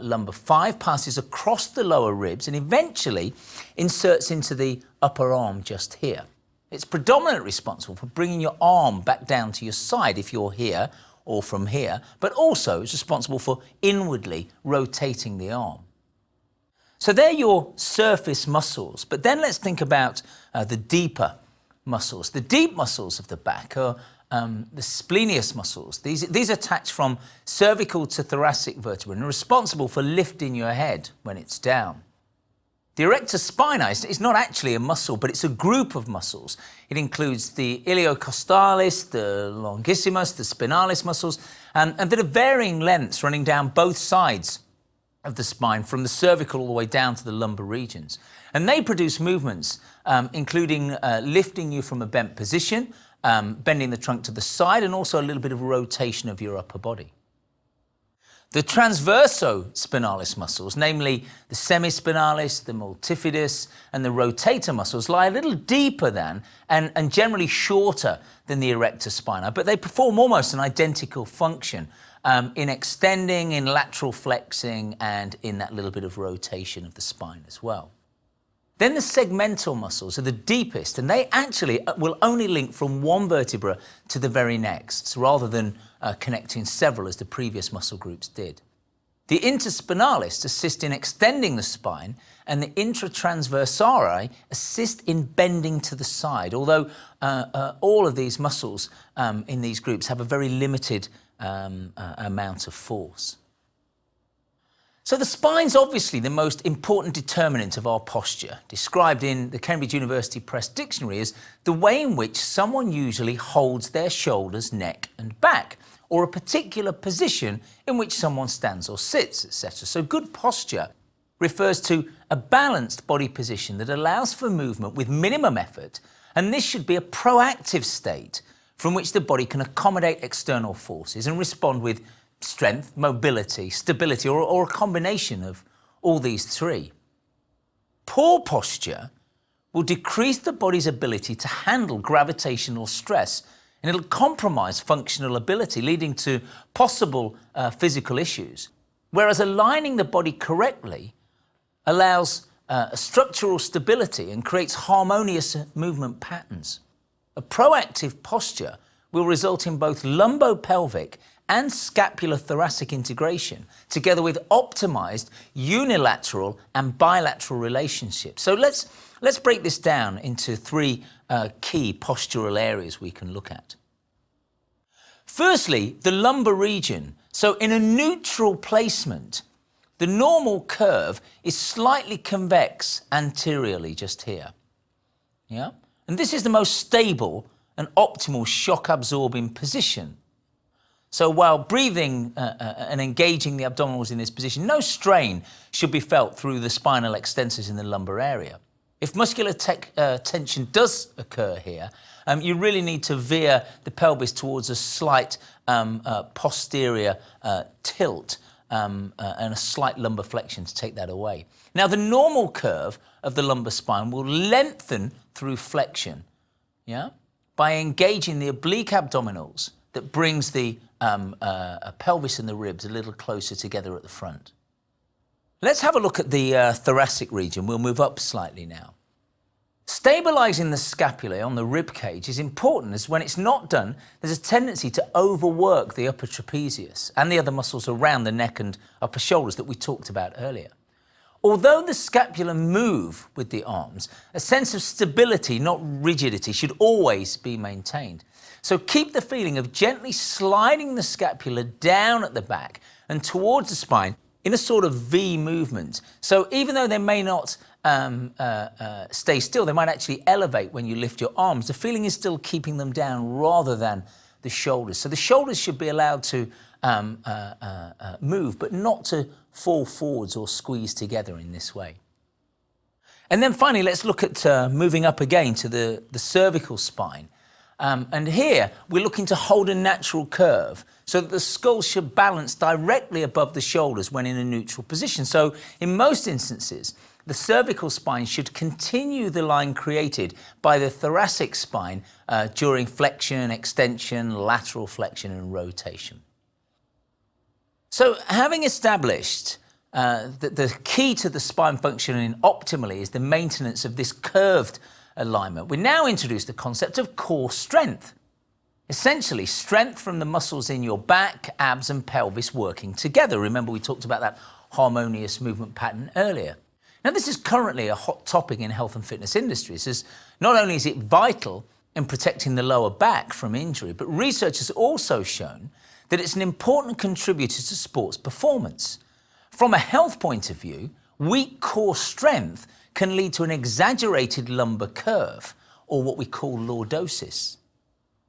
lumbar 5, passes across the lower ribs, and eventually inserts into the upper arm just here. It's predominantly responsible for bringing your arm back down to your side if you're here or from here, but also it's responsible for inwardly rotating the arm. So they're your surface muscles, but then let's think about the deeper muscles. The deep muscles of the back are the splenius muscles. These attach from cervical to thoracic vertebra and are responsible for lifting your head when it's down. The erector spinae is not actually a muscle, but it's a group of muscles. It includes the iliocostalis, the longissimus, the spinalis muscles, and that are varying lengths running down both sides of the spine from the cervical all the way down to the lumbar regions. And they produce movements including lifting you from a bent position, bending the trunk to the side, and also a little bit of rotation of your upper body. The transversospinalis muscles, namely the semispinalis, the multifidus, and the rotator muscles, lie a little deeper than and generally shorter than the erector spinae, but they perform almost an identical function in extending, in lateral flexing, and in that little bit of rotation of the spine as well. Then the segmental muscles are the deepest, and they actually will only link from one vertebra to the very next, rather than connecting several as the previous muscle groups did. The interspinalis assist in extending the spine, and the intratransversari assist in bending to the side, although all of these muscles in these groups have a very limited amount of force. So the spine's obviously the most important determinant of our posture, described in the Cambridge University Press Dictionary as the way in which someone usually holds their shoulders, neck and back, or a particular position in which someone stands or sits, etc. So good posture refers to a balanced body position that allows for movement with minimum effort, and this should be a proactive state from which the body can accommodate external forces and respond with strength, mobility, stability, or a combination of all these three. Poor posture will decrease the body's ability to handle gravitational stress, and it'll compromise functional ability, leading to possible physical issues. Whereas aligning the body correctly allows structural stability and creates harmonious movement patterns. A proactive posture will result in both lumbopelvic and scapulothoracic integration, together with optimized unilateral and bilateral relationships. So let's break this down into three key postural areas we can look at. Firstly, the lumbar region. So in a neutral placement, the normal curve is slightly convex anteriorly, just here. Yeah? And this is the most stable and optimal shock-absorbing position. So while breathing and engaging the abdominals in this position, no strain should be felt through the spinal extensors in the lumbar area. If muscular tension does occur here, you really need to veer the pelvis towards a slight posterior tilt and a slight lumbar flexion to take that away. Now, the normal curve of the lumbar spine will lengthen through flexion, yeah, by engaging the oblique abdominals that brings the pelvis and the ribs a little closer together at the front. Let's have a look at the thoracic region. We'll move up slightly now. Stabilizing the scapula on the rib cage is important, as when it's not done, there's a tendency to overwork the upper trapezius and the other muscles around the neck and upper shoulders that we talked about earlier. Although the scapula move with the arms, a sense of stability, not rigidity, should always be maintained. So keep the feeling of gently sliding the scapula down at the back and towards the spine in a sort of V movement. So even though they may not stay still, they might actually elevate when you lift your arms. The feeling is still keeping them down rather than the shoulders. So the shoulders should be allowed to move, but not to fall forwards or squeeze together in this way. And then finally, let's look at moving up again to the cervical spine. And here, we're looking to hold a natural curve so that the skull should balance directly above the shoulders when in a neutral position. So in most instances, the cervical spine should continue the line created by the thoracic spine during flexion, extension, lateral flexion, and rotation. So having established that the key to the spine functioning optimally is the maintenance of this curved alignment, we now introduce the concept of core strength. Essentially, strength from the muscles in your back, abs, and pelvis working together. Remember, we talked about that harmonious movement pattern earlier. Now, this is currently a hot topic in health and fitness industries, as not only is it vital in protecting the lower back from injury, but research has also shown that it's an important contributor to sports performance. From a health point of view, weak core strength can lead to an exaggerated lumbar curve, or what we call lordosis.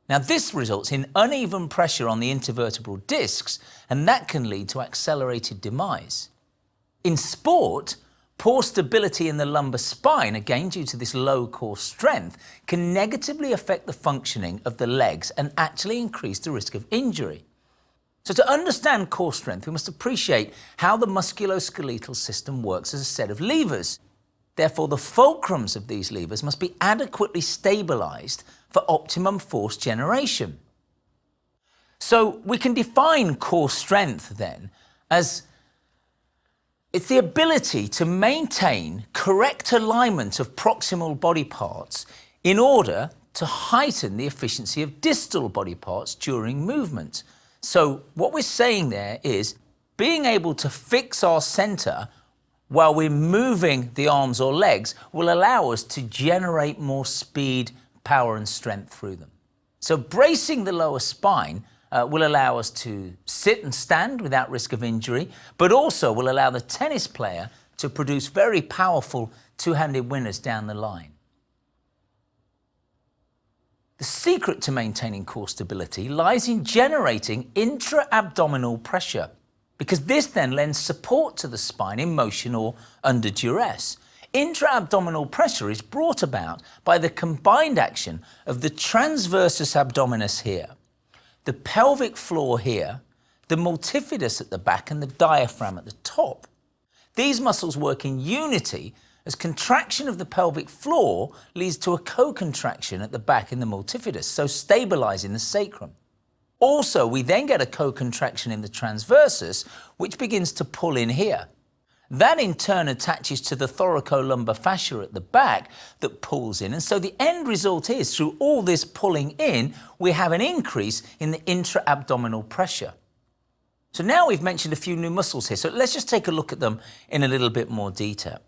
Now, this results in uneven pressure on the intervertebral discs, and that can lead to accelerated demise. In sport, poor stability in the lumbar spine, again due to this low core strength, can negatively affect the functioning of the legs and actually increase the risk of injury. So to understand core strength, we must appreciate how the musculoskeletal system works as a set of levers. Therefore, the fulcrums of these levers must be adequately stabilized for optimum force generation. So we can define core strength then as it's the ability to maintain correct alignment of proximal body parts in order to heighten the efficiency of distal body parts during movement. So what we're saying there is being able to fix our center while we're moving the arms or legs will allow us to generate more speed, power, and strength through them. So bracing the lower spine will allow us to sit and stand without risk of injury, but also will allow the tennis player to produce very powerful two-handed winners down the line. The secret to maintaining core stability lies in generating intra-abdominal pressure, because this then lends support to the spine in motion or under duress. Intra-abdominal pressure is brought about by the combined action of the transversus abdominis here, the pelvic floor here, the multifidus at the back, and the diaphragm at the top. These muscles work in unity as contraction of the pelvic floor leads to a co-contraction at the back in the multifidus, so stabilizing the sacrum. Also, we then get a co-contraction in the transversus, which begins to pull in here. That in turn attaches to the thoracolumbar fascia at the back that pulls in. And so the end result is, through all this pulling in, we have an increase in the intra-abdominal pressure. So now we've mentioned a few new muscles here, so let's just take a look at them in a little bit more detail.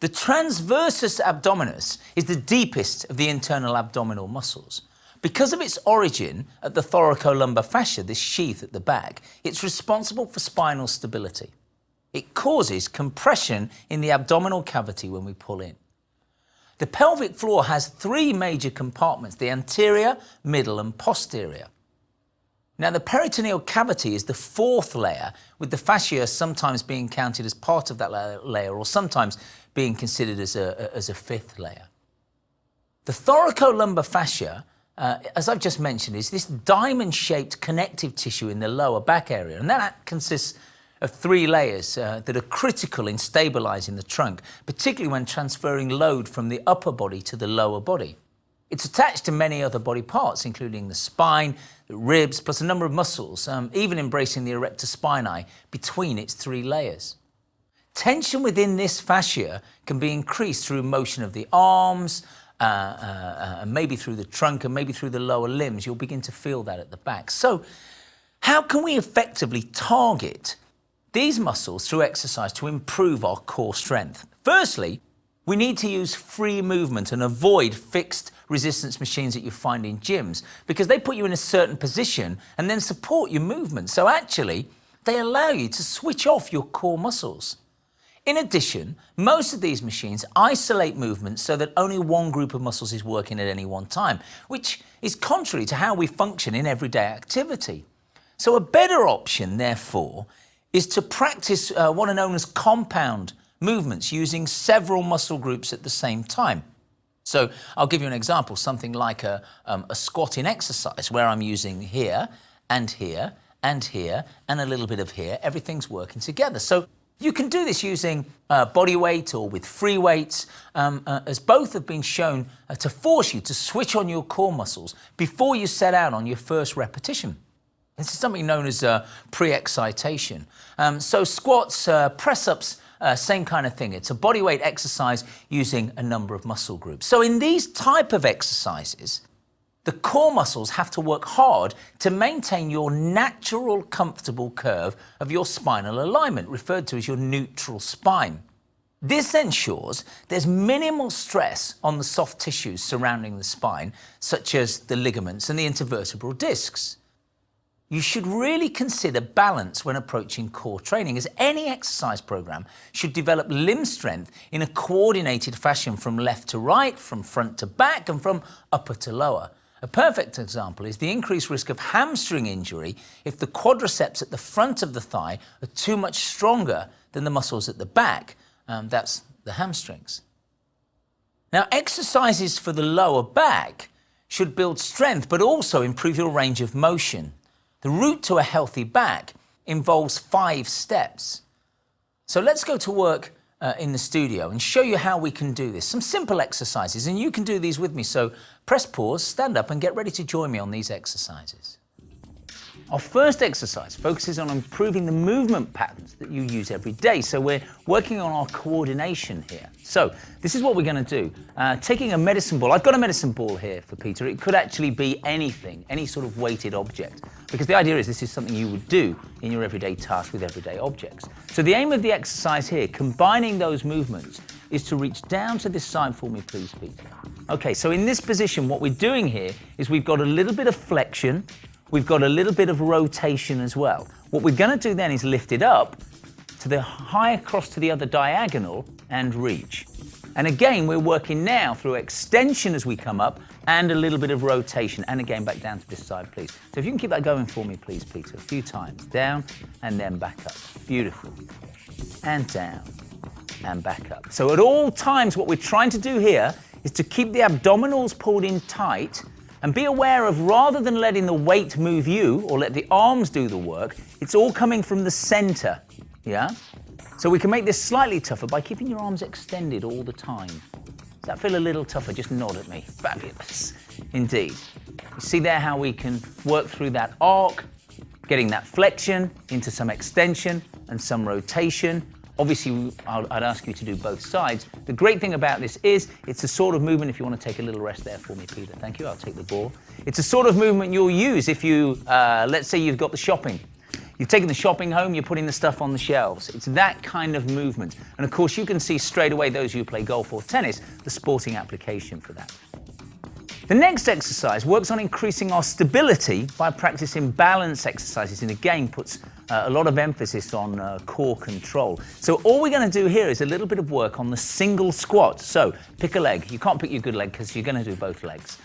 The transversus abdominis is the deepest of the internal abdominal muscles. Because of its origin at the thoracolumbar fascia, this sheath at the back, it's responsible for spinal stability. It causes compression in the abdominal cavity when we pull in. The pelvic floor has three major compartments: the anterior, middle, and posterior. Now, the peritoneal cavity is the fourth layer, with the fascia sometimes being counted as part of that layer or sometimes being considered as a fifth layer. The thoracolumbar fascia, as I've just mentioned, is this diamond-shaped connective tissue in the lower back area, and that consists of three layers that are critical in stabilizing the trunk, particularly when transferring load from the upper body to the lower body. It's attached to many other body parts, including the spine, the ribs, plus a number of muscles, even embracing the erector spinae between its 3 layers. Tension within this fascia can be increased through motion of the arms, maybe through the trunk and maybe through the lower limbs. You'll begin to feel that at the back. So how can we effectively target these muscles through exercise to improve our core strength? Firstly, we need to use free movement and avoid fixed resistance machines that you find in gyms, because they put you in a certain position and then support your movement. So actually, they allow you to switch off your core muscles. In addition, most of these machines isolate movements so that only one group of muscles is working at any one time, which is contrary to how we function in everyday activity. So a better option, therefore, is to practice what are known as compound movements using several muscle groups at the same time. So I'll give you an example, something like a squatting exercise where I'm using here and here and here and a little bit of here. Everything's working together. So you can do this using body weight or with free weights, as both have been shown to force you to switch on your core muscles before you set out on your first repetition. This is something known as pre-excitation. So squats, press-ups, same kind of thing. It's a body weight exercise using a number of muscle groups. So in these type of exercises, the core muscles have to work hard to maintain your natural, comfortable curve of your spinal alignment, referred to as your neutral spine. This ensures there's minimal stress on the soft tissues surrounding the spine, such as the ligaments and the intervertebral discs. You should really consider balance when approaching core training, as any exercise program should develop limb strength in a coordinated fashion from left to right, from front to back, and from upper to lower. A perfect example is the increased risk of hamstring injury if the quadriceps at the front of the thigh are too much stronger than the muscles at the back. That's the hamstrings. Now, exercises for the lower back should build strength, but also improve your range of motion. The route to a healthy back involves 5 steps. So let's go to work in the studio and show you how we can do this. Some simple exercises, and you can do these with me. So press pause, stand up, and get ready to join me on these exercises. Our first exercise focuses on improving the movement patterns that you use every day. So we're working on our coordination here. So this is what we're going to do. Taking a medicine ball. I've got a medicine ball here for Peter. It could actually be anything, any sort of weighted object, because the idea is this is something you would do in your everyday task with everyday objects. So the aim of the exercise here, combining those movements, is to reach down to this side for me, please, Peter. Okay, so in this position, what we're doing here is we've got a little bit of flexion. We've got a little bit of rotation as well. What we're going to do then is lift it up to the high across to the other diagonal and reach. And again, we're working now through extension as we come up and a little bit of rotation. And again, back down to this side, please. So if you can keep that going for me, please, Peter, a few times. Down and then back up. Beautiful. And down and back up. So at all times, what we're trying to do here is to keep the abdominals pulled in tight. And be aware of, rather than letting the weight move you or let the arms do the work, it's all coming from the center, yeah? So we can make this slightly tougher by keeping your arms extended all the time. Does that feel a little tougher? Just nod at me. Fabulous. Indeed. You see there how we can work through that arc, getting that flexion into some extension and some rotation. Obviously, I'd ask you to do both sides. The great thing about this is it's a sort of movement, if you want to take a little rest there for me, Peter. Thank you, I'll take the ball. It's a sort of movement you'll use if you, let's say you've got the shopping. You've taken the shopping home, you're putting the stuff on the shelves. It's that kind of movement. And of course, you can see straight away, those who play golf or tennis, the sporting application for that. The next exercise works on increasing our stability by practicing balance exercises, and again puts a lot of emphasis on core control. So all we're going to do here is a little bit of work on the single squat. So pick a leg. You can't pick your good leg because you're going to do both legs.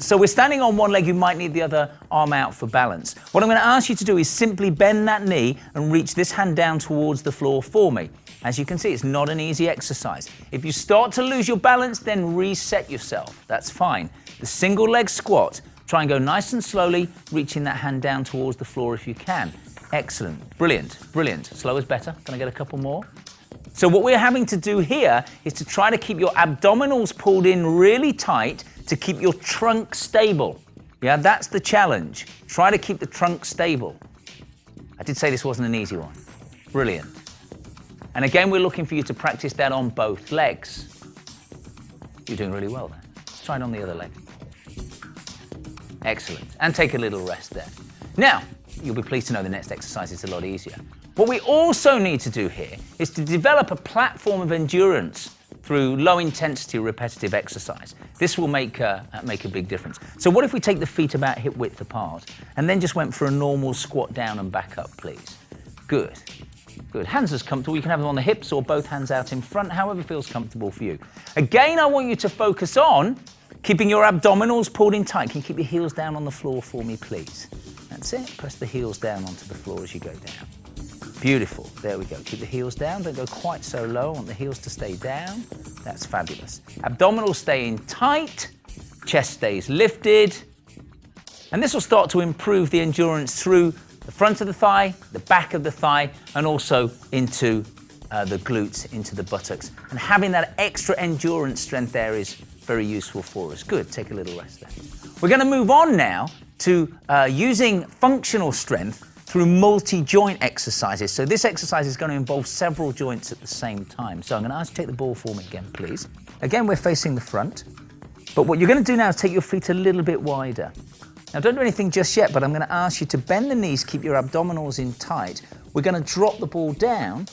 So we're standing on one leg, you might need the other arm out for balance. What I'm going to ask you to do is simply bend that knee and reach this hand down towards the floor for me. As you can see, it's not an easy exercise. If you start to lose your balance, then reset yourself. That's fine. The single leg squat, try and go nice and slowly, reaching that hand down towards the floor if you can. Excellent. Brilliant. Brilliant. Slow is better. Can I get a couple more? So what we're having to do here is to try to keep your abdominals pulled in really tight to keep your trunk stable. Yeah, that's the challenge. Try to keep the trunk stable. I did say this wasn't an easy one. Brilliant. And again, we're looking for you to practice that on both legs. You're doing really well there. Let's try it on the other leg. Excellent. And take a little rest there. Now, you'll be pleased to know the next exercise is a lot easier. What we also need to do here is to develop a platform of endurance through low-intensity repetitive exercise. This will make a big difference. So what if we take the feet about hip width apart and then just went for a normal squat down and back up, please? Good. Good. Hands as comfortable. You can have them on the hips or both hands out in front, however feels comfortable for you. Again, I want you to focus on keeping your abdominals pulled in tight. Can you keep your heels down on the floor for me, please? That's it. Press the heels down onto the floor as you go down. Beautiful. There we go. Keep the heels down. Don't go quite so low. I want the heels to stay down. That's fabulous. Abdominals stay in tight. Chest stays lifted. And this will start to improve the endurance through the front of the thigh, the back of the thigh, and also into the glutes, into the buttocks. And having that extra endurance strength there is very useful for us. Good. Take a little rest there. We're going to move on now to using functional strength through multi-joint exercises. So this exercise is going to involve several joints at the same time. So I'm going to ask you to take the ball for me again, please. Again, we're facing the front. But what you're going to do now is take your feet a little bit wider. Now, don't do anything just yet, but I'm going to ask you to bend the knees, keep your abdominals in tight. We're going to drop the ball down,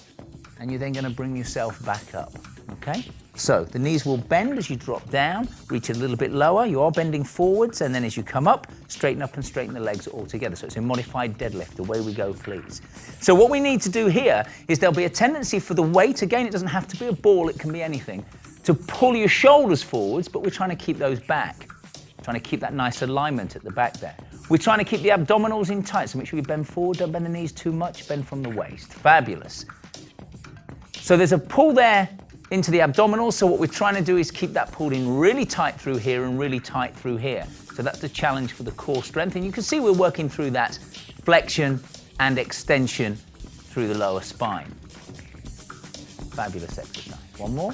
and you're then going to bring yourself back up, okay? So the knees will bend as you drop down, reach it a little bit lower. You are bending forwards, and then as you come up and straighten the legs all together. So it's a modified deadlift. Away we go, please. So what we need to do here is there'll be a tendency for the weight, again, it doesn't have to be a ball, it can be anything, to pull your shoulders forwards, but we're trying to keep those back. Trying to keep that nice alignment at the back there. We're trying to keep the abdominals in tight, so make sure you bend forward, don't bend the knees too much, bend from the waist. Fabulous. So there's a pull there into the abdominals, so what we're trying to do is keep that pulled in really tight through here and really tight through here. So that's the challenge for the core strength, and you can see we're working through that flexion and extension through the lower spine. Fabulous exercise. One more.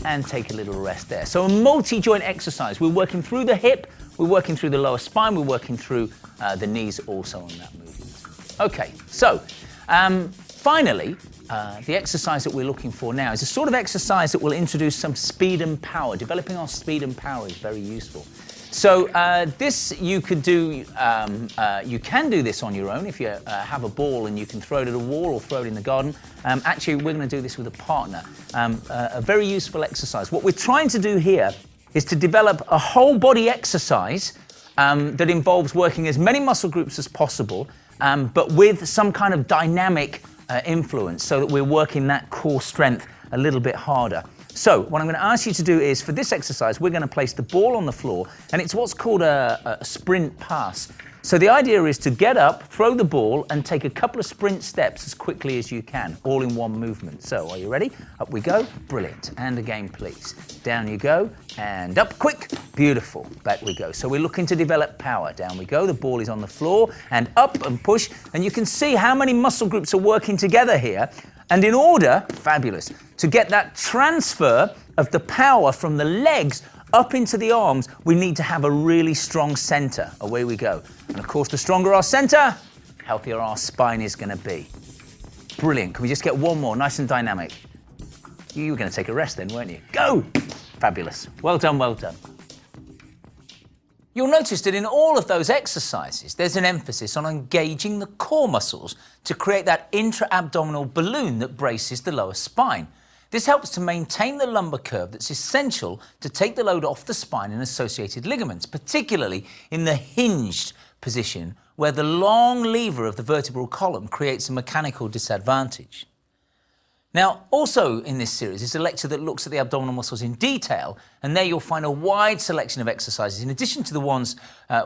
And take a little rest there. So a multi-joint exercise. We're working through the hip, we're working through the lower spine, we're working through the knees also on that movement. Okay, so finally, the exercise that we're looking for now is a sort of exercise that will introduce some speed and power. Developing our speed and power is very useful. So this you could do, you can do this on your own if you have a ball and you can throw it at a wall or throw it in the garden. Actually, we're going to do this with a partner. A very useful exercise. What we're trying to do here is to develop a whole body exercise that involves working as many muscle groups as possible, but with some kind of dynamic influence so that we're working that core strength a little bit harder. So what I'm going to ask you to do is, for this exercise, we're going to place the ball on the floor, and it's what's called a sprint pass. So the idea is to get up, throw the ball, and take a couple of sprint steps as quickly as you can, all in one movement. So are you ready? Up we go. Brilliant. And again, please. Down you go, and up quick. Beautiful. Back we go. So we're looking to develop power. Down we go. The ball is on the floor, and up and push. And you can see how many muscle groups are working together here. And in order, fabulous, to get that transfer of the power from the legs up into the arms, we need to have a really strong center. Away we go. And of course, the stronger our center, healthier our spine is going to be. Brilliant. Can we just get one more, nice and dynamic? You were going to take a rest then, weren't you? Go! Fabulous. Well done, well done. You'll notice that in all of those exercises, there's an emphasis on engaging the core muscles to create that intra-abdominal balloon that braces the lower spine. This helps to maintain the lumbar curve that's essential to take the load off the spine and associated ligaments, particularly in the hinged position where the long lever of the vertebral column creates a mechanical disadvantage. Now, also in this series is a lecture that looks at the abdominal muscles in detail, and there you'll find a wide selection of exercises, in addition to the ones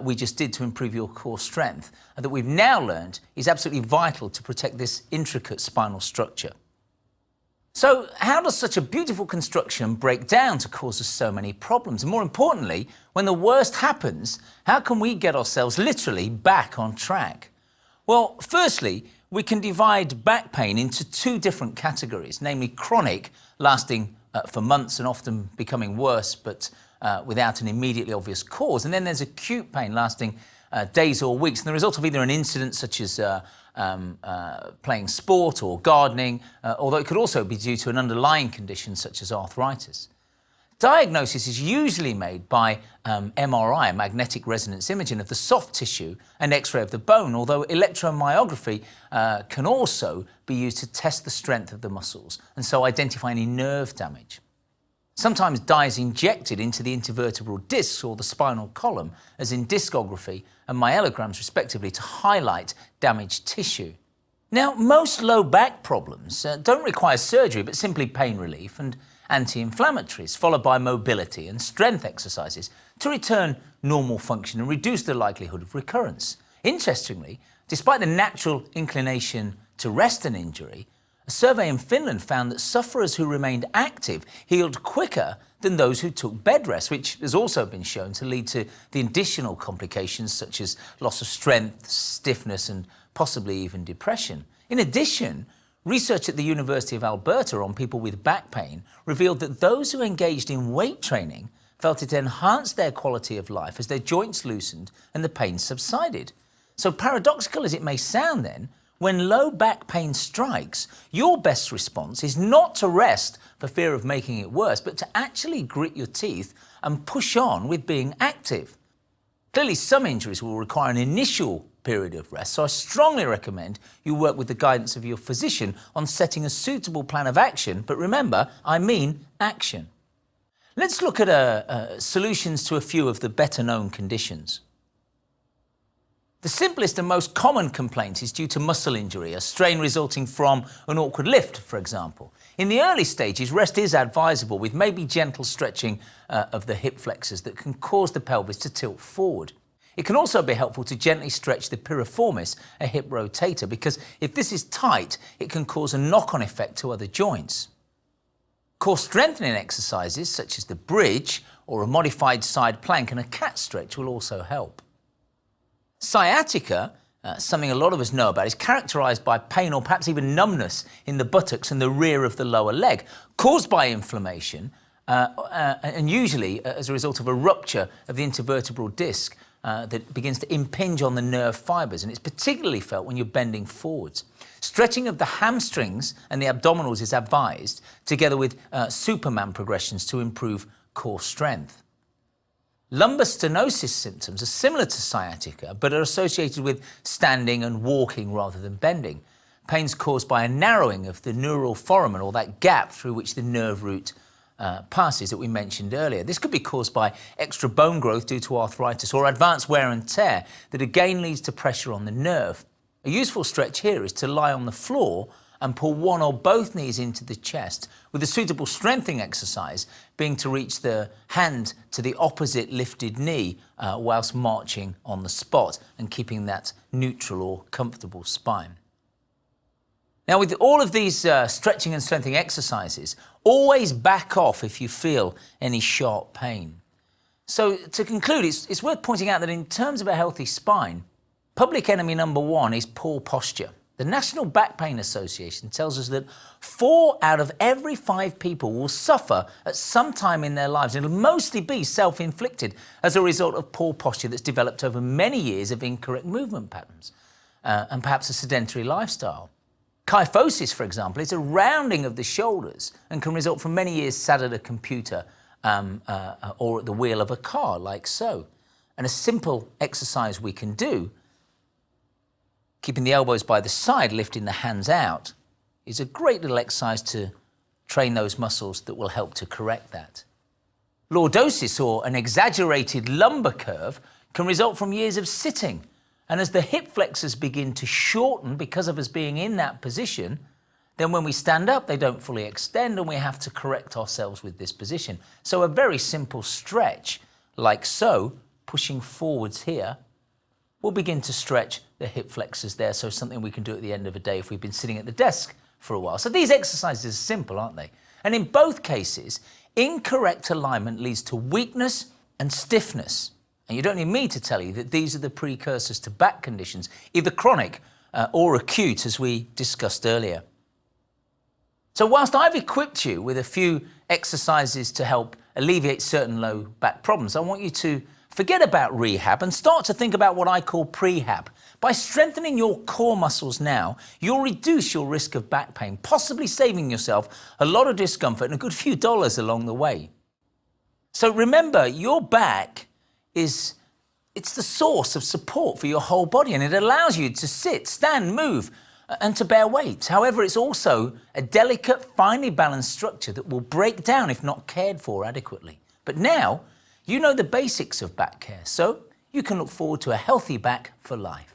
we just did to improve your core strength, that we've now learned is absolutely vital to protect this intricate spinal structure. So how does such a beautiful construction break down to cause us so many problems? And more importantly, when the worst happens, how can we get ourselves literally back on track? Well, firstly, we can divide back pain into two different categories, namely chronic, lasting for months and often becoming worse, but without an immediately obvious cause. And then there's acute pain lasting days or weeks, and the result of either an incident such as playing sport or gardening, although it could also be due to an underlying condition such as arthritis. Diagnosis is usually made by MRI, magnetic resonance imaging of the soft tissue, and X-ray of the bone, although electromyography can also be used to test the strength of the muscles and so identify any nerve damage. Sometimes dye is injected into the intervertebral discs or the spinal column, as in discography and myelograms respectively, to highlight damaged tissue. Now, most low back problems don't require surgery but simply pain relief and anti-inflammatories, followed by mobility and strength exercises to return normal function and reduce the likelihood of recurrence. Interestingly, despite the natural inclination to rest an injury, a survey in Finland found that sufferers who remained active healed quicker than those who took bed rest, which has also been shown to lead to the additional complications such as loss of strength, stiffness, and possibly even depression. In addition, research at the University of Alberta on people with back pain revealed that those who engaged in weight training felt it enhanced their quality of life as their joints loosened and the pain subsided. So paradoxical as it may sound then, when low back pain strikes, your best response is not to rest for fear of making it worse, but to actually grit your teeth and push on with being active. Clearly, some injuries will require an initial period of rest, so I strongly recommend you work with the guidance of your physician on setting a suitable plan of action, but remember, I mean action. Let's look at solutions to a few of the better-known conditions. The simplest and most common complaint is due to muscle injury, a strain resulting from an awkward lift, for example. In the early stages, rest is advisable with maybe gentle stretching of the hip flexors that can cause the pelvis to tilt forward. It can also be helpful to gently stretch the piriformis, a hip rotator, because if this is tight, it can cause a knock-on effect to other joints. Core strengthening exercises such as the bridge or a modified side plank and a cat stretch will also help. Sciatica, something a lot of us know about, is characterized by pain or perhaps even numbness in the buttocks and the rear of the lower leg, caused by inflammation and usually as a result of a rupture of the intervertebral disc that begins to impinge on the nerve fibers, and it's particularly felt when you're bending forwards. Stretching of the hamstrings and the abdominals is advised, together with Superman progressions to improve core strength. Lumbar stenosis symptoms are similar to sciatica, but are associated with standing and walking rather than bending. Pain's caused by a narrowing of the neural foramen, or that gap through which the nerve root passes that we mentioned earlier. This could be caused by extra bone growth due to arthritis or advanced wear and tear that again leads to pressure on the nerve. A useful stretch here is to lie on the floor and pull one or both knees into the chest, with a suitable strengthening exercise being to reach the hand to the opposite lifted knee whilst marching on the spot and keeping that neutral or comfortable spine. Now, with all of these stretching and strengthening exercises, always back off if you feel any sharp pain. So to conclude, it's worth pointing out that in terms of a healthy spine, public enemy number one is poor posture. The National Back Pain Association tells us that 4 out of every 5 people will suffer at some time in their lives, and it'll mostly be self-inflicted as a result of poor posture that's developed over many years of incorrect movement patterns and perhaps a sedentary lifestyle. Kyphosis, for example, is a rounding of the shoulders and can result from many years sat at a computer or at the wheel of a car, like so. And a simple exercise we can do, keeping the elbows by the side, lifting the hands out, is a great little exercise to train those muscles that will help to correct that. Lordosis, or an exaggerated lumbar curve, can result from years of sitting. And as the hip flexors begin to shorten because of us being in that position, then when we stand up, they don't fully extend and we have to correct ourselves with this position. So a very simple stretch, like so, pushing forwards here, will begin to stretch the hip flexors there, so something we can do at the end of a day if we've been sitting at the desk for a while. So these exercises are simple, aren't they? And in both cases, incorrect alignment leads to weakness and stiffness. And you don't need me to tell you that these are the precursors to back conditions, either chronic or acute, as we discussed earlier. So whilst I've equipped you with a few exercises to help alleviate certain low back problems, I want you to forget about rehab and start to think about what I call prehab. By strengthening your core muscles now, you'll reduce your risk of back pain, possibly saving yourself a lot of discomfort and a good few dollars along the way. So remember, your back it's the source of support for your whole body, and it allows you to sit, stand, move, and to bear weight. However, it's also a delicate, finely balanced structure that will break down if not cared for adequately. But now, you know the basics of back care, so you can look forward to a healthy back for life.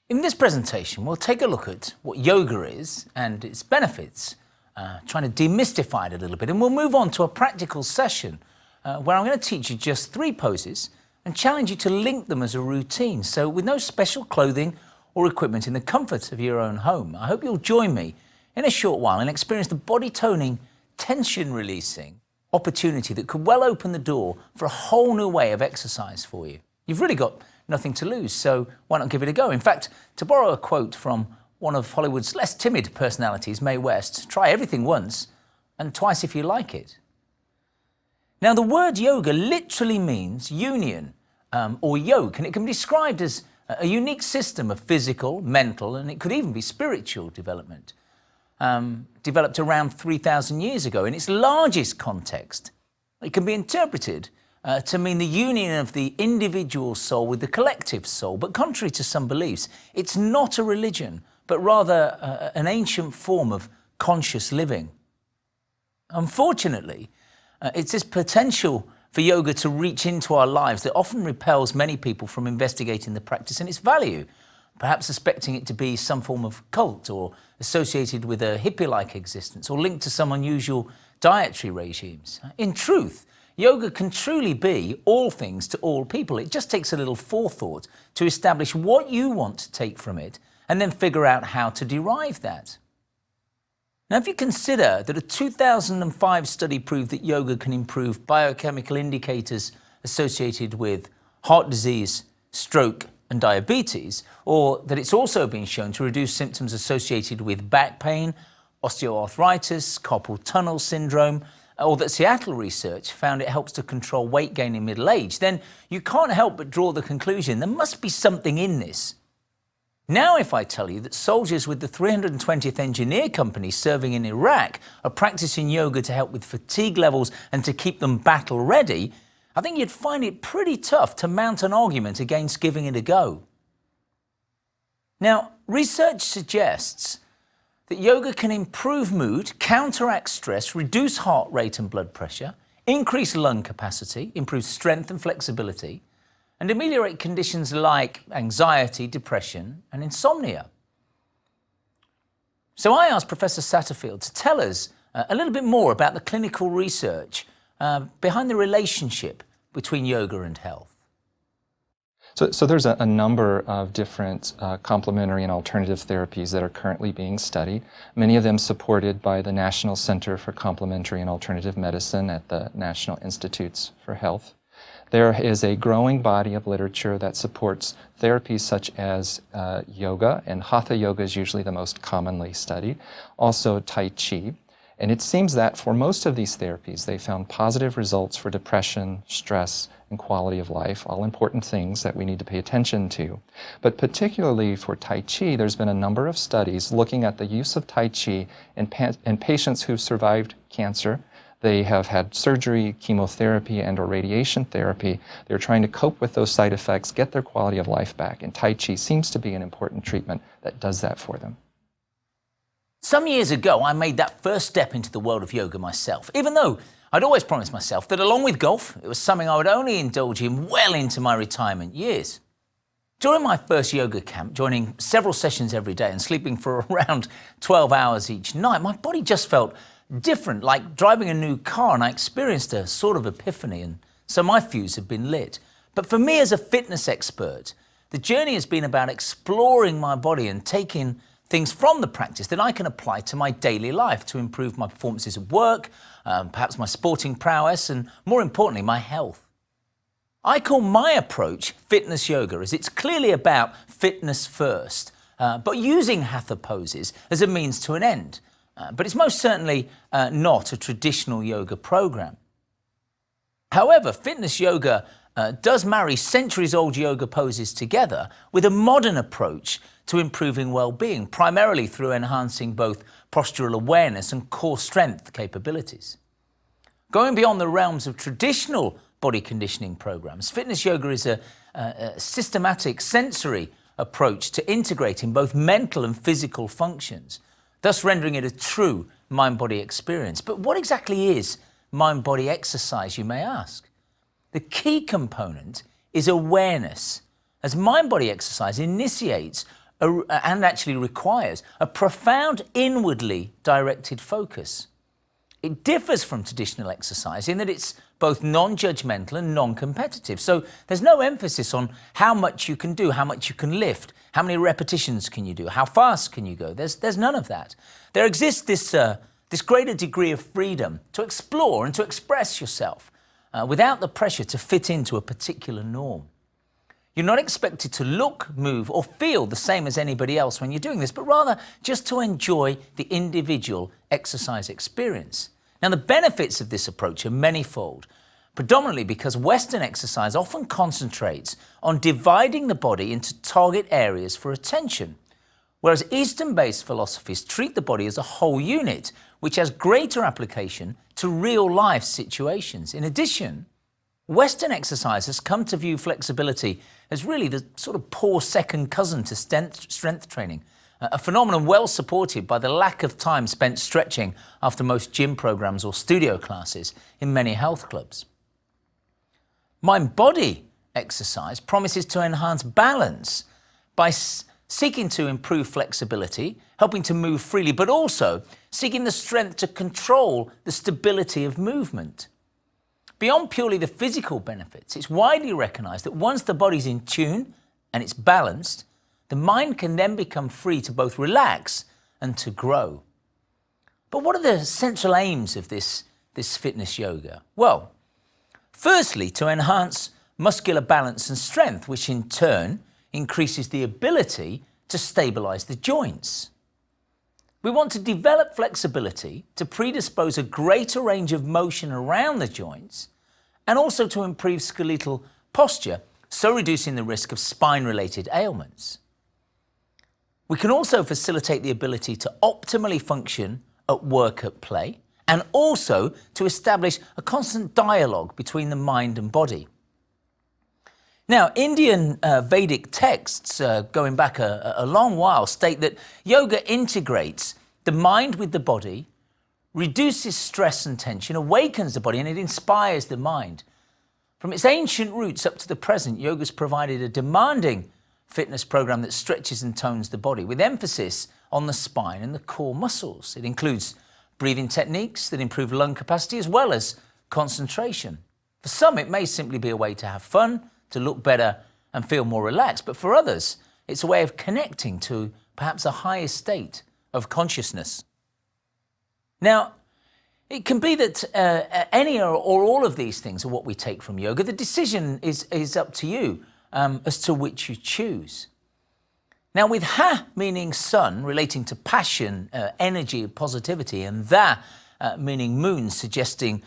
In this presentation, we'll take a look at what yoga is and its benefits, trying to demystify it a little bit, and we'll move on to a practical session where I'm going to teach you just 3 poses and challenge you to link them as a routine, so with no special clothing or equipment in the comfort of your own home. I hope you'll join me in a short while and experience the body-toning, tension-releasing opportunity that could well open the door for a whole new way of exercise for you. You've really got nothing to lose, so why not give it a go? In fact, to borrow a quote from one of Hollywood's less timid personalities, Mae West, try everything once and twice if you like it. Now, the word yoga literally means union or yoke, and it can be described as a unique system of physical, mental, and it could even be spiritual development, developed around 3,000 years ago. In its largest context, it can be interpreted to mean the union of the individual soul with the collective soul. But contrary to some beliefs, it's not a religion, but rather an ancient form of conscious living. Unfortunately, it's this potential for yoga to reach into our lives that often repels many people from investigating the practice and its value, perhaps suspecting it to be some form of cult or associated with a hippie-like existence or linked to some unusual dietary regimes. In truth, yoga can truly be all things to all people. It just takes a little forethought to establish what you want to take from it and then figure out how to derive that. Now, if you consider that a 2005 study proved that yoga can improve biochemical indicators associated with heart disease, stroke, and diabetes, or that it's also been shown to reduce symptoms associated with back pain, osteoarthritis, carpal tunnel syndrome, or that Seattle research found it helps to control weight gain in middle age, then you can't help but draw the conclusion there must be something in this. Now, if I tell you that soldiers with the 320th Engineer Company serving in Iraq are practicing yoga to help with fatigue levels and to keep them battle ready, I think you'd find it pretty tough to mount an argument against giving it a go. Now, research suggests that yoga can improve mood, counteract stress, reduce heart rate and blood pressure, increase lung capacity, improve strength and flexibility, and ameliorate conditions like anxiety, depression, and insomnia. So I asked Professor Satterfield to tell us a little bit more about the clinical research behind the relationship between yoga and health. So there's a number of different complementary and alternative therapies that are currently being studied, many of them supported by the National Center for Complementary and Alternative Medicine at the National Institutes for Health. There is a growing body of literature that supports therapies such as yoga, and Hatha yoga is usually the most commonly studied, also Tai Chi. And it seems that for most of these therapies, they found positive results for depression, stress, and quality of life, all important things that we need to pay attention to. But particularly for Tai Chi, there's been a number of studies looking at the use of Tai Chi in patients who've survived cancer. They have had surgery, chemotherapy, and/or radiation therapy. They're trying to cope with those side effects, get their quality of life back, and Tai Chi seems to be an important treatment that does that for them. Some years ago, I made that first step into the world of yoga myself, even though I'd always promised myself that along with golf, it was something I would only indulge in well into my retirement years. During my first yoga camp, joining several sessions every day and sleeping for around 12 hours each night, my body just felt different, like driving a new car, and I experienced a sort of epiphany, and so my fuse had been lit. But for me as a fitness expert, the journey has been about exploring my body and taking things from the practice that I can apply to my daily life to improve my performances at work, perhaps my sporting prowess, and more importantly, my health. I call my approach fitness yoga, as it's clearly about fitness first, but using hatha poses as a means to an end. But it's most certainly not a traditional yoga program. However, fitness yoga does marry centuries-old yoga poses together with a modern approach to improving well-being, primarily through enhancing both postural awareness and core strength capabilities. Going beyond the realms of traditional body conditioning programs, fitness yoga is a systematic sensory approach to integrating both mental and physical functions, thus rendering it a true mind-body experience. But what exactly is mind-body exercise, you may ask? The key component is awareness, as mind-body exercise initiates and actually requires a profound inwardly directed focus. It differs from traditional exercise in that it's both non-judgmental and non-competitive. So there's no emphasis on how much you can do, how much you can lift, how many repetitions can you do, how fast can you go. There's none of that. There exists this greater degree of freedom to explore and to express yourself without the pressure to fit into a particular norm. You're not expected to look, move, or feel the same as anybody else when you're doing this, but rather just to enjoy the individual exercise experience. Now, the benefits of this approach are manifold, predominantly because Western exercise often concentrates on dividing the body into target areas for attention, whereas Eastern-based philosophies treat the body as a whole unit, which has greater application to real-life situations. In addition, Western exercise has come to view flexibility as really the sort of poor second cousin to strength training, a phenomenon well supported by the lack of time spent stretching after most gym programs or studio classes in many health clubs. Mind-body exercise promises to enhance balance by seeking to improve flexibility, helping to move freely, but also seeking the strength to control the stability of movement. Beyond purely the physical benefits, it's widely recognised that once the body's in tune and it's balanced, the mind can then become free to both relax and to grow. But what are the central aims of this fitness yoga? Well, firstly, to enhance muscular balance and strength, which in turn increases the ability to stabilise the joints. We want to develop flexibility to predispose a greater range of motion around the joints and also to improve skeletal posture, so reducing the risk of spine-related ailments. We can also facilitate the ability to optimally function at work, at play, and also to establish a constant dialogue between the mind and body. Now, Indian Vedic texts, going back a long while, state that yoga integrates the mind with the body, reduces stress and tension, awakens the body, and it inspires the mind. From its ancient roots up to the present, yoga's provided a demanding fitness program that stretches and tones the body, with emphasis on the spine and the core muscles. It includes breathing techniques that improve lung capacity as well as concentration. For some, it may simply be a way to have fun, to look better and feel more relaxed. But for others, it's a way of connecting to perhaps a higher state of consciousness. Now, it can be that any or all of these things are what we take from yoga. The decision is up to you as to which you choose. Now, with ha meaning sun, relating to passion, energy, positivity, and da meaning moon, suggesting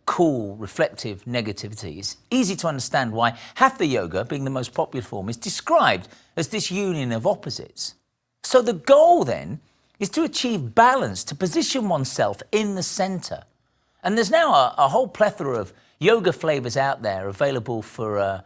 cool, reflective negativity, it's easy to understand why hatha yoga, being the most popular form, is described as this union of opposites. So the goal then is to achieve balance, to position oneself in the center. And there's now a whole plethora of yoga flavors out there available for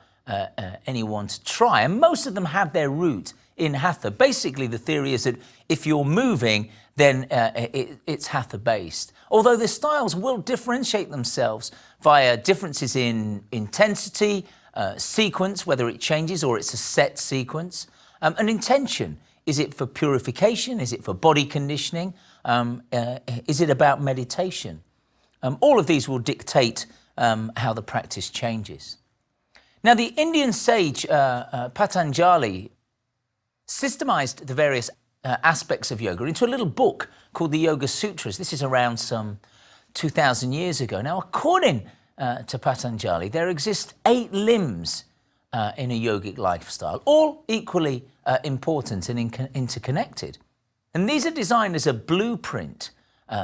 anyone to try, and most of them have their root in hatha. Basically, the theory is that if you're moving, then it's hatha-based. Although the styles will differentiate themselves via differences in intensity, sequence, whether it changes or it's a set sequence, and intention. Is it for purification? Is it for body conditioning? Is it about meditation? All of these will dictate how the practice changes. Now, the Indian sage Patanjali systemized the various aspects of yoga into a little book called the Yoga Sutras. This is around some 2,000 years ago. Now, according to Patanjali, there exist 8 limbs in a yogic lifestyle, all equally important and interconnected. And these are designed as a blueprint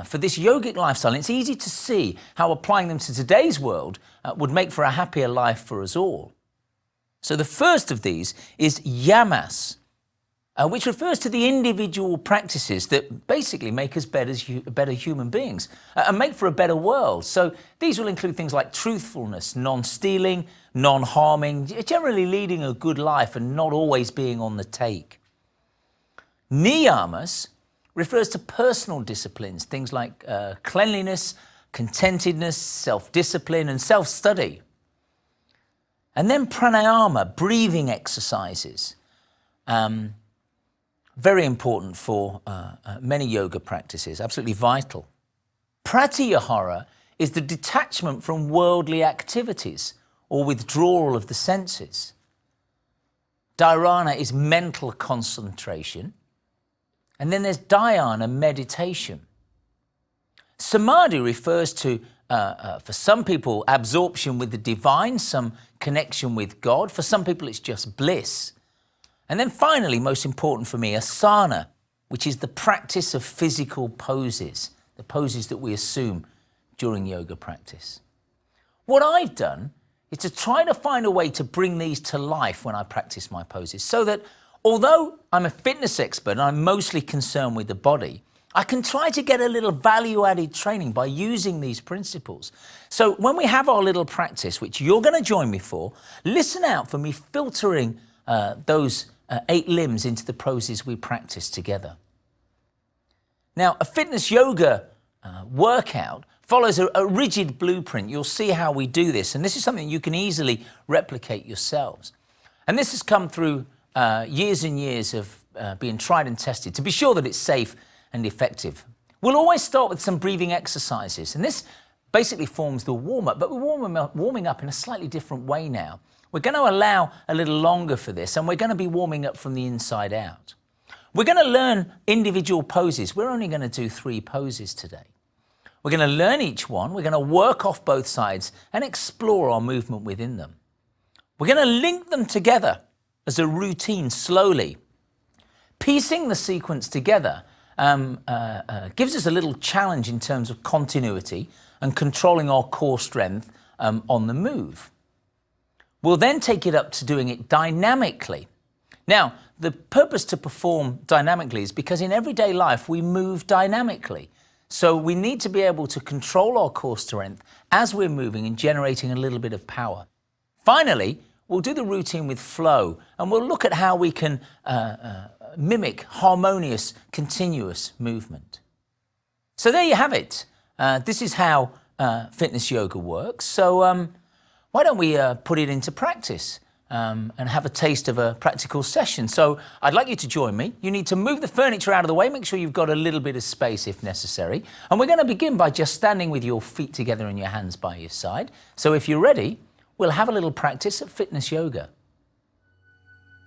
for this yogic lifestyle. And it's easy to see how applying them to today's world would make for a happier life for us all. So the first of these is yamas, which refers to the individual practices that basically make us better human beings and make for a better world. So these will include things like truthfulness, non-stealing, non-harming, generally leading a good life and not always being on the take. Niyamas refers to personal disciplines, things like cleanliness, contentedness, self-discipline and self-study. And then pranayama, breathing exercises. Very important for many yoga practices, absolutely vital. Pratyahara is the detachment from worldly activities or withdrawal of the senses. Dharana is mental concentration. And then there's dhyana, meditation. Samadhi refers to, for some people, absorption with the divine, some connection with God. For some people, it's just bliss. And then finally, most important for me, asana, which is the practice of physical poses, the poses that we assume during yoga practice. What I've done is to try to find a way to bring these to life when I practice my poses, so that although I'm a fitness expert and I'm mostly concerned with the body, I can try to get a little value-added training by using these principles. So when we have our little practice, which you're going to join me for, listen out for me filtering those 8 limbs into the poses we practice together. Now, a fitness yoga workout follows a rigid blueprint. You'll see how we do this, and this is something you can easily replicate yourselves. And this has come through years and years of being tried and tested to be sure that it's safe and effective. We'll always start with some breathing exercises, and this basically forms the warm-up, but we're warming up in a slightly different way now. We're going to allow a little longer for this, and we're going to be warming up from the inside out. We're going to learn individual poses. We're only going to do 3 poses today. We're going to learn each one. We're going to work off both sides and explore our movement within them. We're going to link them together as a routine slowly. Piecing the sequence together gives us a little challenge in terms of continuity and controlling our core strength on the move. We'll then take it up to doing it dynamically. Now, the purpose to perform dynamically is because in everyday life we move dynamically. So we need to be able to control our core strength as we're moving and generating a little bit of power. Finally, we'll do the routine with flow, and we'll look at how we can mimic harmonious, continuous movement. So there you have it. This is how fitness yoga works. So why don't we put it into practice and have a taste of a practical session? So I'd like you to join me. You need to move the furniture out of the way. Make sure you've got a little bit of space if necessary. And we're going to begin by just standing with your feet together and your hands by your side. So if you're ready, we'll have a little practice of fitness yoga.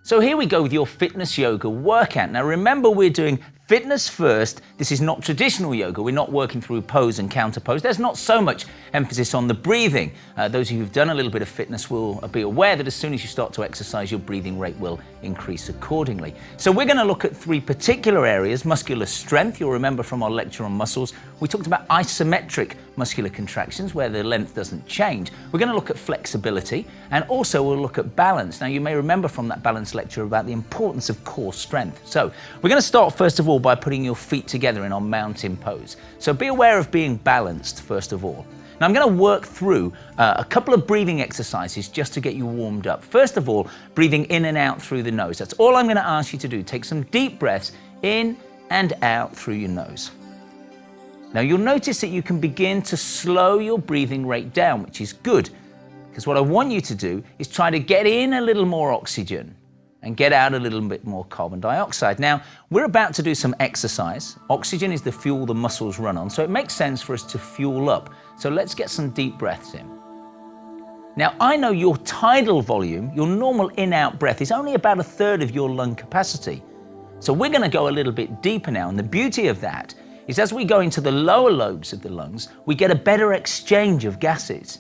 So here we go with your fitness yoga workout. Now remember, we're doing fitness first. This is not traditional yoga. We're not working through pose and counter pose. There's not so much emphasis on the breathing. Those of you who've done a little bit of fitness will be aware that as soon as you start to exercise, your breathing rate will increase accordingly. So we're going to look at 3 particular areas. Muscular strength, you'll remember from our lecture on muscles. We talked about isometric muscular contractions where the length doesn't change. We're going to look at flexibility, and also we'll look at balance. Now you may remember from that balance lecture about the importance of core strength. So we're going to start first of all by putting your feet together in our mountain pose. So be aware of being balanced first of all. Now I'm going to work through a couple of breathing exercises just to get you warmed up. First of all, breathing in and out through the nose. That's all I'm going to ask you to do. Take some deep breaths in and out through your nose. Now you'll notice that you can begin to slow your breathing rate down, which is good, because what I want you to do is try to get in a little more oxygen and get out a little bit more carbon dioxide. Now, we're about to do some exercise. Oxygen is the fuel the muscles run on, so it makes sense for us to fuel up. So let's get some deep breaths in. Now, I know your tidal volume, your normal in-out breath, is only about 1/3 of your lung capacity. So we're going to go a little bit deeper now, and the beauty of that is as we go into the lower lobes of the lungs, we get a better exchange of gases.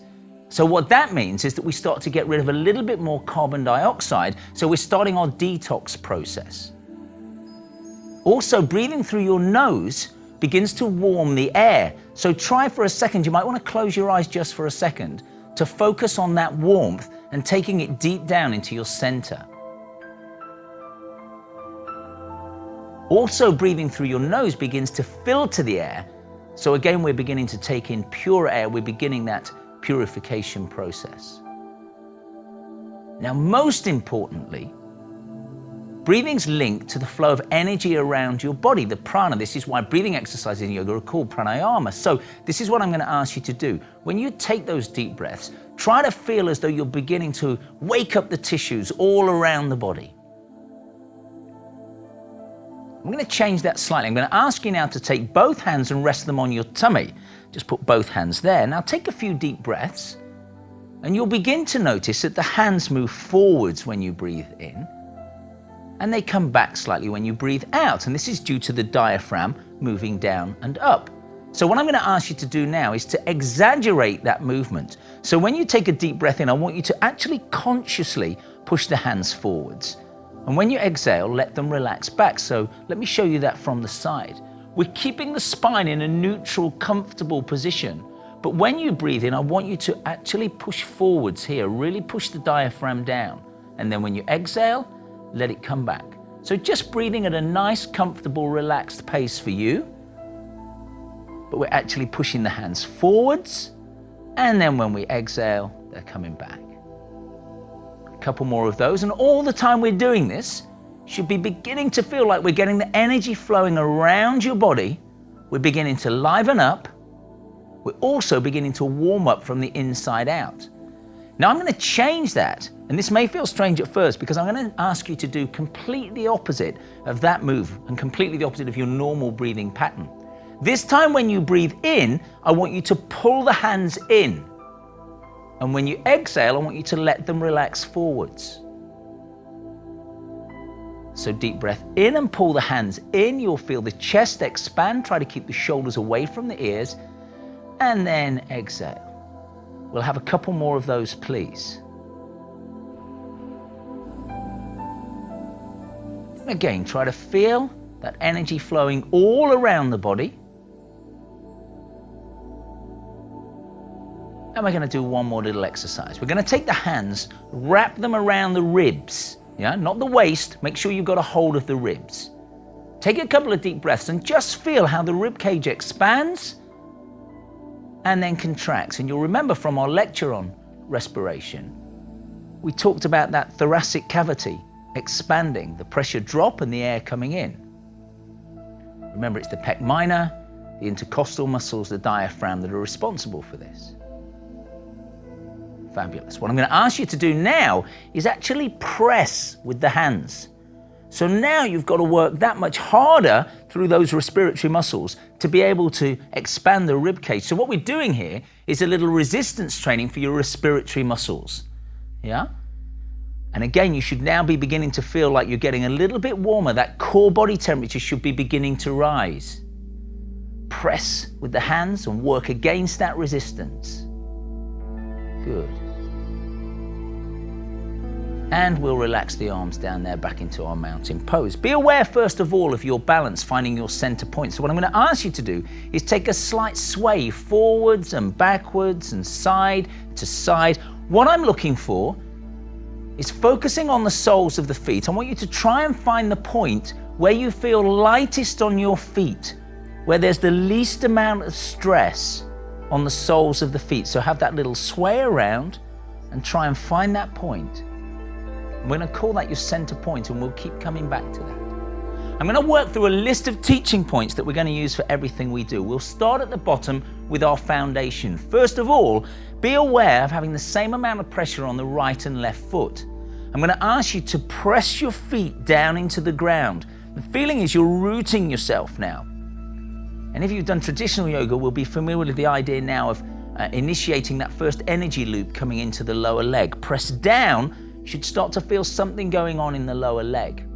So what that means is that we start to get rid of a little bit more carbon dioxide, so we're starting our detox process. Also, breathing through your nose begins to warm the air. So try for a second, you might want to close your eyes just for a second, to focus on that warmth and taking it deep down into your center. Also, breathing through your nose begins to filter the air. So again, we're beginning to take in pure air. We're beginning that purification process. Now, most importantly, breathing's linked to the flow of energy around your body, the prana. This is why breathing exercises in yoga are called pranayama. So this is what I'm going to ask you to do. When you take those deep breaths, try to feel as though you're beginning to wake up the tissues all around the body. I'm going to change that slightly. I'm going to ask you now to take both hands and rest them on your tummy. Just put both hands there. Now take a few deep breaths, and you'll begin to notice that the hands move forwards when you breathe in, and they come back slightly when you breathe out. And this is due to the diaphragm moving down and up. So what I'm going to ask you to do now is to exaggerate that movement. So when you take a deep breath in, I want you to actually consciously push the hands forwards. And when you exhale, let them relax back. So let me show you that from the side. We're keeping the spine in a neutral, comfortable position. But when you breathe in, I want you to actually push forwards here, really push the diaphragm down. And then when you exhale, let it come back. So just breathing at a nice, comfortable, relaxed pace for you. But we're actually pushing the hands forwards. And then when we exhale, they're coming back. A couple more of those. And all the time we're doing this, you should be beginning to feel like we're getting the energy flowing around your body. We're beginning to liven up. We're also beginning to warm up from the inside out. Now I'm going to change that, and this may feel strange at first because I'm going to ask you to do completely opposite of that move and completely the opposite of your normal breathing pattern. This time when you breathe in, I want you to pull the hands in. And when you exhale, I want you to let them relax forwards. So deep breath in and pull the hands in. You'll feel the chest expand. Try to keep the shoulders away from the ears. And then exhale. We'll have a couple more of those, please. And again, try to feel that energy flowing all around the body. And we're going to do one more little exercise. We're going to take the hands, wrap them around the ribs, not the waist. Make sure you've got a hold of the ribs. Take a couple of deep breaths and just feel how the rib cage expands and then contracts. And you'll remember from our lecture on respiration, we talked about that thoracic cavity expanding, the pressure drop and the air coming in. Remember, it's the pec minor, the intercostal muscles, the diaphragm that are responsible for this. Fabulous. What I'm going to ask you to do now is actually press with the hands. So now you've got to work that much harder through those respiratory muscles to be able to expand the rib cage. So what we're doing here is a little resistance training for your respiratory muscles. Yeah? And again, you should now be beginning to feel like you're getting a little bit warmer. That core body temperature should be beginning to rise. Press with the hands and work against that resistance. Good. And we'll relax the arms down there back into our mountain pose. Be aware first of all of your balance, finding your center point. So what I'm going to ask you to do is take a slight sway forwards and backwards and side to side. What I'm looking for is focusing on the soles of the feet. I want you to try and find the point where you feel lightest on your feet, where there's the least amount of stress on the soles of the feet. So have that little sway around and try and find that point. We're going to call that your center point, and we'll keep coming back to that. I'm going to work through a list of teaching points that we're going to use for everything we do. We'll start at the bottom with our foundation. First of all, be aware of having the same amount of pressure on the right and left foot. I'm going to ask you to press your feet down into the ground. The feeling is you're rooting yourself now. And if you've done traditional yoga, we'll be familiar with the idea now of initiating that first energy loop coming into the lower leg. Press down, you should start to feel something going on in the lower leg.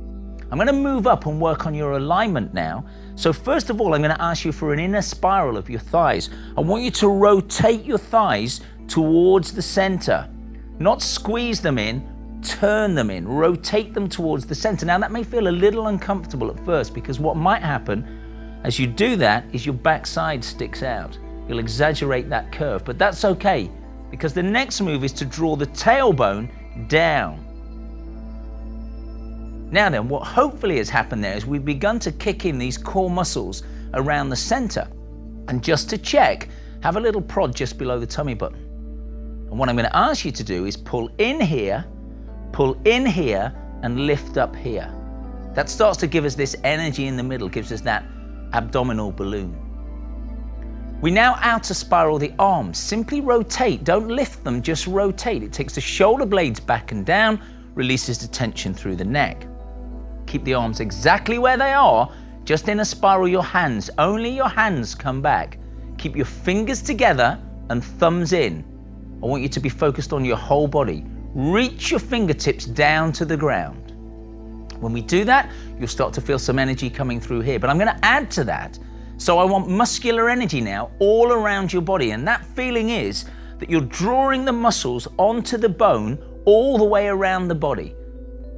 I'm going to move up and work on your alignment now. So first of all, I'm going to ask you for an inner spiral of your thighs. I want you to rotate your thighs towards the center, not squeeze them in, turn them in, rotate them towards the center. Now that may feel a little uncomfortable at first, because what might happen as you do that is your backside sticks out. You'll exaggerate that curve, but that's okay, because the next move is to draw the tailbone down. Now then, what hopefully has happened there is we've begun to kick in these core muscles around the center. And just to check, have a little prod just below the tummy button. And what I'm going to ask you to do is pull in here, and lift up here. That starts to give us this energy in the middle, gives us that abdominal balloon. We now outer spiral the arms. Simply rotate, don't lift them, just rotate. It takes the shoulder blades back and down, releases the tension through the neck. Keep the arms exactly where they are, just inner spiral your hands, only your hands come back. Keep your fingers together and thumbs in. I want you to be focused on your whole body. Reach your fingertips down to the ground. When we do that, you'll start to feel some energy coming through here, but I'm going to add to that. So I want muscular energy now all around your body, and that feeling is that you're drawing the muscles onto the bone all the way around the body.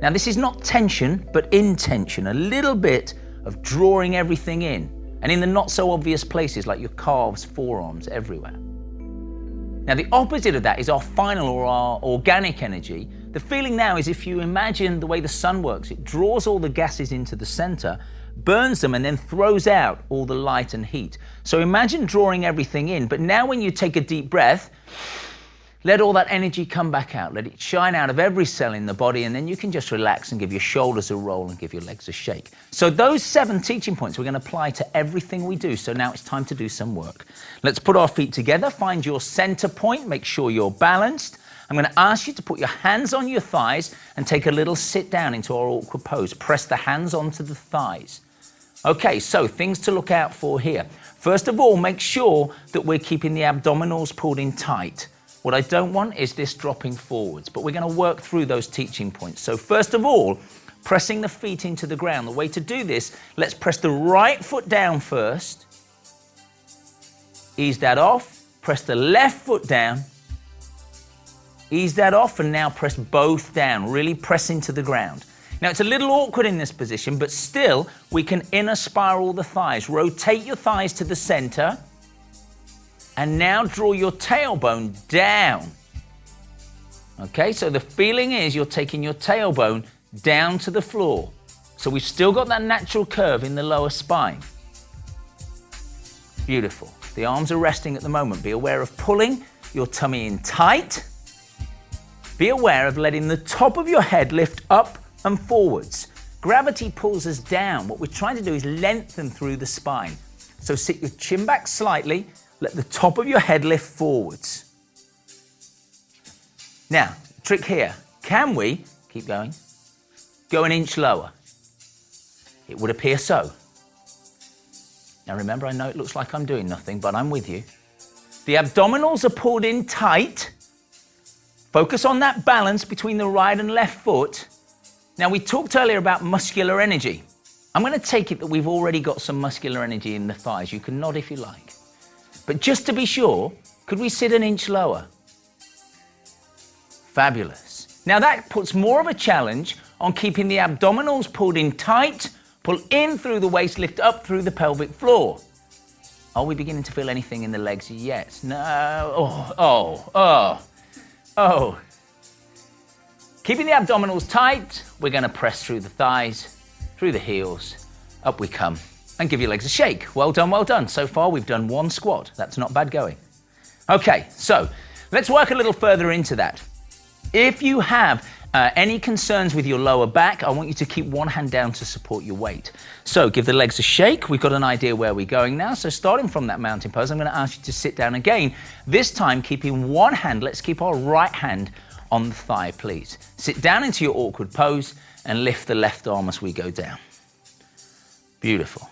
Now this is not tension, but intention, a little bit of drawing everything in, and in the not so obvious places like your calves, forearms, everywhere. Now the opposite of that is our final or our organic energy. The feeling now is if you imagine the way the sun works, it draws all the gases into the center, burns them, and then throws out all the light and heat. So imagine drawing everything in, but now when you take a deep breath, let all that energy come back out. Let it shine out of every cell in the body, and then you can just relax and give your shoulders a roll and give your legs a shake. So those 7 teaching points we're going to apply to everything we do. So now it's time to do some work. Let's put our feet together, find your center point, make sure you're balanced. I'm going to ask you to put your hands on your thighs and take a little sit down into our awkward pose. Press the hands onto the thighs. Okay, so things to look out for here. First of all, make sure that we're keeping the abdominals pulled in tight. What I don't want is this dropping forwards, but we're going to work through those teaching points. So first of all, pressing the feet into the ground. The way to do this, let's press the right foot down first. Ease that off. Press the left foot down. Ease that off, and now press both down. Really press into the ground. Now it's a little awkward in this position, but still we can inner spiral the thighs. Rotate your thighs to the center. And now draw your tailbone down. Okay, so the feeling is you're taking your tailbone down to the floor. So we've still got that natural curve in the lower spine. Beautiful. The arms are resting at the moment. Be aware of pulling your tummy in tight. Be aware of letting the top of your head lift up and forwards. Gravity pulls us down. What we're trying to do is lengthen through the spine. So sit your chin back slightly. Let the top of your head lift forwards. Now, trick here. Can we, keep going, go an inch lower? It would appear so. Now remember, I know it looks like I'm doing nothing, but I'm with you. The abdominals are pulled in tight. Focus on that balance between the right and left foot. Now we talked earlier about muscular energy. I'm going to take it that we've already got some muscular energy in the thighs. You can nod if you like. But just to be sure, could we sit an inch lower? Fabulous. Now that puts more of a challenge on keeping the abdominals pulled in tight, pull in through the waist, lift up through the pelvic floor. Are we beginning to feel anything in the legs? Yes. No. Oh. Keeping the abdominals tight, we're going to press through the thighs, through the heels, up we come. And give your legs a shake. Well done, well done. So far we've done 1 squat. That's not bad going. Okay, so let's work a little further into that. If you have any concerns with your lower back, I want you to keep one hand down to support your weight. So give the legs a shake. We've got an idea where we're going now. So starting from that mountain pose, I'm going to ask you to sit down again. This time keeping one hand, let's keep our right hand on the thigh, please. Sit down into your awkward pose and lift the left arm as we go down. Beautiful.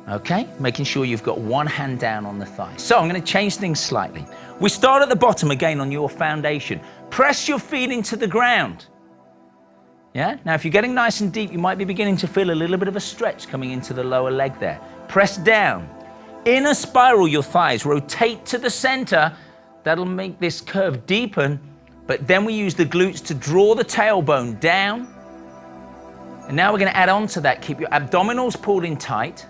Okay, making sure you've got one hand down on the thigh. So I'm going to change things slightly. We start at the bottom again on your foundation. Press your feet into the ground. Yeah, now if you're getting nice and deep, you might be beginning to feel a little bit of a stretch coming into the lower leg there. Press down. In a spiral, your thighs rotate to the center. That'll make this curve deepen, but then we use the glutes to draw the tailbone down. And now we're going to add on to that, keep your abdominals pulled in tight.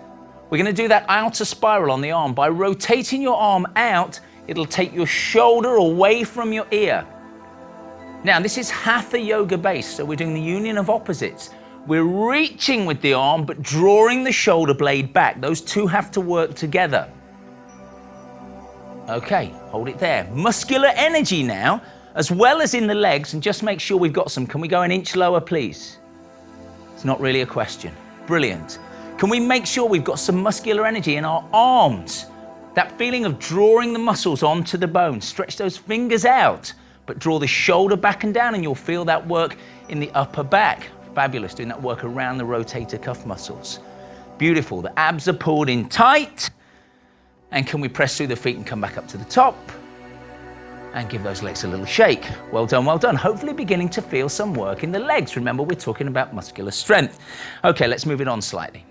We're going to do that outer spiral on the arm. By rotating your arm out, it'll take your shoulder away from your ear. Now, this is Hatha yoga base, so we're doing the union of opposites. We're reaching with the arm, but drawing the shoulder blade back. Those two have to work together. Okay, hold it there. Muscular energy now, as well as in the legs, and just make sure we've got some. Can we go an inch lower, please? It's not really a question. Brilliant. Can we make sure we've got some muscular energy in our arms? That feeling of drawing the muscles onto the bone. Stretch those fingers out, but draw the shoulder back and down, and you'll feel that work in the upper back. Fabulous, doing that work around the rotator cuff muscles. Beautiful, the abs are pulled in tight. And can we press through the feet and come back up to the top? And give those legs a little shake. Well done, well done. Hopefully beginning to feel some work in the legs. Remember, we're talking about muscular strength. Okay, let's move it on slightly.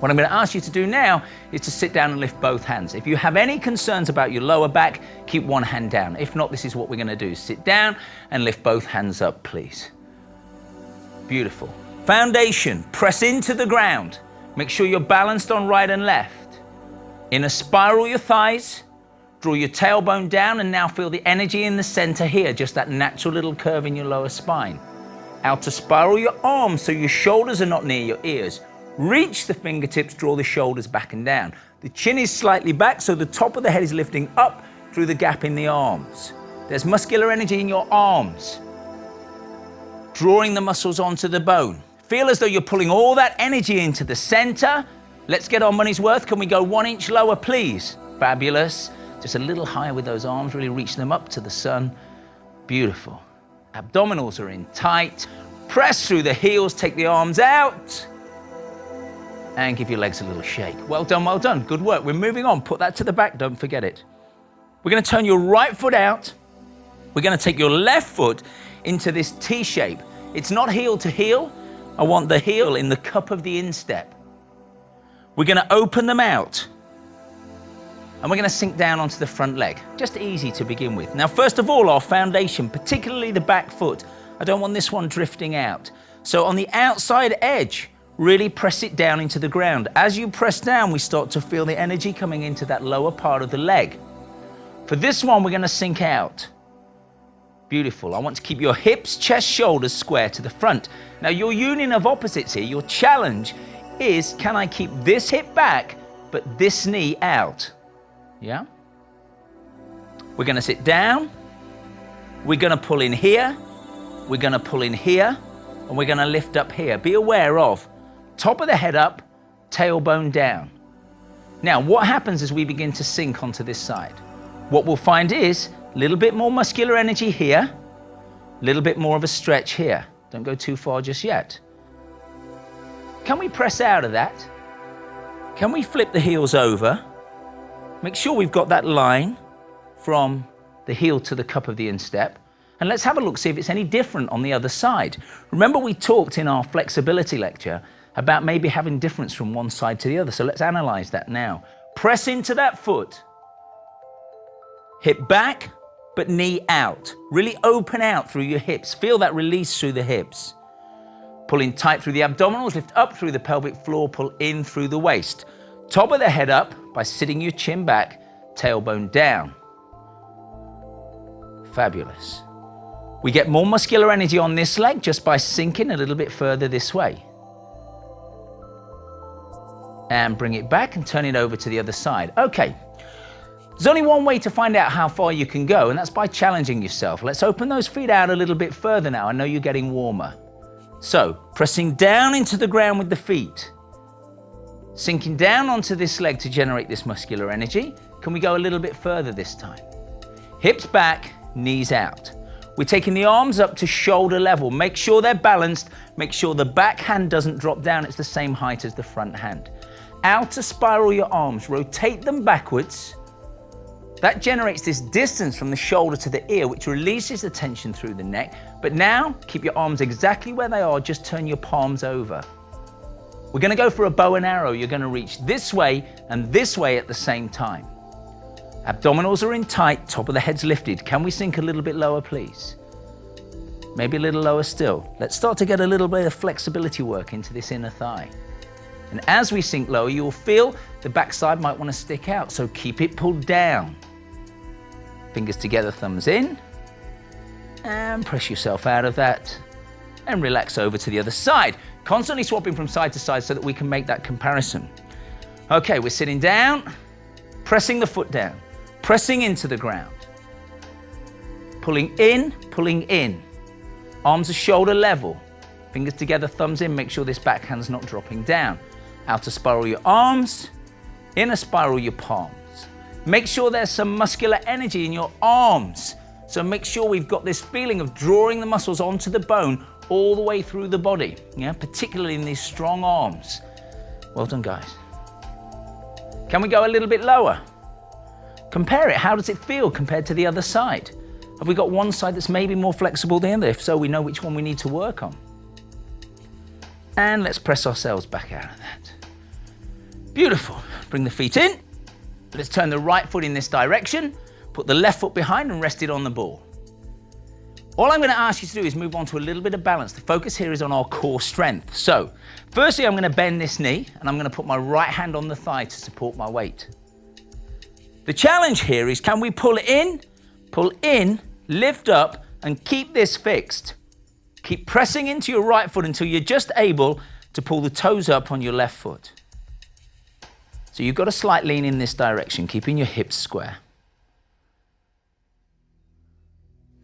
What I'm going to ask you to do now is to sit down and lift both hands. If you have any concerns about your lower back, keep one hand down. If not, this is what we're going to do. Sit down and lift both hands up, please. Beautiful. Foundation, press into the ground. Make sure you're balanced on right and left. In a spiral, your thighs. Draw your tailbone down and now feel the energy in the center here, just that natural little curve in your lower spine. Outer spiral your arms so your shoulders are not near your ears. Reach the fingertips, draw the shoulders back and down. The chin is slightly back, so the top of the head is lifting up through the gap in the arms. There's muscular energy in your arms. Drawing the muscles onto the bone. Feel as though you're pulling all that energy into the center. Let's get our money's worth. Can we go 1 inch lower, please? Fabulous. Just a little higher with those arms, really reach them up to the sun. Beautiful. Abdominals are in tight. Press through the heels, take the arms out. And give your legs a little shake. Well done, well done. Good work. We're moving on. Put that to the back, don't forget it. We're going to turn your right foot out. We're going to take your left foot into this T shape. It's not heel to heel. I want the heel in the cup of the instep. We're going to open them out. And we're going to sink down onto the front leg. Just easy to begin with. Now, first of all, our foundation, particularly the back foot. I don't want this one drifting out. So on the outside edge, really press it down into the ground. As you press down, we start to feel the energy coming into that lower part of the leg. For this one, we're going to sink out. Beautiful. I want to keep your hips, chest, shoulders square to the front. Now, your union of opposites here, your challenge is, can I keep this hip back, but this knee out? Yeah? We're going to sit down. We're going to pull in here. We're going to pull in here. And we're going to lift up here. Be aware of top of the head up, tailbone down. Now, what happens as we begin to sink onto this side? What we'll find is a little bit more muscular energy here, a little bit more of a stretch here. Don't go too far just yet. Can we press out of that? Can we flip the heels over? Make sure we've got that line from the heel to the cup of the instep. And let's have a look, see if it's any different on the other side. Remember, we talked in our flexibility lecture about maybe having difference from one side to the other. So let's analyze that now. Press into that foot. Hip back, but knee out. Really open out through your hips. Feel that release through the hips. Pull in tight through the abdominals, lift up through the pelvic floor, pull in through the waist. Top of the head up by sitting your chin back, tailbone down. Fabulous. We get more muscular energy on this leg just by sinking a little bit further this way. And bring it back and turn it over to the other side. Okay. There's only one way to find out how far you can go, and that's by challenging yourself. Let's open those feet out a little bit further now. I know you're getting warmer. So, pressing down into the ground with the feet. Sinking down onto this leg to generate this muscular energy. Can we go a little bit further this time? Hips back, knees out. We're taking the arms up to shoulder level. Make sure they're balanced. Make sure the back hand doesn't drop down. It's the same height as the front hand. outer spiral your arms, rotate them backwards. That generates this distance from the shoulder to the ear, which releases the tension through the neck. But now, keep your arms exactly where they are, just turn your palms over. We're going to go for a bow and arrow. You're going to reach this way and this way at the same time. Abdominals are in tight, top of the head's lifted. Can we sink a little bit lower, please? Maybe a little lower still. Let's start to get a little bit of flexibility work into this inner thigh. And as we sink lower, you'll feel the backside might want to stick out, so keep it pulled down. Fingers together, thumbs in, and press yourself out of that, and relax over to the other side. Constantly swapping from side to side so that we can make that comparison. Okay, we're sitting down, pressing the foot down, pressing into the ground. Pulling in, pulling in. Arms are shoulder level. Fingers together, thumbs in, make sure this backhand's not dropping down. Outer spiral your arms, inner spiral your palms. Make sure there's some muscular energy in your arms. So make sure we've got this feeling of drawing the muscles onto the bone all the way through the body, yeah, particularly in these strong arms. Well done, guys. Can we go a little bit lower? Compare it. How does it feel compared to the other side? Have we got one side that's maybe more flexible than the other? If so, we know which one we need to work on. And let's press ourselves back out of that. Beautiful. Bring the feet in. Let's turn the right foot in this direction, put the left foot behind and rest it on the ball. All I'm going to ask you to do is move on to a little bit of balance. The focus here is on our core strength. So, firstly, I'm going to bend this knee and I'm going to put my right hand on the thigh to support my weight. The challenge here is, can we pull in, lift up and keep this fixed. Keep pressing into your right foot until you're just able to pull the toes up on your left foot. So you've got a slight lean in this direction, keeping your hips square.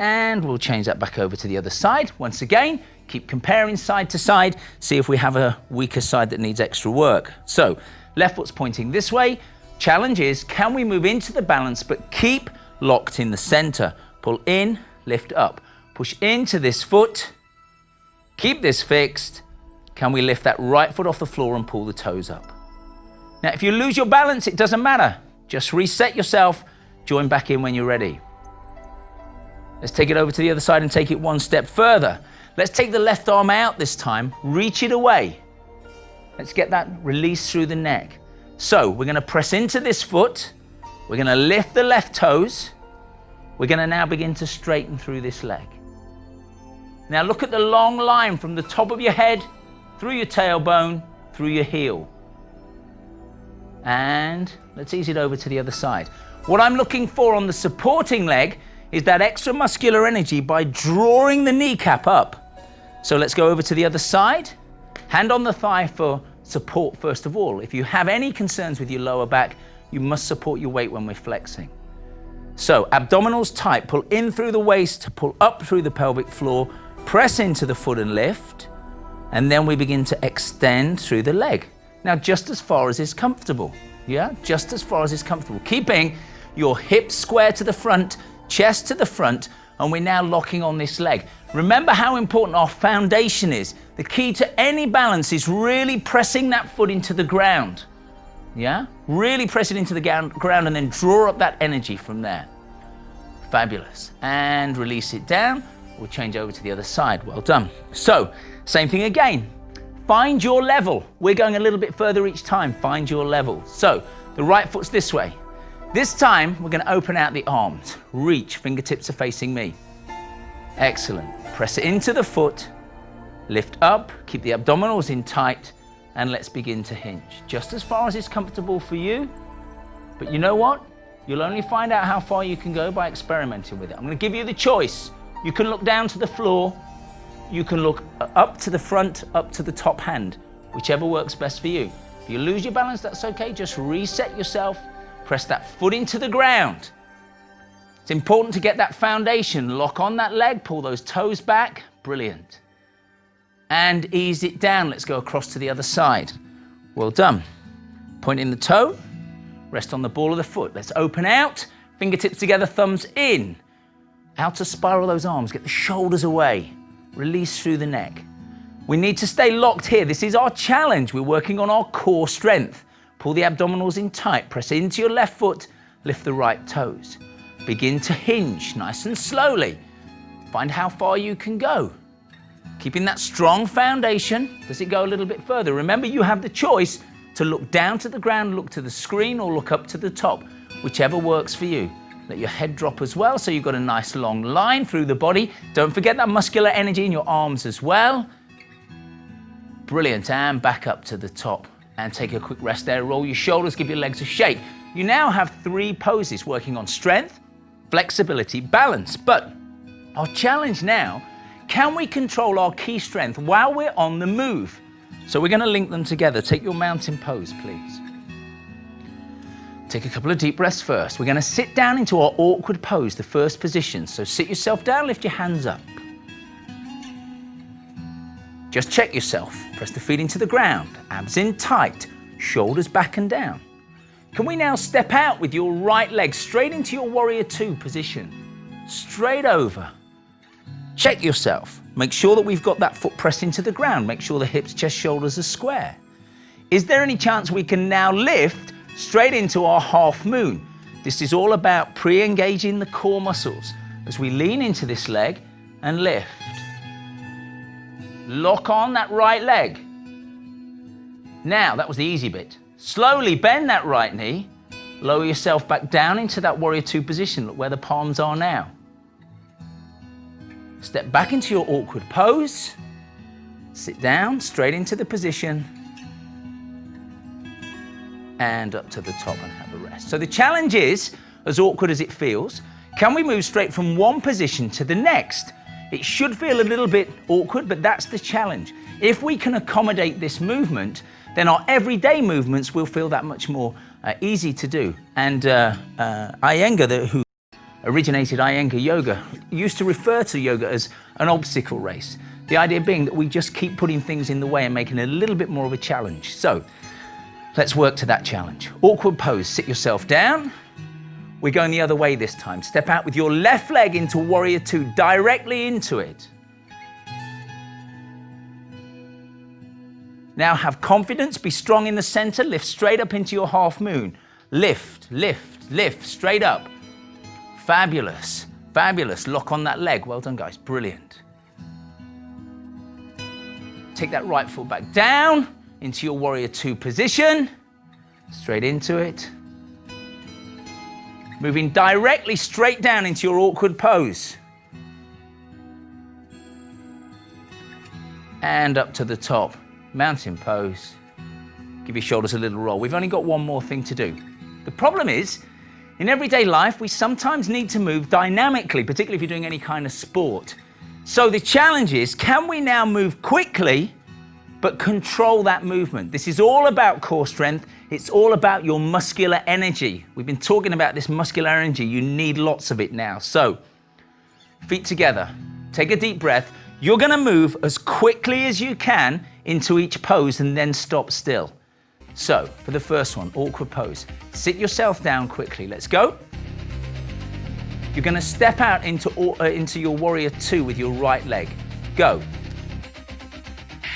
And we'll change that back over to the other side. Once again, keep comparing side to side, see if we have a weaker side that needs extra work. So, left foot's pointing this way. Challenge is, can we move into the balance but keep locked in the center? Pull in, lift up. Push into this foot, keep this fixed. Can we lift that right foot off the floor and pull the toes up? Now, if you lose your balance, it doesn't matter. Just reset yourself, join back in when you're ready. Let's take it over to the other side and take it one step further. Let's take the left arm out this time, reach it away. Let's get that release through the neck. So we're going to press into this foot. We're going to lift the left toes. We're going to now begin to straighten through this leg. Now look at the long line from the top of your head, through your tailbone, through your heel. And let's ease it over to the other side. What I'm looking for on the supporting leg is that extra muscular energy by drawing the kneecap up. So let's go over to the other side. Hand on the thigh for support first of all. If you have any concerns with your lower back, you must support your weight when we're flexing. So abdominals tight, pull in through the waist, pull up through the pelvic floor, press into the foot and lift, and then we begin to extend through the leg. Now, just as far as is comfortable, yeah? Just as far as is comfortable. Keeping your hips square to the front, chest to the front, and we're now locking on this leg. Remember how important our foundation is. The key to any balance is really pressing that foot into the ground, yeah? Really press it into the ground and then draw up that energy from there. Fabulous. And release it down. We'll change over to the other side. Well done. So, same thing again. Find your level. We're going a little bit further each time. Find your level. So, the right foot's this way. This time, we're going to open out the arms. Reach, fingertips are facing me. Excellent. Press it into the foot. Lift up, keep the abdominals in tight, and let's begin to hinge. Just as far as is comfortable for you. But you know what? You'll only find out how far you can go by experimenting with it. I'm going to give you the choice. You can look down to the floor. You can look up to the front, up to the top hand, whichever works best for you. If you lose your balance, that's okay. Just reset yourself. Press that foot into the ground. It's important to get that foundation. Lock on that leg, pull those toes back. Brilliant. And ease it down. Let's go across to the other side. Well done. Point in the toe. Rest on the ball of the foot. Let's open out. Fingertips together, thumbs in. Outer spiral those arms. Get the shoulders away. Release through the neck. We need to stay locked here. This is our challenge. We're working on our core strength. Pull the abdominals in tight, press into your left foot, lift the right toes. Begin to hinge, nice and slowly. Find how far you can go. Keeping that strong foundation. Does it go a little bit further? Remember, you have the choice to look down to the ground, look to the screen, or look up to the top, whichever works for you. Let your head drop as well, so you've got a nice long line through the body. Don't forget that muscular energy in your arms as well. Brilliant, and back up to the top. And take a quick rest there. Roll your shoulders, give your legs a shake. You now have 3 poses working on strength, flexibility, balance. But our challenge now, can we control our key strength while we're on the move? So we're going to link them together. Take your mountain pose, please. Take a couple of deep breaths first. We're going to sit down into our awkward pose, the first position. So sit yourself down, lift your hands up. Just check yourself. Press the feet into the ground, abs in tight, shoulders back and down. Can we now step out with your right leg straight into your warrior 2 position? Straight over. Check yourself. Make sure that we've got that foot pressed into the ground. Make sure the hips, chest, shoulders are square. Is there any chance we can now lift straight into our half moon? This is all about pre-engaging the core muscles as we lean into this leg and lift. Lock on that right leg. Now, that was the easy bit. Slowly bend that right knee. Lower yourself back down into that warrior 2 position. Look where the palms are now. Step back into your awkward pose. Sit down, straight into the position. And up to the top and have a rest. So the challenge is, as awkward as it feels, can we move straight from one position to the next? It should feel a little bit awkward, but that's the challenge. If we can accommodate this movement, then our everyday movements will feel that much more easy to do. And Iyengar, who originated Iyengar yoga, used to refer to yoga as an obstacle race. The idea being that we just keep putting things in the way and making it a little bit more of a challenge. So let's work to that challenge. Awkward pose, sit yourself down. We're going the other way this time. Step out with your left leg into warrior 2, directly into it. Now have confidence, be strong in the center, lift straight up into your half moon. Lift, lift, lift, straight up. Fabulous, fabulous. Lock on that leg. Well done, guys, brilliant. Take that right foot back down into your warrior 2 position. Straight into it. Moving directly straight down into your awkward pose. And up to the top, mountain pose. Give your shoulders a little roll. We've only got one more thing to do. The problem is, in everyday life, we sometimes need to move dynamically, particularly if you're doing any kind of sport. So the challenge is, can we now move quickly, but control that movement? This is all about core strength. It's all about your muscular energy. We've been talking about this muscular energy. You need lots of it now. So, feet together. Take a deep breath. You're going to move as quickly as you can into each pose and then stop still. So, for the first one, awkward pose. Sit yourself down quickly. Let's go. You're going to step out into your warrior 2 with your right leg. Go.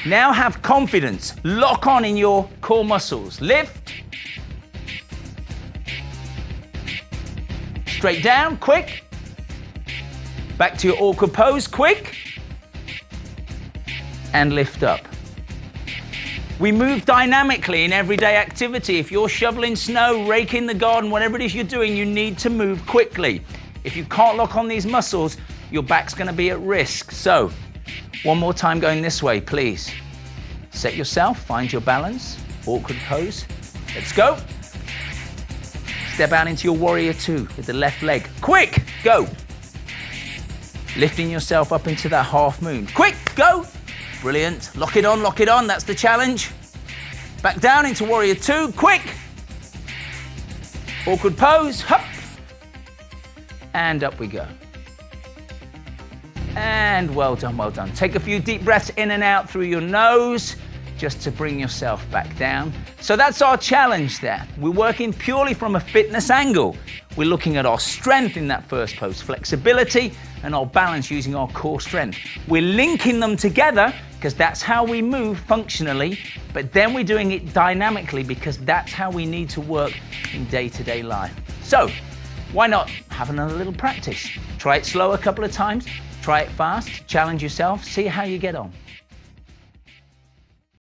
Now have confidence. Lock on in your core muscles. Lift. Straight down, quick. Back to your awkward pose, quick. And lift up. We move dynamically in everyday activity. If you're shoveling snow, raking the garden, whatever it is you're doing, you need to move quickly. If you can't lock on these muscles, your back's going to be at risk. So, one more time going this way, please. Set yourself, find your balance, awkward pose. Let's go. Step out into your warrior 2 with the left leg. Quick, go. Lifting yourself up into that half moon. Quick, go. Brilliant. Lock it on, that's the challenge. Back down into warrior 2, quick. Awkward pose, hop. And up we go. And well done, well done. Take a few deep breaths in and out through your nose, just to bring yourself back down. So that's our challenge there. We're working purely from a fitness angle. We're looking at our strength in that first pose, flexibility, and our balance using our core strength. We're linking them together because that's how we move functionally, but then we're doing it dynamically because that's how we need to work in day-to-day life. So, why not have another little practice? Try it slow a couple of times, try it fast, challenge yourself, see how you get on.